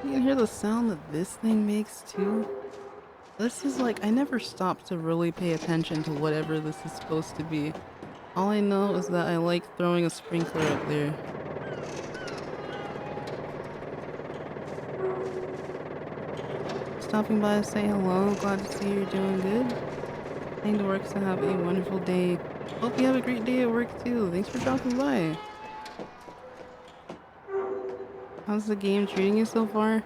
You can hear the sound that this thing makes, too. This is like, I never stopped to really pay attention to whatever this is supposed to be. All I know is that I like throwing a sprinkler up there. Stopping by to say hello. Glad to see you're doing good. Heading to work, so have a wonderful day. Hope you have a great day at work too. Thanks for dropping by. How's the game treating you so far?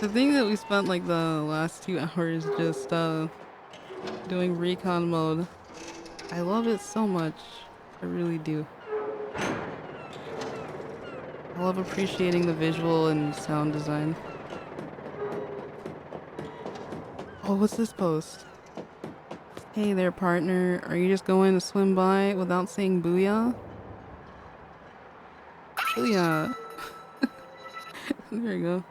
The thing that we spent like the last 2 hours just doing Recon Mode. I love it so much. I really do. I love appreciating the visual and sound design. Oh, what's this post? Hey there, partner. Are you just going to swim by without saying booyah? Booyah. There you go.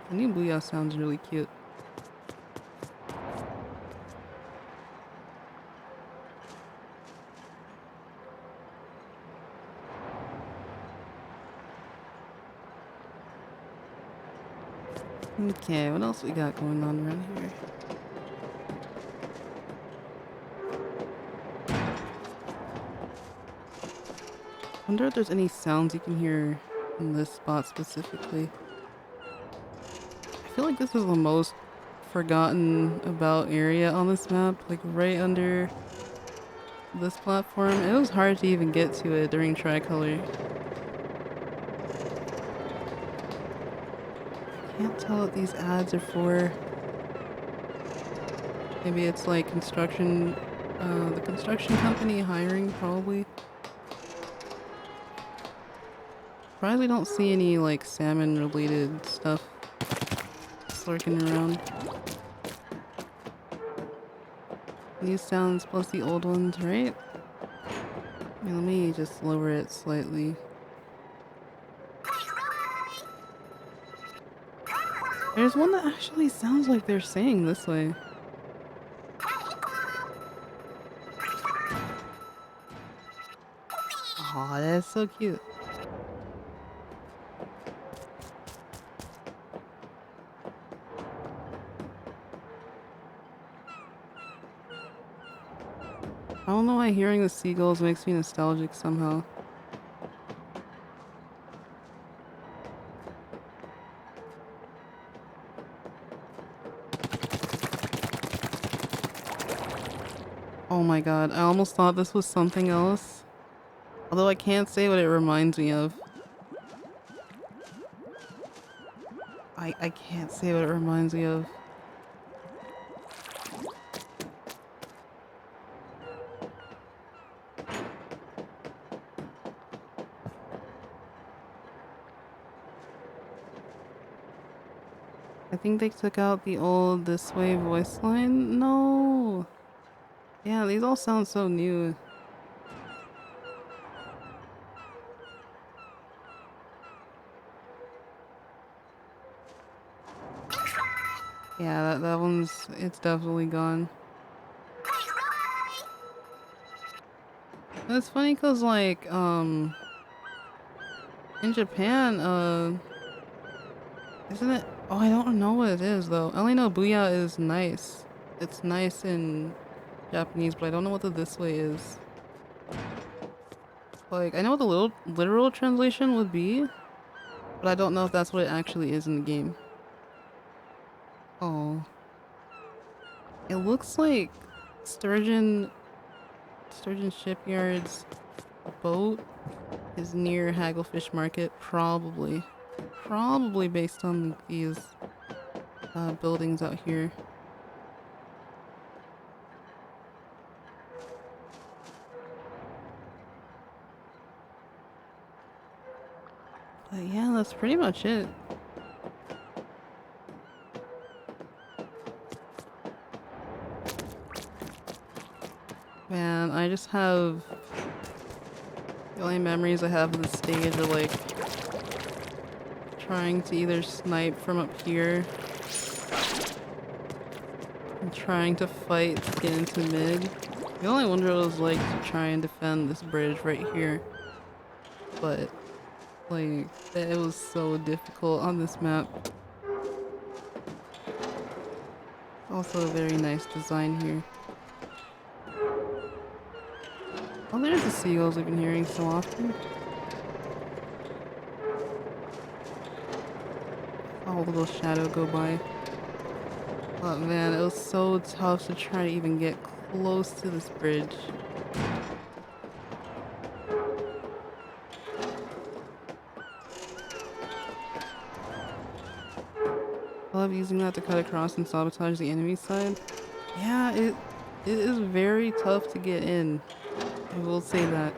The new booyah sounds really cute. Okay, what else we got going on around here? I wonder if there's any sounds you can hear in this spot specifically. I feel like this is the most forgotten about area on this map, like right under this platform. It was hard to even get to it during tricolor. Can't tell what these ads are for. Maybe it's like construction, the construction company hiring, probably. Surprised we don't see any like salmon related stuff lurking around. New sounds plus the old ones, right? Yeah, let me just lower it slightly. There's one that actually sounds like they're saying this way. Aw, that's so cute. I don't know why hearing the seagulls makes me nostalgic somehow. Oh my god, I almost thought this was something else. Although I can't say what it reminds me of. I can't say what it reminds me of. I think they took out the old this way voice line. No! Yeah, these all sound so new. Yeah, that one's, it's definitely gone. It's funny cause like, in Japan, isn't it? Oh, I don't know what it is though. I only know booyah is nice. It's nice in Japanese, but I don't know what the this way is. Like, I know what the literal translation would be, but I don't know if that's what it actually is in the game. Oh. It looks like Sturgeon shipyards boat is near Hagglefish Market, probably. Probably based on these buildings out here. But yeah, that's pretty much it. Man, I just have... The only memories I have of this stage are like trying to either snipe from up here and trying to fight to get into mid. The only wonder what it was like to try and defend this bridge right here. But like, it was so difficult on this map. Also a very nice design here. Oh, there's the seagulls we've been hearing so often. Oh, a little shadow go by. Oh man, it was so tough to try to even get close to this bridge. I love using that to cut across and sabotage the enemy side. Yeah, it is very tough to get in. I will say that.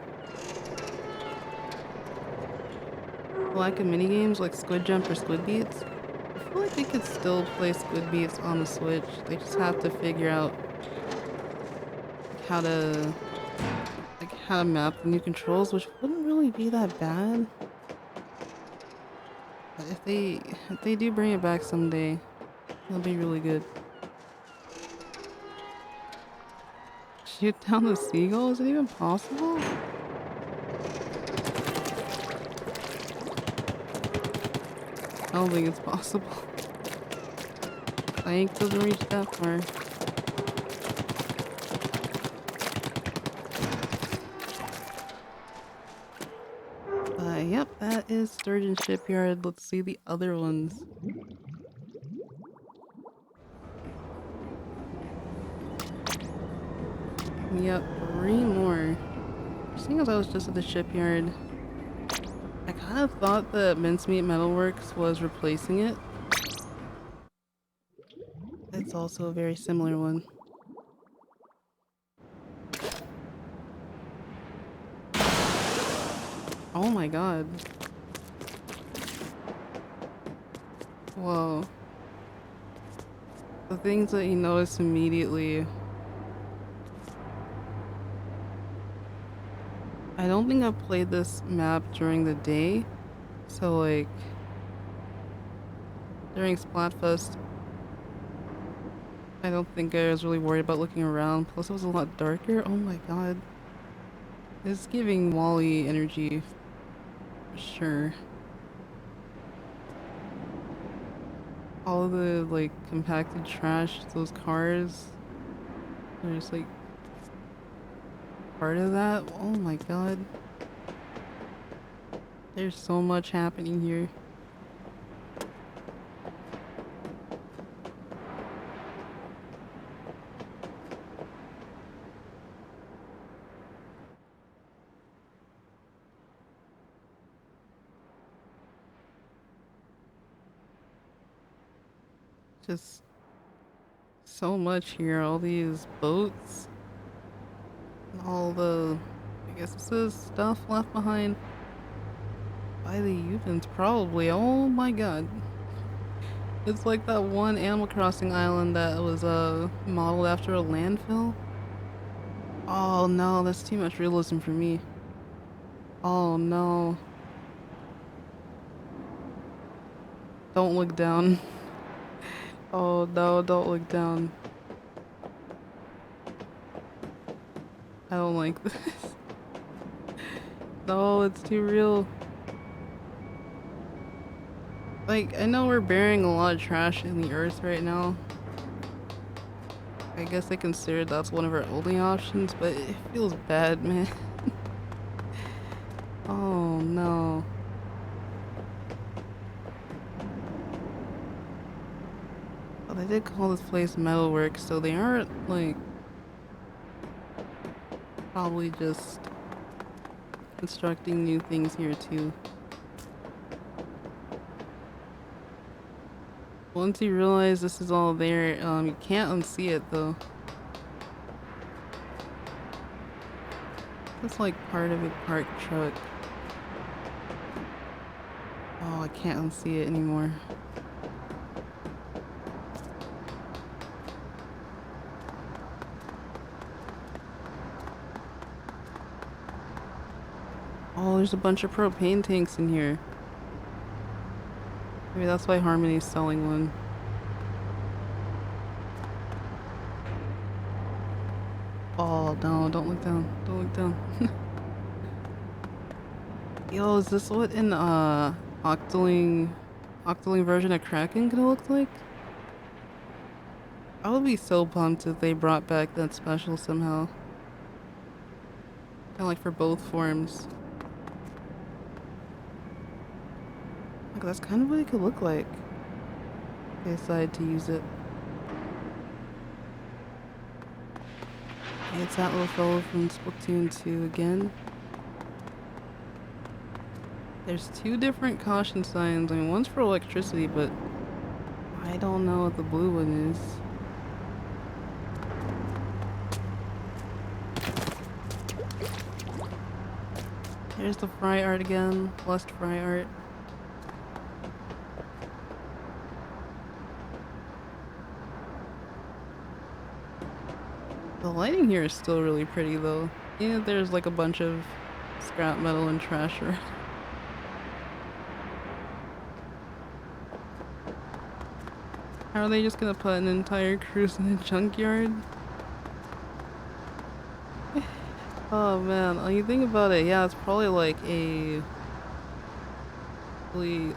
Lack of minigames like Squid Jump or Squid Beats. I feel like they could still play Squid Beats on the Switch. They just have to figure out how to map the new controls, which wouldn't really be that bad. But if they do bring it back someday, it'll be really good. Shoot down the seagull? Is it even possible? I don't think it's possible. My ink doesn't reach that far. Yep, that is Sturgeon Shipyard. Let's see the other ones. Yep, 3 more. Seeing as I was just at the shipyard, I kind of thought that Mincemeat Metalworks was replacing it. It's also a very similar one. Oh my god. Whoa. The things that you notice immediately. I don't think I've played this map during the day, so like during Splatfest I don't think I was really worried about looking around, plus it was a lot darker. Oh my god. It's giving Wall-E energy, for sure. All of the like compacted trash, those cars, they're just like part of that. Oh my god. There's so much happening here. Just so much here. All these boats, all the, I guess this is stuff left behind by the humans, probably. Oh my god. It's like that one Animal Crossing island that was modeled after a landfill. Oh no, that's too much realism for me. Oh no. Don't look down. Oh no, don't look down. I don't like this. No, it's too real. Like, I know we're burying a lot of trash in the earth right now. I guess I considered that's one of our only options, but it feels bad, man. Oh no. Well, they did call this place Metalworks, so they aren't like probably just constructing new things here too. Once you realize this is all there, you can't unsee it though. That's like part of a parked truck. Oh, I can't unsee it anymore. Oh, there's a bunch of propane tanks in here. Maybe that's why Harmony's selling one. Oh, no, don't look down. Don't look down. Yo, is this what an octoling version of Kraken gonna look like? I would be so pumped if they brought back that special somehow. Kinda like for both forms. Like, that's kind of what it could look like. They decided to use it. Hey, it's that little fellow from Splatoon 2 again. There's two different caution signs. I mean, one's for electricity, but I don't know what the blue one is. There's the fry art again. Blessed fry art. The lighting here is still really pretty though. Yeah, there's like a bunch of scrap metal and trash around. How are they just gonna put an entire cruise in a junkyard? Oh man, when you think about it, yeah, it's probably like a really,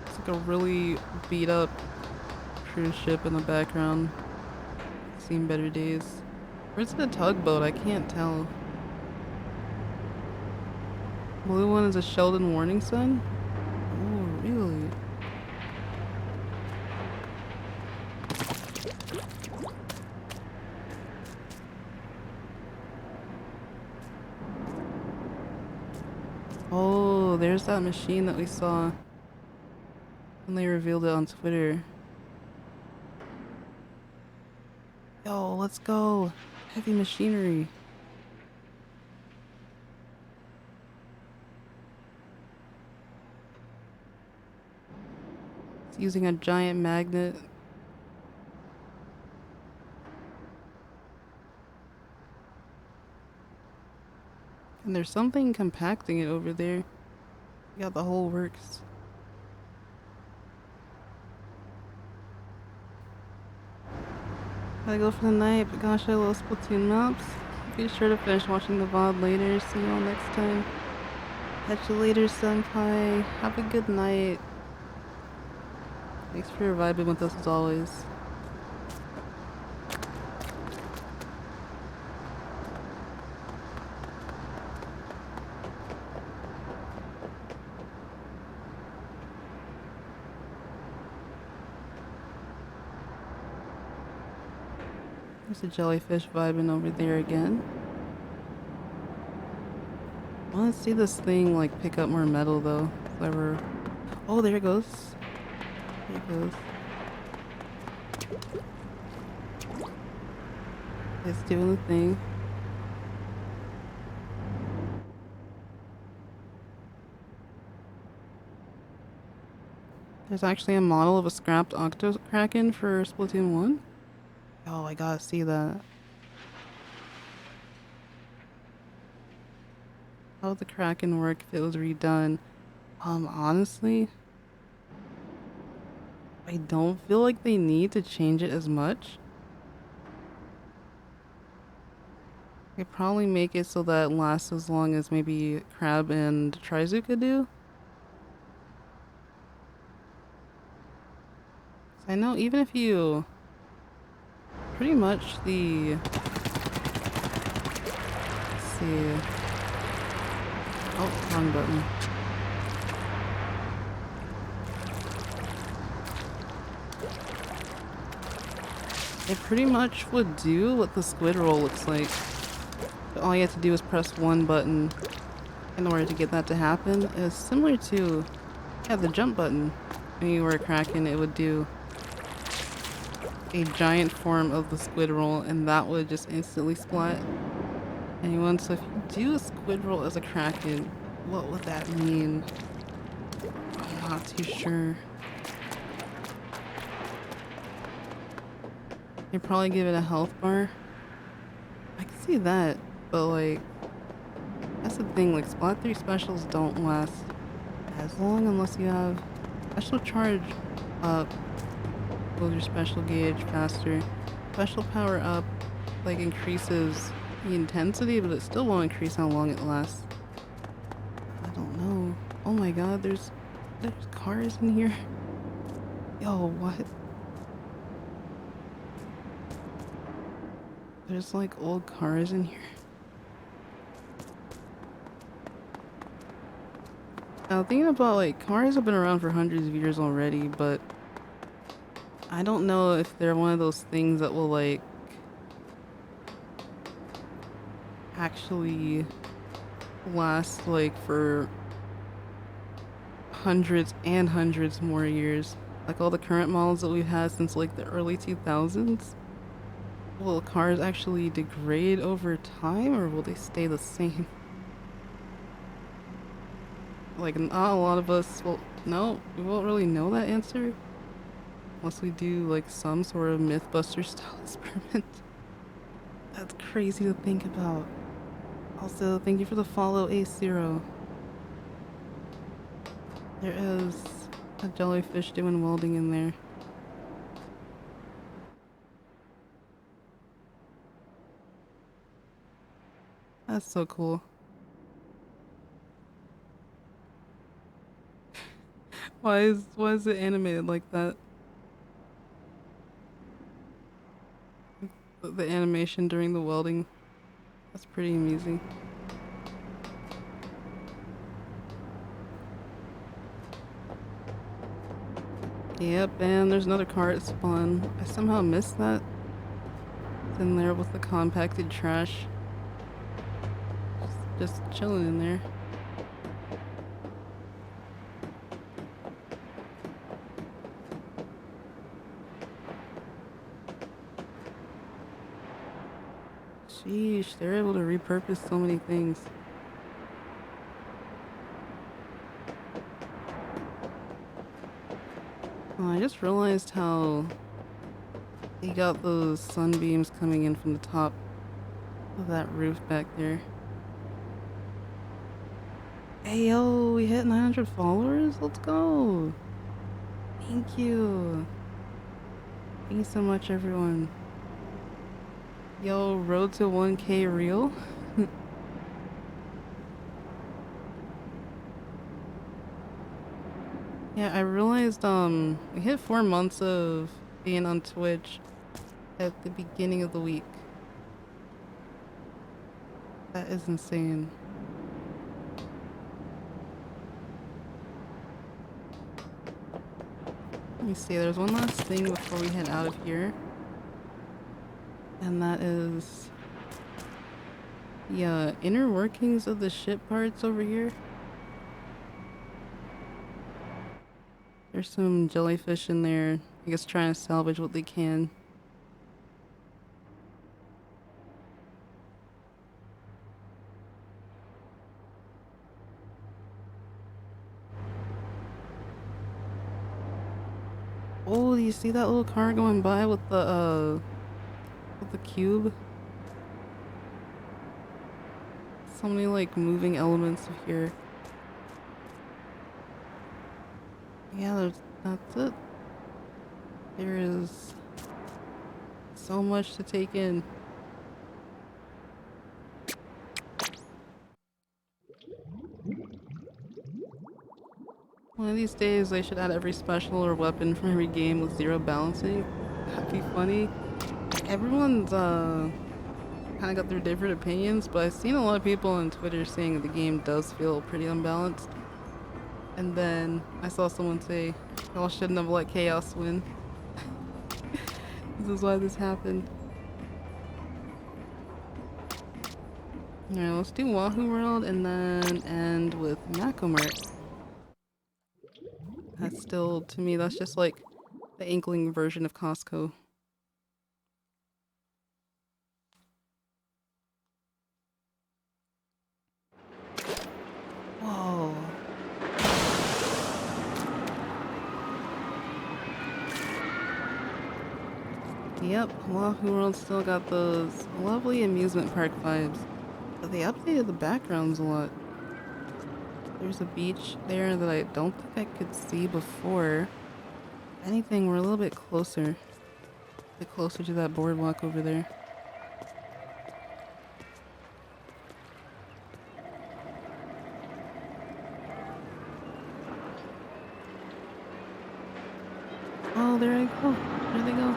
it's like a really beat up cruise ship in the background. Seen better days. Where's the tugboat? I can't tell. Blue one is a Sheldon warning sign? Oh, really? Oh, there's that machine that we saw when they revealed it on Twitter. Yo, let's go! Heavy machinery. It's using a giant magnet. And there's something compacting it over there. You got the whole works. Gotta go for the night, but gosh, I love Splatoon maps. Be sure to finish watching the VOD later. See you all next time. Catch you later, senpai. Have a good night. Thanks for vibing with us as always. There's a jellyfish vibing over there again. I want to see this thing like pick up more metal though. Clever. Oh, there it goes. There it goes. It's doing the thing. There's actually a model of a scrapped Octo Kraken for Splatoon 1. Oh, I gotta see that. How would the Kraken work if it was redone? Honestly, I don't feel like they need to change it as much. They probably make it so that it lasts as long as maybe Crab and Trizuka do. I know even if you pretty much the, let's see. Oh, wrong button. It pretty much would do what the squid roll looks like. all you have to do is press one button in order to get that to happen. It's similar to, yeah, the jump button. When you were a Kraken, it would do a giant form of the squid roll, and that would just instantly splat anyone. So if you do a squid roll as a Kraken, what would that mean? I'm not too sure. You'd probably give it a health bar. I can see that, but like, that's the thing, like Splat 3 specials don't last as long unless you have special charge up, build your special gauge faster. Special power up like increases the intensity, but it still won't increase how long it lasts. I don't know. Oh my god, there's cars in here. Yo, what? There's like old cars in here. Now thinking about like cars have been around for hundreds of years already, but I don't know if they're one of those things that will like actually last like for hundreds and hundreds more years. Like all the current models that we've had since like the early 2000s. Will cars actually degrade over time or will they stay the same? Like not a lot of us, well, no, we won't really know that answer unless we do like some sort of Mythbuster style experiment. That's crazy to think about. Also, thank you for the follow, A0. There is a jellyfish doing welding in there. That's so cool. Why is it animated like that? The animation during the welding. That's pretty amusing. Yep, and there's another car at spawn. I somehow missed that. It's in there with the compacted trash. Just chilling in there. Sheesh, they're able to repurpose so many things. Oh, I just realized how they got those sunbeams coming in from the top of that roof back there. Hey yo, we hit 900 followers? Let's go! Thank you! Thank you so much, everyone. Yo, road to 1K real? Yeah, I realized we hit 4 months of being on Twitch at the beginning of the week. That is insane. Let me see, there's one last thing before we head out of here. And that is the inner workings of the ship parts over here. There's some jellyfish in there, I guess trying to salvage what they can. Oh, do you see that little car going by with the cube? So many like moving elements here. Yeah, that's it. There is so much to take in. One of these days they should add every special or weapon from every game with 0 balancing. That'd be funny. Everyone's kind of got their different opinions, but I've seen a lot of people on Twitter saying the game does feel pretty unbalanced. And then I saw someone say, y'all shouldn't have let chaos win. This is why this happened. Alright, let's do Wahoo World and then end with Mahi-Mahi. That's still, to me, that's just like the Inkling version of Costco. Whoa. Yep, Wahoo World still got those lovely amusement park vibes. But they updated the backgrounds a lot. There's a beach there that I don't think I could see before. If anything, we're a little bit closer. A bit closer to that boardwalk over there. Oh, there I go. There they go.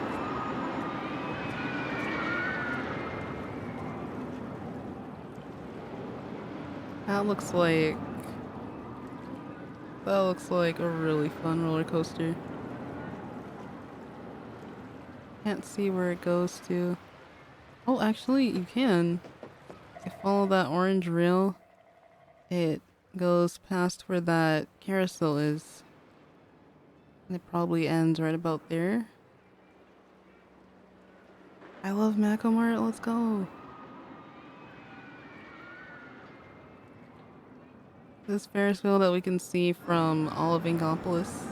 That looks like a really fun roller coaster. Can't see where it goes to. Oh, actually, you can. If you follow that orange rail, it goes past where that carousel is. And it probably ends right about there. I love Mahi-Mahi, let's go. This Ferris wheel that we can see from all of Inkopolis.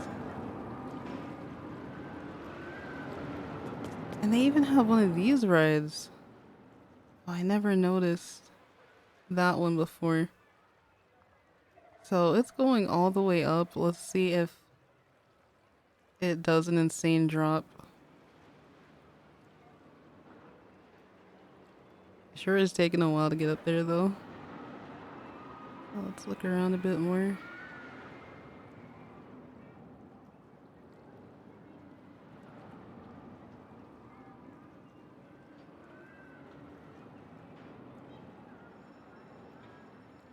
And they even have one of these rides. Oh, I never noticed that one before. So it's going all the way up. Let's see if it does an insane drop. Sure is taking a while to get up there though. Let's look around a bit more.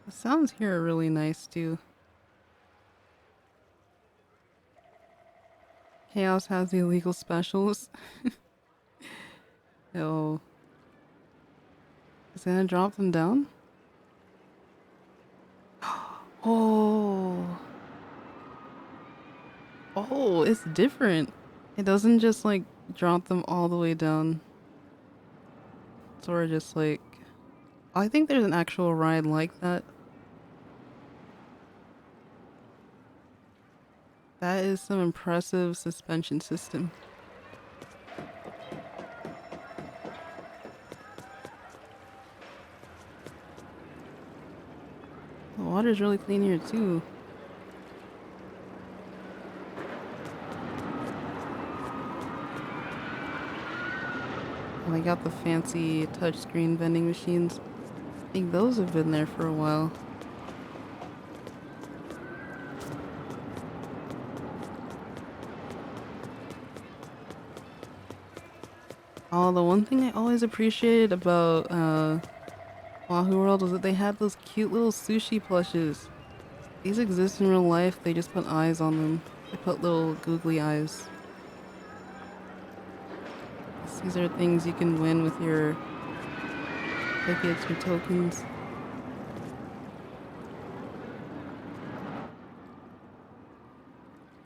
The sounds here are really nice too. Chaos has the illegal specials. Oh. Is it gonna drop them down? Oh. Oh, it's different. It doesn't just like drop them all the way down. It's sort of just like... I think there's an actual ride like that. That is some impressive suspension system. The water's really clean here too. And they got the fancy touchscreen vending machines. I think those have been there for a while. Oh, the one thing I always appreciated about Wahoo World was that they had those cute little sushi plushes. These exist in real life, they just put eyes on them. They put little googly eyes. These are things you can win with your tickets or tokens.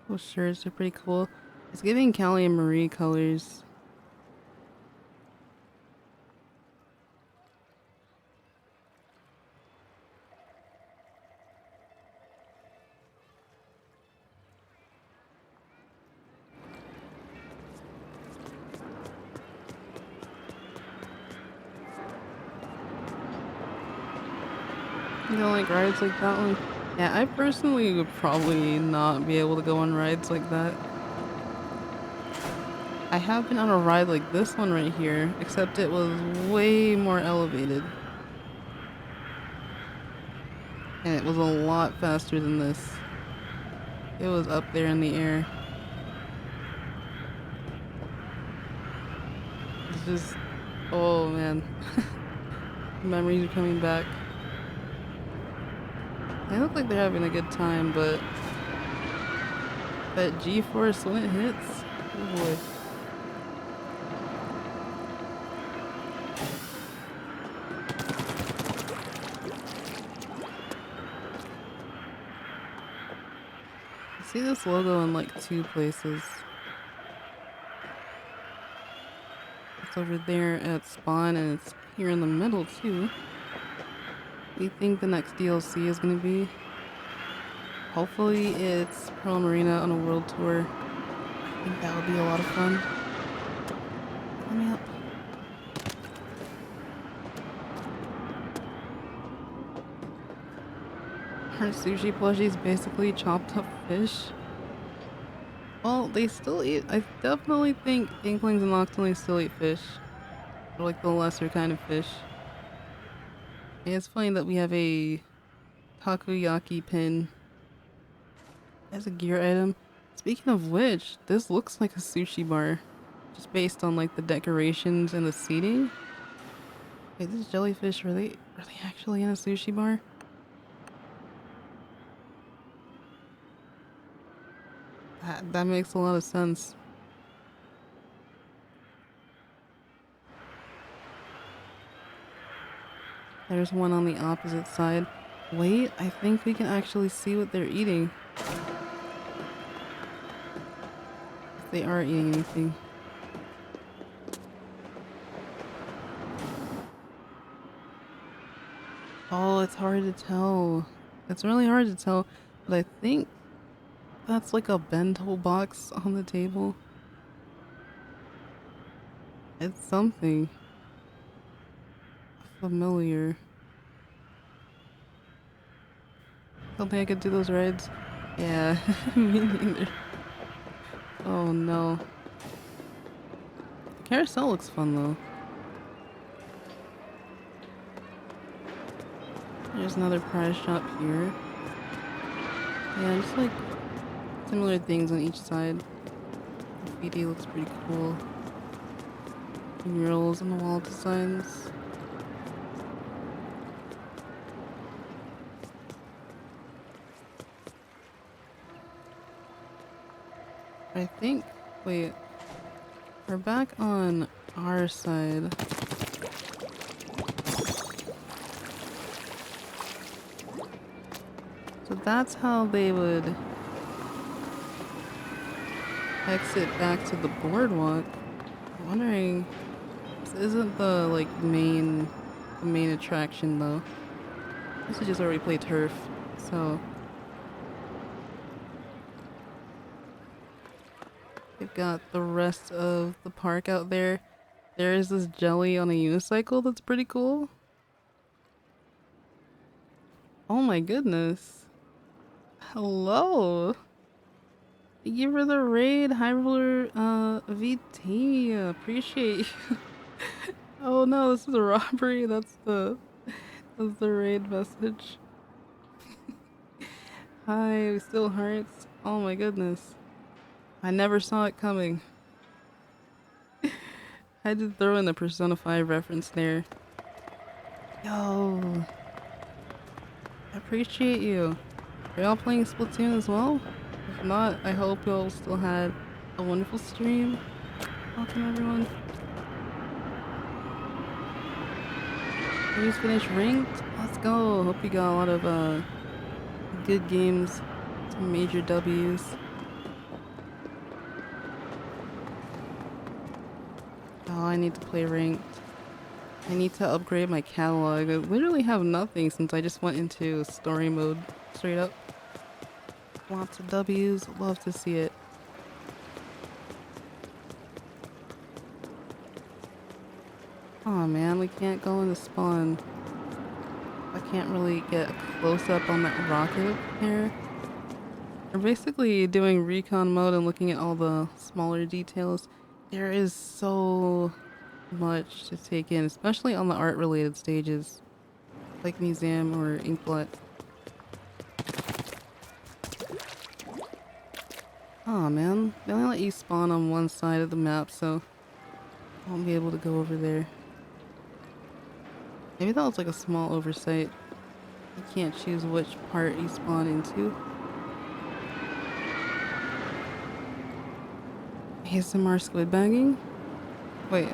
Those shirts are pretty cool. It's giving Callie and Marie colors. You don't like rides like that one? Yeah, I personally would probably not be able to go on rides like that. I have been on a ride like this one right here, except it was way more elevated. And it was a lot faster than this. It was up there in the air. It's just, oh man. Memories are coming back. They look like they're having a good time, but that G-force when it hits, oh boy. see this logo in like 2 places. It's over there at spawn and it's here in the middle too. We think the next DLC is gonna be. Hopefully it's Pearl Marina on a world tour. I think that would be a lot of fun. Let me up. Our sushi plushies basically chopped up fish. Well, they still eat. I definitely think Inklings and Octolings still eat fish. Or like the lesser kind of fish. And it's funny that we have a takoyaki pin as a gear item. Speaking of which, this looks like a sushi bar. Just based on like the decorations and the seating. Wait, this jellyfish, are they actually in a sushi bar? That makes a lot of sense. There's one on the opposite side. Wait, I think we can actually see what they're eating. If they are eating anything. Oh, it's hard to tell. It's really hard to tell, but I think that's like a bento box on the table. It's something familiar. Don't think I could do those rides. Yeah, me neither. Oh no. The carousel looks fun though. There's another prize shop here. Yeah, just like similar things on each side. The graffiti looks pretty cool. The murals on the wall designs. I think, wait, we're back on our side. So that's how they would exit back to the boardwalk. I'm wondering, this isn't the like main attraction though. This is just where we play turf, so they've got the rest of the park out there. There is this jelly on a unicycle that's pretty cool. Oh my goodness. Hello. Thank you for the raid, High Roller VT. Appreciate you. Oh no, this is a robbery. That's the raid message. Hi, we still hearts. Oh my goodness. I never saw it coming. I had to throw in the Persona 5 reference there. Yo. I appreciate you. Are y'all playing Splatoon as well? If not, I hope y'all still had a wonderful stream. Welcome everyone. We just finished ranked. Let's go. Hope you got a lot of good games. Some major W's. Oh, I need to play ranked. I need to upgrade my catalog. I literally have nothing since I just went into story mode straight up. Lots of W's. Love to see it. Oh man, we can't go into spawn. I can't really get a close up on that rocket there. We're basically doing recon mode and looking at all the smaller details. There is so much to take in, especially on the art related stages, like museum or inkblot. Oh man, they only let you spawn on one side of the map, so I won't be able to go over there. Maybe that was like a small oversight. You can't choose which part you spawn into. ASMR squid bagging? Wait.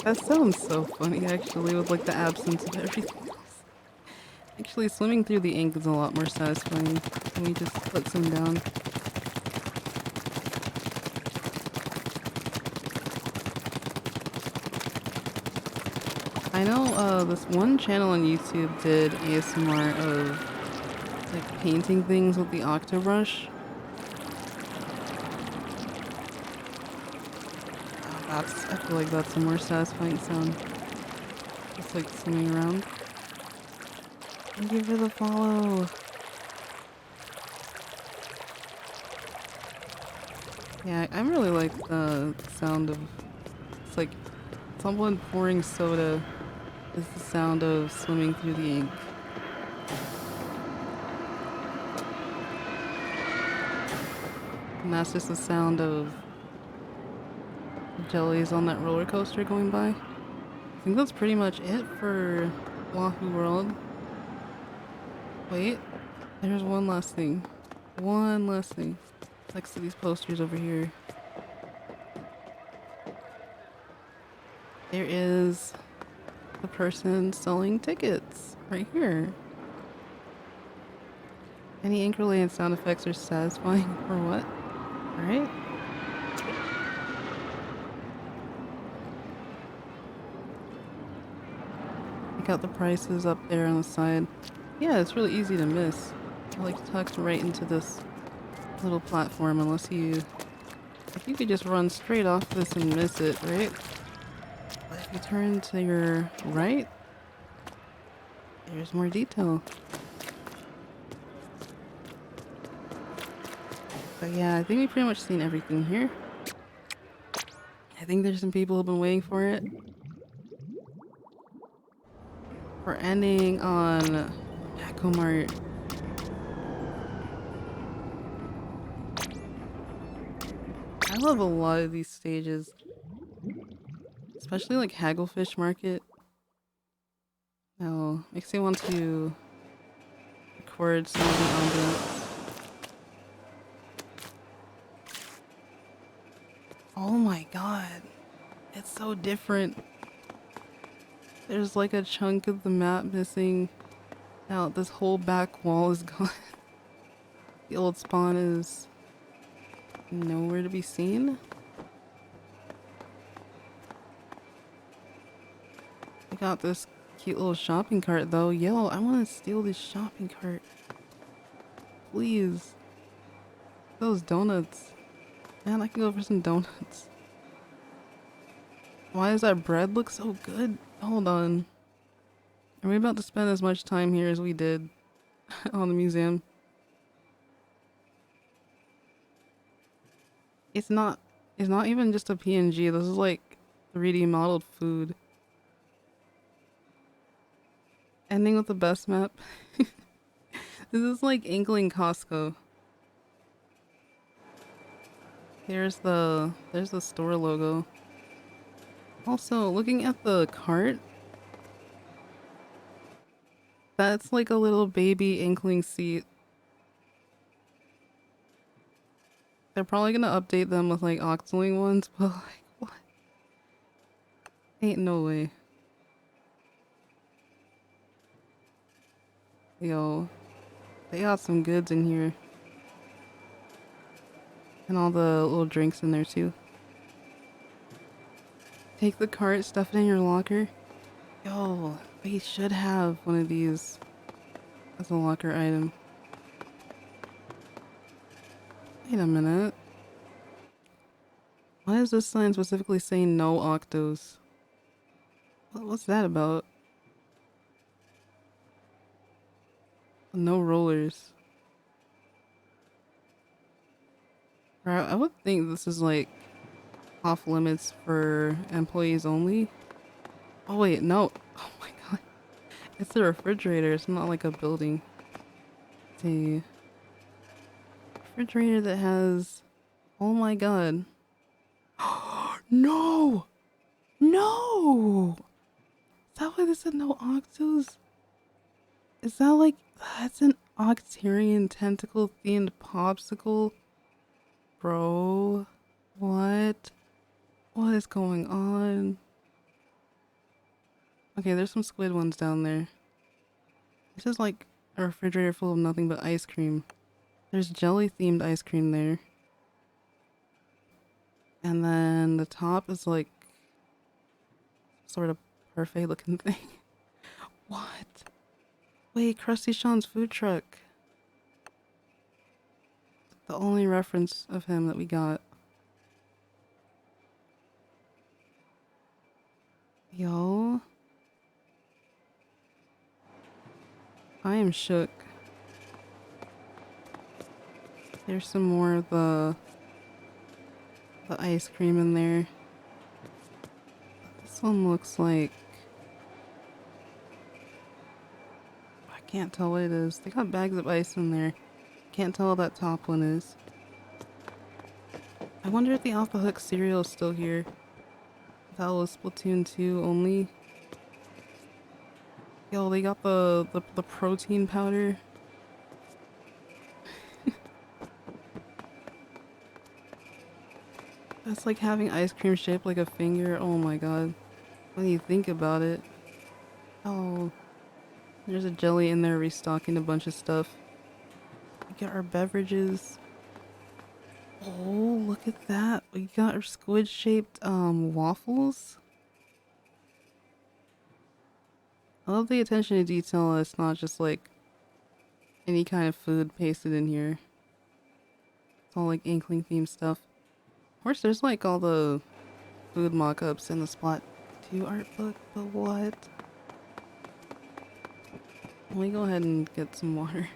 That sounds so funny actually, with like the absence of everything else. Actually, swimming through the ink is a lot more satisfying. Let me just put some down. I know this one channel on YouTube did ASMR of like painting things with the octobrush. I feel like that's a more satisfying sound. Just like swimming around. Thank you for the follow. Yeah, I really like the sound of, it's like someone pouring soda is the sound of swimming through the ink. And that's just the sound of jellies on that roller coaster going by. I think that's pretty much it for Wahoo World. Wait, there's one last thing. One last thing. Next to these posters over here. There is the person selling tickets right here. Any ink-related sound effects are satisfying or what? Alright. Check out the prices up there on the side. Yeah, it's really easy to miss. I like tucked right into this little platform unless you... Like you could just run straight off this and miss it, right? But if you turn to your right, there's more detail. But yeah, I think we've pretty much seen everything here. I think there's some people who've been waiting for it. We're ending on Mahi-Mahi. I love a lot of these stages. Especially like Hagglefish Market. Now, makes me want to record some of the ambience. Oh my god. It's so different. There's like a chunk of the map missing. Now this whole back wall is gone. The old spawn is nowhere to be seen. I got this cute little shopping cart though. Yo, I want to steal this shopping cart. Please. Those donuts. Man, I can go for some donuts. Why does that bread look so good? Hold on. Are we about to spend as much time here as we did on the museum? It's not even just a PNG. This is like 3D modeled food. Ending with the best map. This is like Inkling Costco. There's the store logo. Also, looking at the cart, that's like a little baby Inkling seat. They're probably gonna update them with like Octoling ones, but like, what? Ain't no way. Yo, they got some goods in here. And all the little drinks in there too. Take the cart, stuff it in your locker. Yo, we should have one of these as a locker item. Wait a minute. Why is this sign specifically saying no octos? What's that about? No rollers. I would think this is like off limits for employees only. Oh wait, no. Oh my god. It's a refrigerator. It's not like a building. It's a refrigerator that has... Oh my god. No! No! Is that why they said no octos? Is that like... That's an Octarian tentacle themed popsicle? Bro, what? What is going on? Okay, there's some squid ones down there. This is like a refrigerator full of nothing but ice cream. There's jelly themed ice cream there. And then the top is like sort of parfait looking thing. What? Wait, Krusty Sean's food truck. The only reference of him that we got. Yo. I am shook. There's some more of the ice cream in there. This one looks like... I can't tell what it is. They got bags of ice in there. Can't tell what that top one is. I wonder if the Off the Hook cereal is still here. If that was Splatoon 2 only. Yo, they got the protein powder. That's like having ice cream shaped like a finger. Oh my god. When you think about it. Oh. There's a jelly in there restocking a bunch of stuff. We got our beverages. Oh, look at that. We got our squid shaped waffles. I love the attention to detail. It's not just like any kind of food pasted in here. It's all like Inkling themed stuff. Of course, there's like all the food mock-ups in the Splat 2 art book, but what? Let me go ahead and get some water.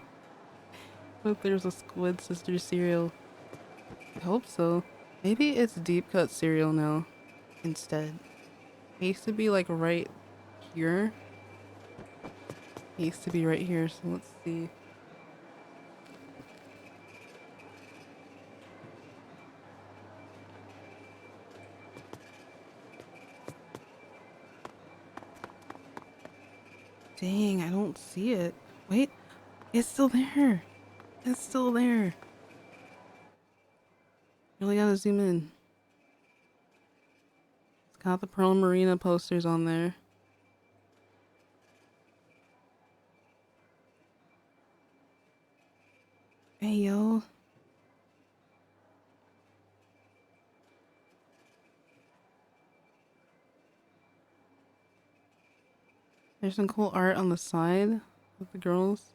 Hope there's a Squid Sister cereal. I hope so. Maybe it's deep cut cereal now instead. It used to be like right here. It used to be right here, so let's see. Dang, I don't see it. Wait, it's still there. It's still there. Really gotta zoom in. It's got the Pearl Marina posters on there. Hey, yo. There's some cool art on the side of the girls.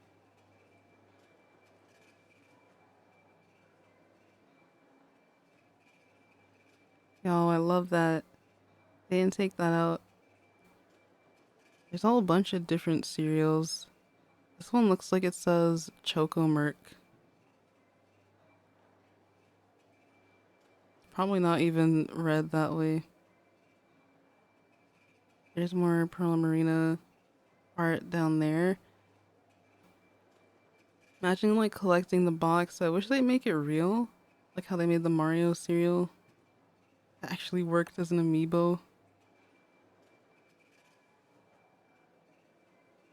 Yo, I love that. They didn't take that out. There's all a bunch of different cereals. This one looks like it says Choco Merc. Probably not even read that way. There's more Pearl Marina art down there. Imagine like collecting the box. I wish they'd make it real. Like how they made the Mario cereal. That actually worked as an amiibo.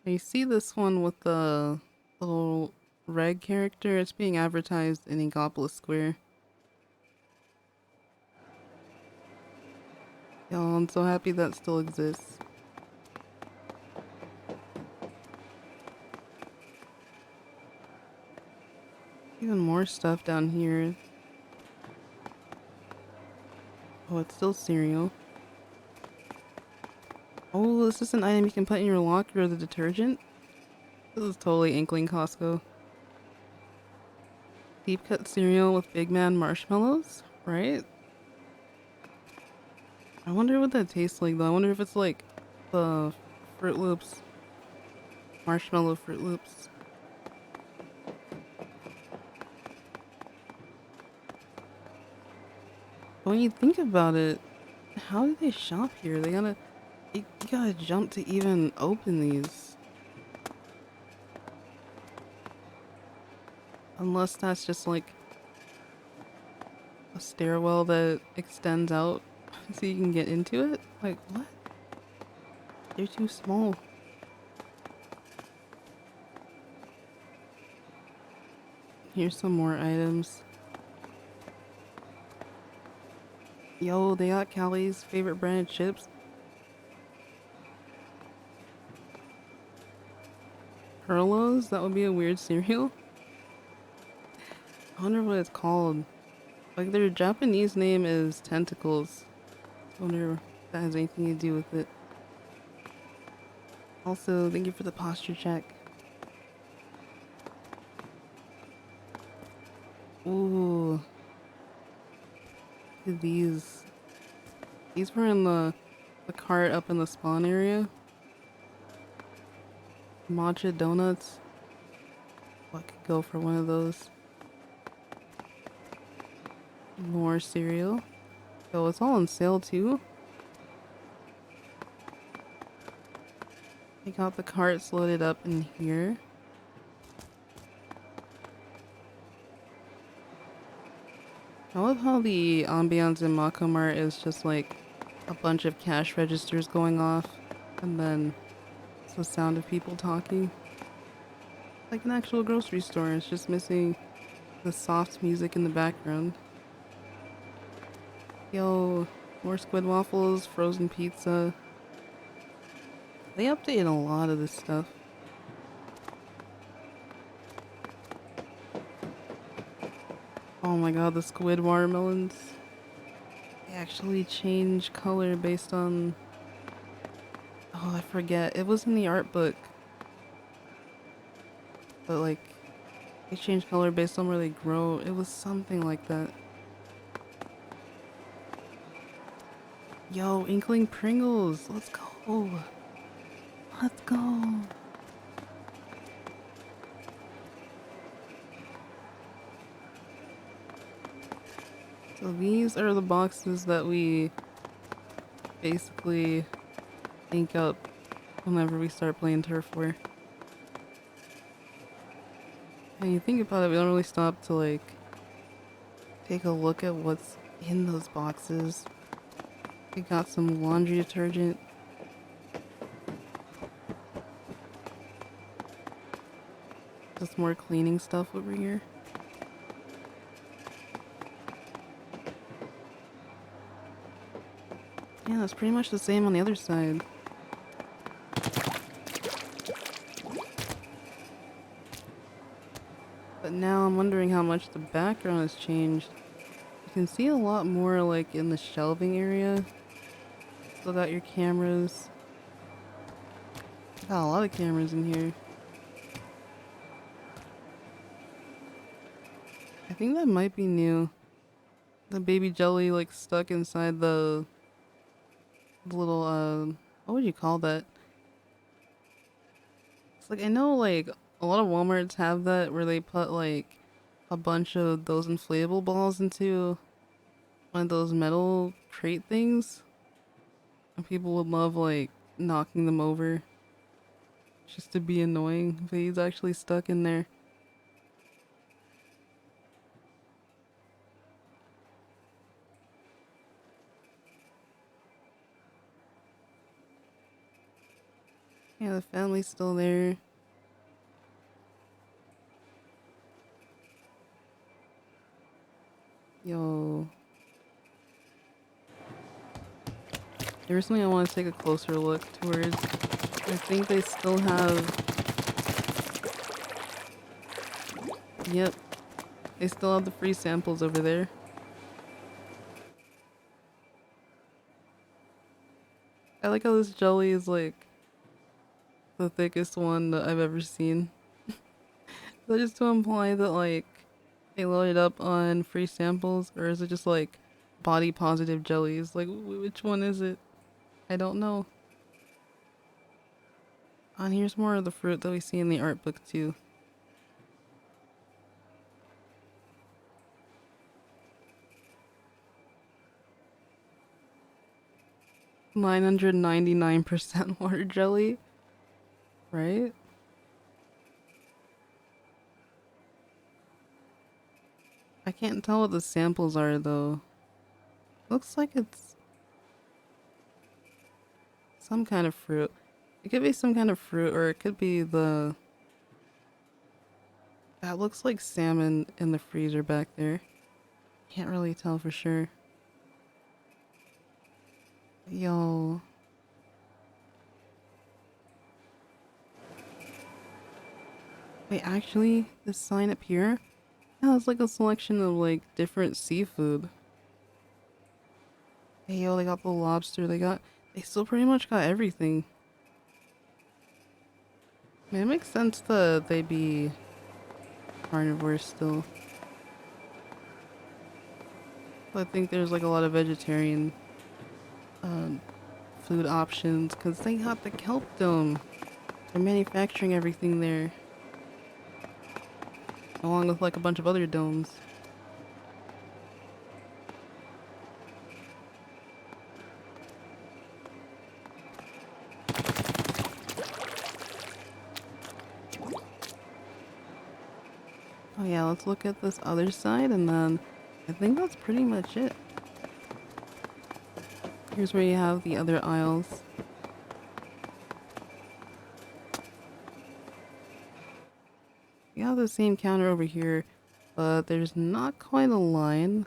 You see this one with the little red character? It's being advertised in Egopolis Square. Yo, I'm so happy that still exists. Even more stuff down here. Oh, it's still cereal. Oh, this is an item you can put in your locker, the detergent. This is totally Inkling Costco. Deep cut cereal with Big Man marshmallows, right? I wonder what that tastes like though. I wonder if it's like the Fruit Loops, marshmallow Fruit Loops. But when you think about it, how do they shop here? You gotta jump to even open these. Unless that's just like a stairwell that extends out so you can get into it? Like, what? They're too small. Here's some more items. Yo, they got Callie's favorite brand of chips. Perlos? That would be a weird cereal. I wonder what it's called. Like their Japanese name is Tentacles. I wonder if that has anything to do with it. Also, thank you for the posture check. Ooh. Look at these. These were in the cart up in the spawn area. Matcha donuts. Oh, I could go for one of those. More cereal. Oh, it's all on sale too. I got the carts loaded up in here. I love how the ambiance in Mahi-Mahi is just like a bunch of cash registers going off and then it's the sound of people talking. Like an actual grocery store, it's just missing the soft music in the background. Yo, more squid waffles, frozen pizza. They updated a lot of this stuff. Oh my god, the squid watermelons. They actually change color based on... Oh, I forget. It was in the art book. But like, they change color based on where they grow. It was something like that. Yo, Inkling Pringles. Let's go. Let's go. So these are the boxes that we basically ink up whenever we start playing Turf War. And you think about it, we don't really stop to like take a look at what's in those boxes. We got some laundry detergent. Just more cleaning stuff over here. Yeah, it's pretty much the same on the other side. But now I'm wondering how much the background has changed. You can see a lot more like in the shelving area. Still got your cameras. Got a lot of cameras in here. I think that might be new. The baby jelly like stuck inside the little what would you call that? It's like I know like a lot of Walmarts have that where they put like a bunch of those inflatable balls into one of those metal crate things. And people would love like knocking them over just to be annoying, but he's actually stuck in there. Yeah, the family's still there. Yo. There's something I want to take a closer look towards. I think they still have... Yep. They still have the free samples over there. I like how this jelly is like the thickest one that I've ever seen. Is that just to imply that like they load it up on free samples, or is it just like body positive jellies? Like which one is it? I don't know. And here's more of the fruit that we see in the art book too. (999% water jelly, right? I can't tell what the samples are though. Looks like it's some kind of fruit. It could be some kind of fruit, or it could be the... That looks like salmon in the freezer back there. Can't really tell for sure. Yo. Wait, actually, this sign up here has like a selection of like different seafood. Hey yo, they got the lobster, they still pretty much got everything. I mean, it makes sense that they be carnivores still. But I think there's like a lot of vegetarian um, food options because they got the kelp dome. They're manufacturing everything there, along with like a bunch of other domes. Oh yeah, let's look at this other side and then I think that's pretty much it. Here's where you have the other aisles. You have the same counter over here, but there's not quite a line.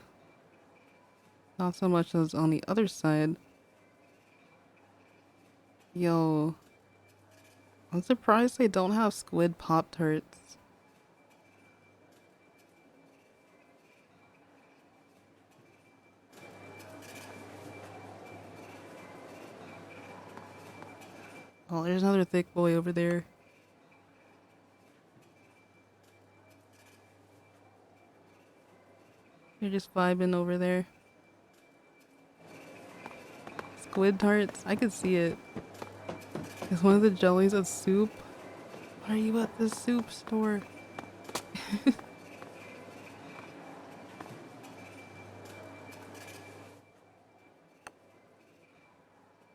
Not so much as on the other side. Yo, I'm surprised they don't have squid Pop-Tarts. Oh, there's another thick boy over there. You're just vibing over there. Squid tarts? I could see it. Is one of the jellies a soup? Why are you at the soup store?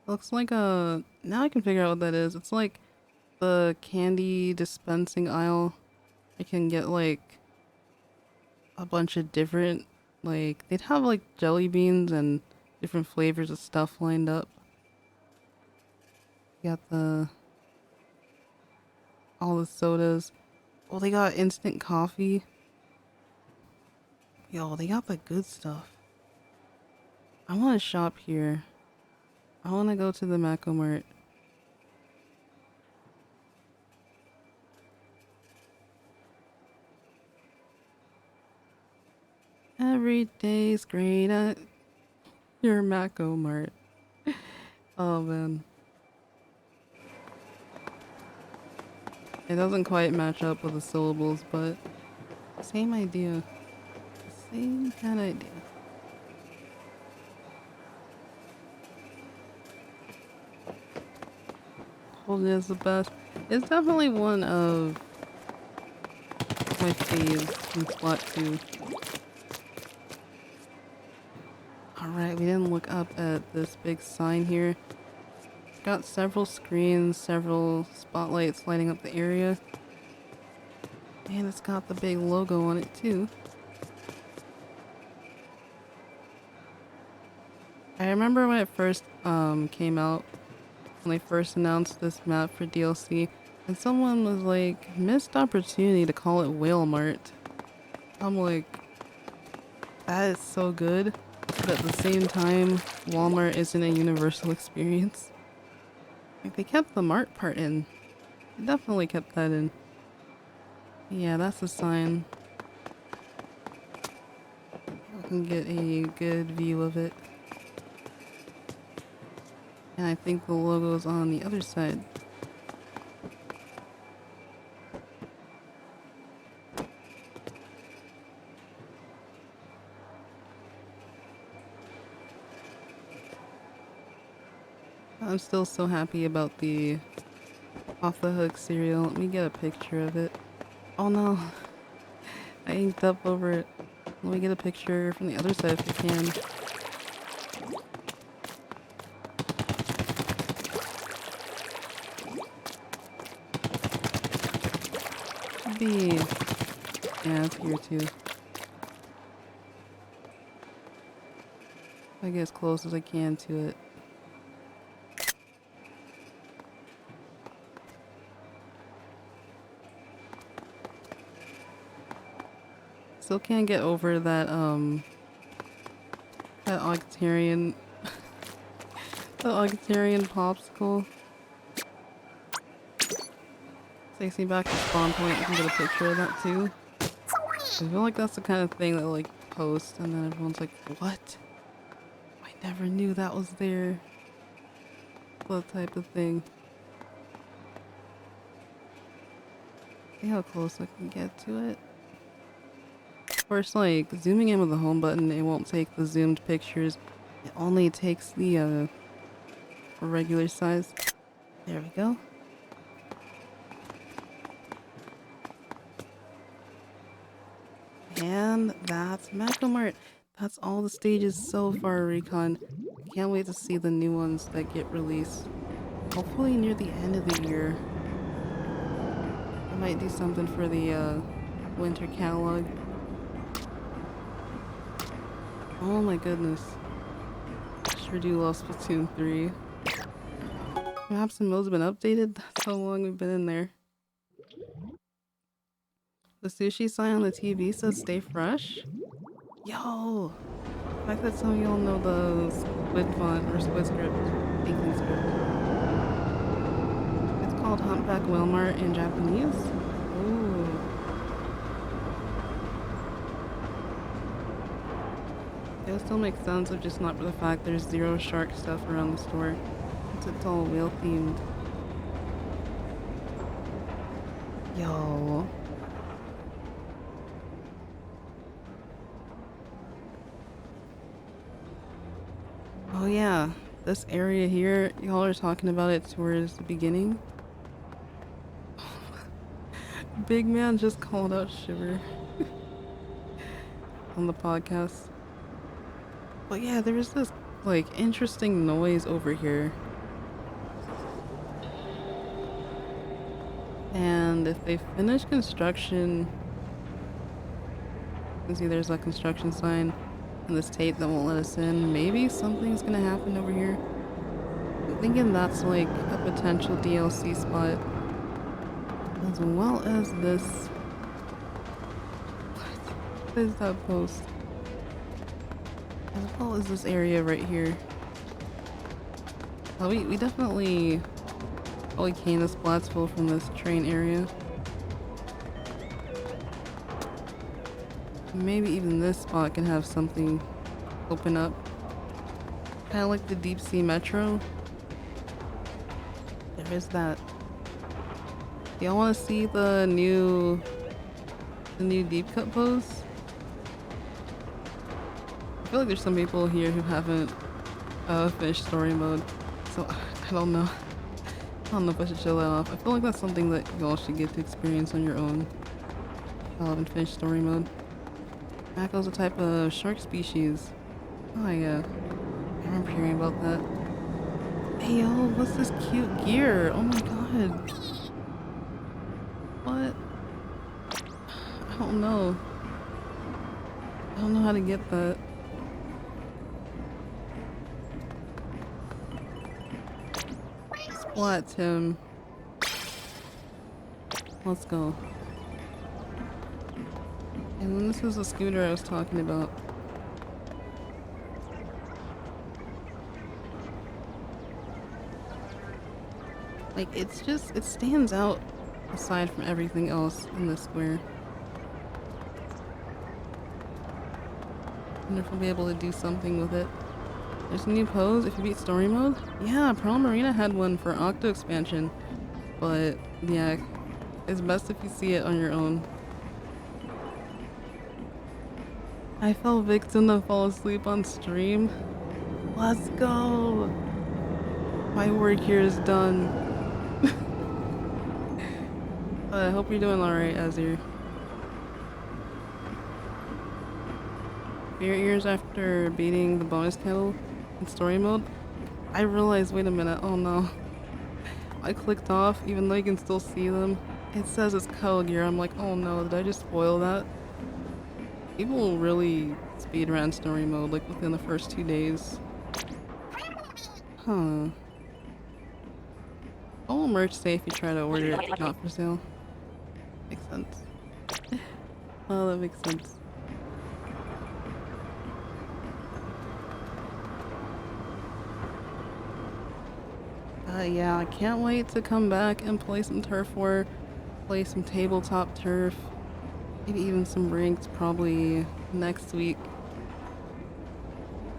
Looks like a... Now I can figure out what that is. It's like the candy dispensing aisle. I can get like a bunch of different... Like, they'd have like jelly beans and different flavors of stuff lined up. You got all the sodas. Oh, they got instant coffee. Yo, they got the good stuff. I want to shop here. I want to go to the Mahi-Mart. Every day's great at your Mahi-Mart. Oh man. It doesn't quite match up with the syllables, but same idea. Same kind of idea. Holding is the best. It's definitely one of my faves in Splatoon 2. Alright, we didn't look up at this big sign here. It's got several screens, several spotlights lighting up the area. And it's got the big logo on it too. I remember when it first came out, when they first announced this map for DLC, and someone was like, missed opportunity to call it Whale Mart. I'm like, that is so good, but at the same time, Walmart isn't a universal experience. Like, they kept the Mart part in. They definitely kept that in. Yeah, that's a sign. I can get a good view of it. And I think the logo's on the other side. I'm still so happy about the off the hook cereal. Let me get a picture of it. Oh no, I inked up over it. Let me get a picture from the other side if you can. Should be... Yeah, it's here too. I get as close as I can to it. Still can't get over that that Octarian the Octarian popsicle. It's Takes me back to spawn point. You can get a picture of that too. I feel like that's the kind of thing that like post and then everyone's like, what? I never knew that was there. That type of thing. See how close I can get to it. Of course, like zooming in with the home button, it won't take the zoomed pictures. It only takes the regular size. There we go. And that's Mahi-Mahi. That's all the stages so far, Recon. Can't wait to see the new ones that get released. Hopefully near the end of the year. I might do something for the winter catalog. Oh my goodness. Sure do love Splatoon 3. Maps and modes have been updated. That's how long we've been in there. The sushi sign on the TV says stay fresh. Yo! The fact that some of y'all know the squid font or squid script, baking script. It's called Humpback Whale in Japanese. Ooh. It would still make sense if just not for the fact there's zero shark stuff around the store. It's all whale themed. Yo. Oh yeah, this area here, y'all are talking about it towards the beginning. Big man just called out Shiver on the podcast. But yeah, there was this like interesting noise over here. And if they finish construction, you can see there's a construction sign and this tape that won't let us in. Maybe something's gonna happen over here. I'm thinking that's like a potential DLC spot. As well as this. What is that post? As well as this area right here. Well, we definitely probably came to Splatsville from this train area. Maybe even this spot can have something open up. Kind of like the deep sea metro. There is that. Do y'all want to see the new deep cut pose? I feel like there's some people here who haven't finished story mode, so I don't know. I don't know if I should show that off. I feel like that's something that y'all should get to experience on your own. I haven't finished story mode. Mako's a type of shark species. Oh yeah, I remember hearing about that. Hey yo, what's this cute gear? Oh my god. What? I don't know. I don't know how to get that. Splat him. Let's go. And then this is the scooter I was talking about. Like, it's just, it stands out aside from everything else in this square. I wonder if we'll be able to do something with it. There's a new pose if you beat story mode. Yeah, Pearl Marina had one for Octo expansion. But, yeah, it's best if you see it on your own. I fell victim to fall asleep on stream. Let's go! My work here is done. I hope you're doing alright, Azir. For your ears after beating the bonus kettle in story mode, I realized, wait a minute, oh no. I clicked off, even though you can still see them. It says it's kettle gear. I'm like, oh no, did I just spoil that? People really speedrun story mode like within the first 2 days. Huh. What will merch say if you try to order it not for sale? Makes sense. Oh, that makes sense. Yeah, I can't wait to come back and play some turf war. play some tabletop turf, maybe even some ranked probably next week.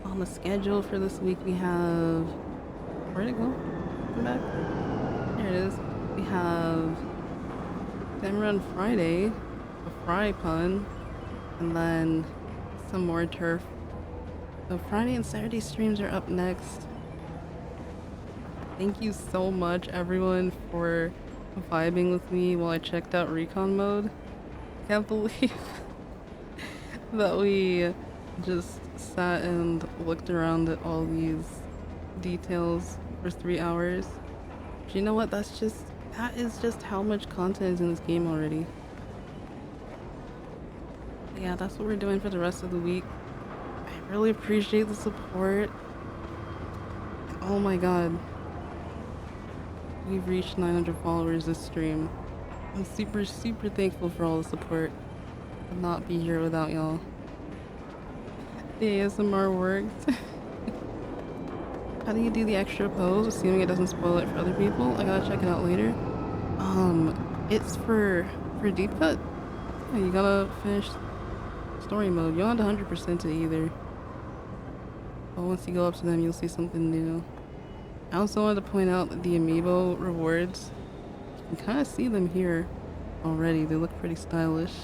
On the schedule for this week we have... Where'd it go? Come back. Here it is. We have Summer on Friday, a fry pun, and then some more turf. So Friday and Saturday streams are up next. Thank you so much everyone for vibing with me while I checked out Recon Mode. Can't believe that we just sat and looked around at all these details for 3 hours. But you know what? That is just how much content is in this game already. But yeah, that's what we're doing for the rest of the week. I really appreciate the support. And oh my god. We've reached 900 followers this stream. I'm super thankful for all the support. I would not be here without y'all. The ASMR worked. How do you do the extra pose, assuming it doesn't spoil it for other people? I gotta check it out later. It's for deep cut. Yeah, you gotta finish story mode. You don't have to 100% it either. But once you go up to them, you'll see something new. I also wanted to point out that the amiibo rewards, you can kind of see them here already. They look pretty stylish.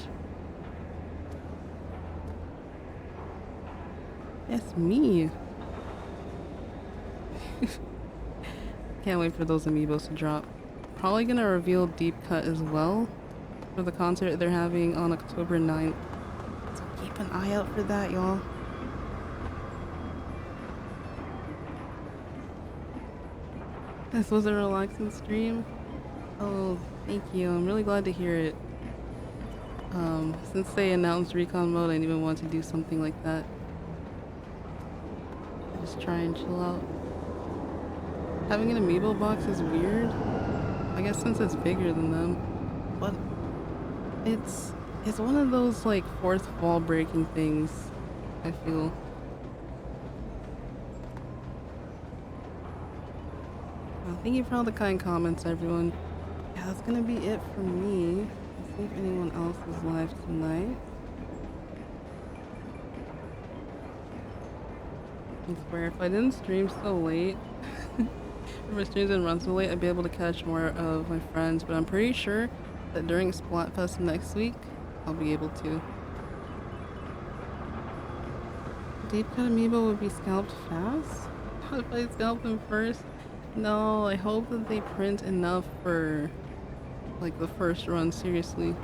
That's me. Can't wait for those amiibos to drop. Probably gonna reveal Deep Cut as well for the concert they're having on October 9th. So keep an eye out for that, y'all. This was a relaxing stream. Oh, thank you. I'm really glad to hear it. Since they announced Recon Mode, I didn't even want to do something like that. Just try and chill out. Having an amiibo box is weird. I guess since it's bigger than them. But it's one of those like fourth wall breaking things, I feel. Well, thank you for all the kind comments, everyone. Yeah, that's gonna be it for me. Let's see if anyone else is live tonight. I swear, if I didn't stream so late, if my streams didn't run so late, I'd be able to catch more of my friends, but I'm pretty sure that during Splatfest next week, I'll be able to. Deep Cut amiibo would be scalped fast? How if I scalp them first? No, I hope that they print enough for like the first run, seriously.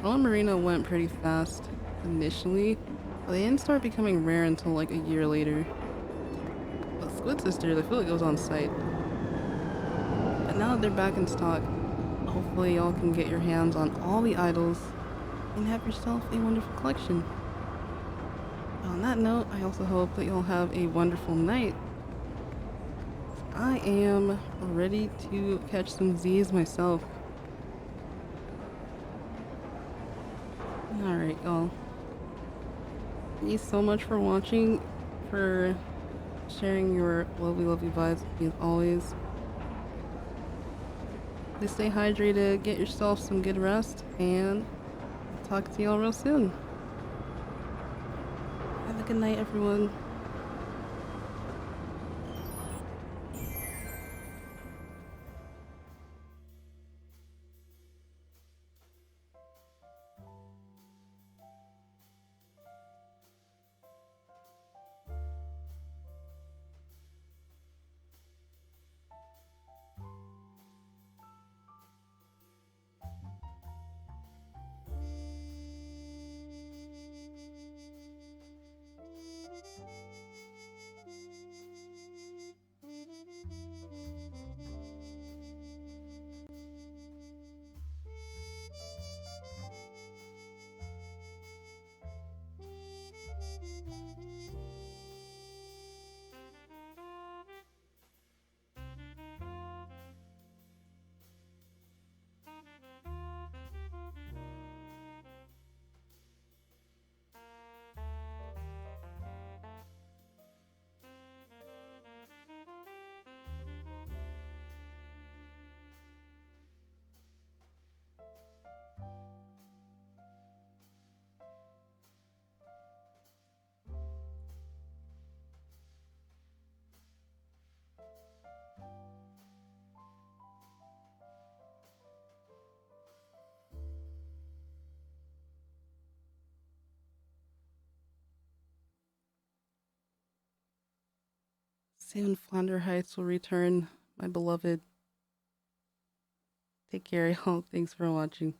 Roland Marino went pretty fast initially, but they didn't start becoming rare until like a year later. But Squid Sisters, I feel like it was on site. But now that they're back in stock, hopefully y'all can get your hands on all the idols and have yourself a wonderful collection. On that note, I also hope that you'll have a wonderful night. I am ready to catch some Z's myself. Alright, y'all. Thank you so much for watching, for sharing your lovely vibes with me as always. Please stay hydrated, get yourself some good rest, and I'll talk to y'all real soon. Have a good night, everyone. Soon Flounder Heights will return, my beloved. Take care, y'all. Thanks for watching.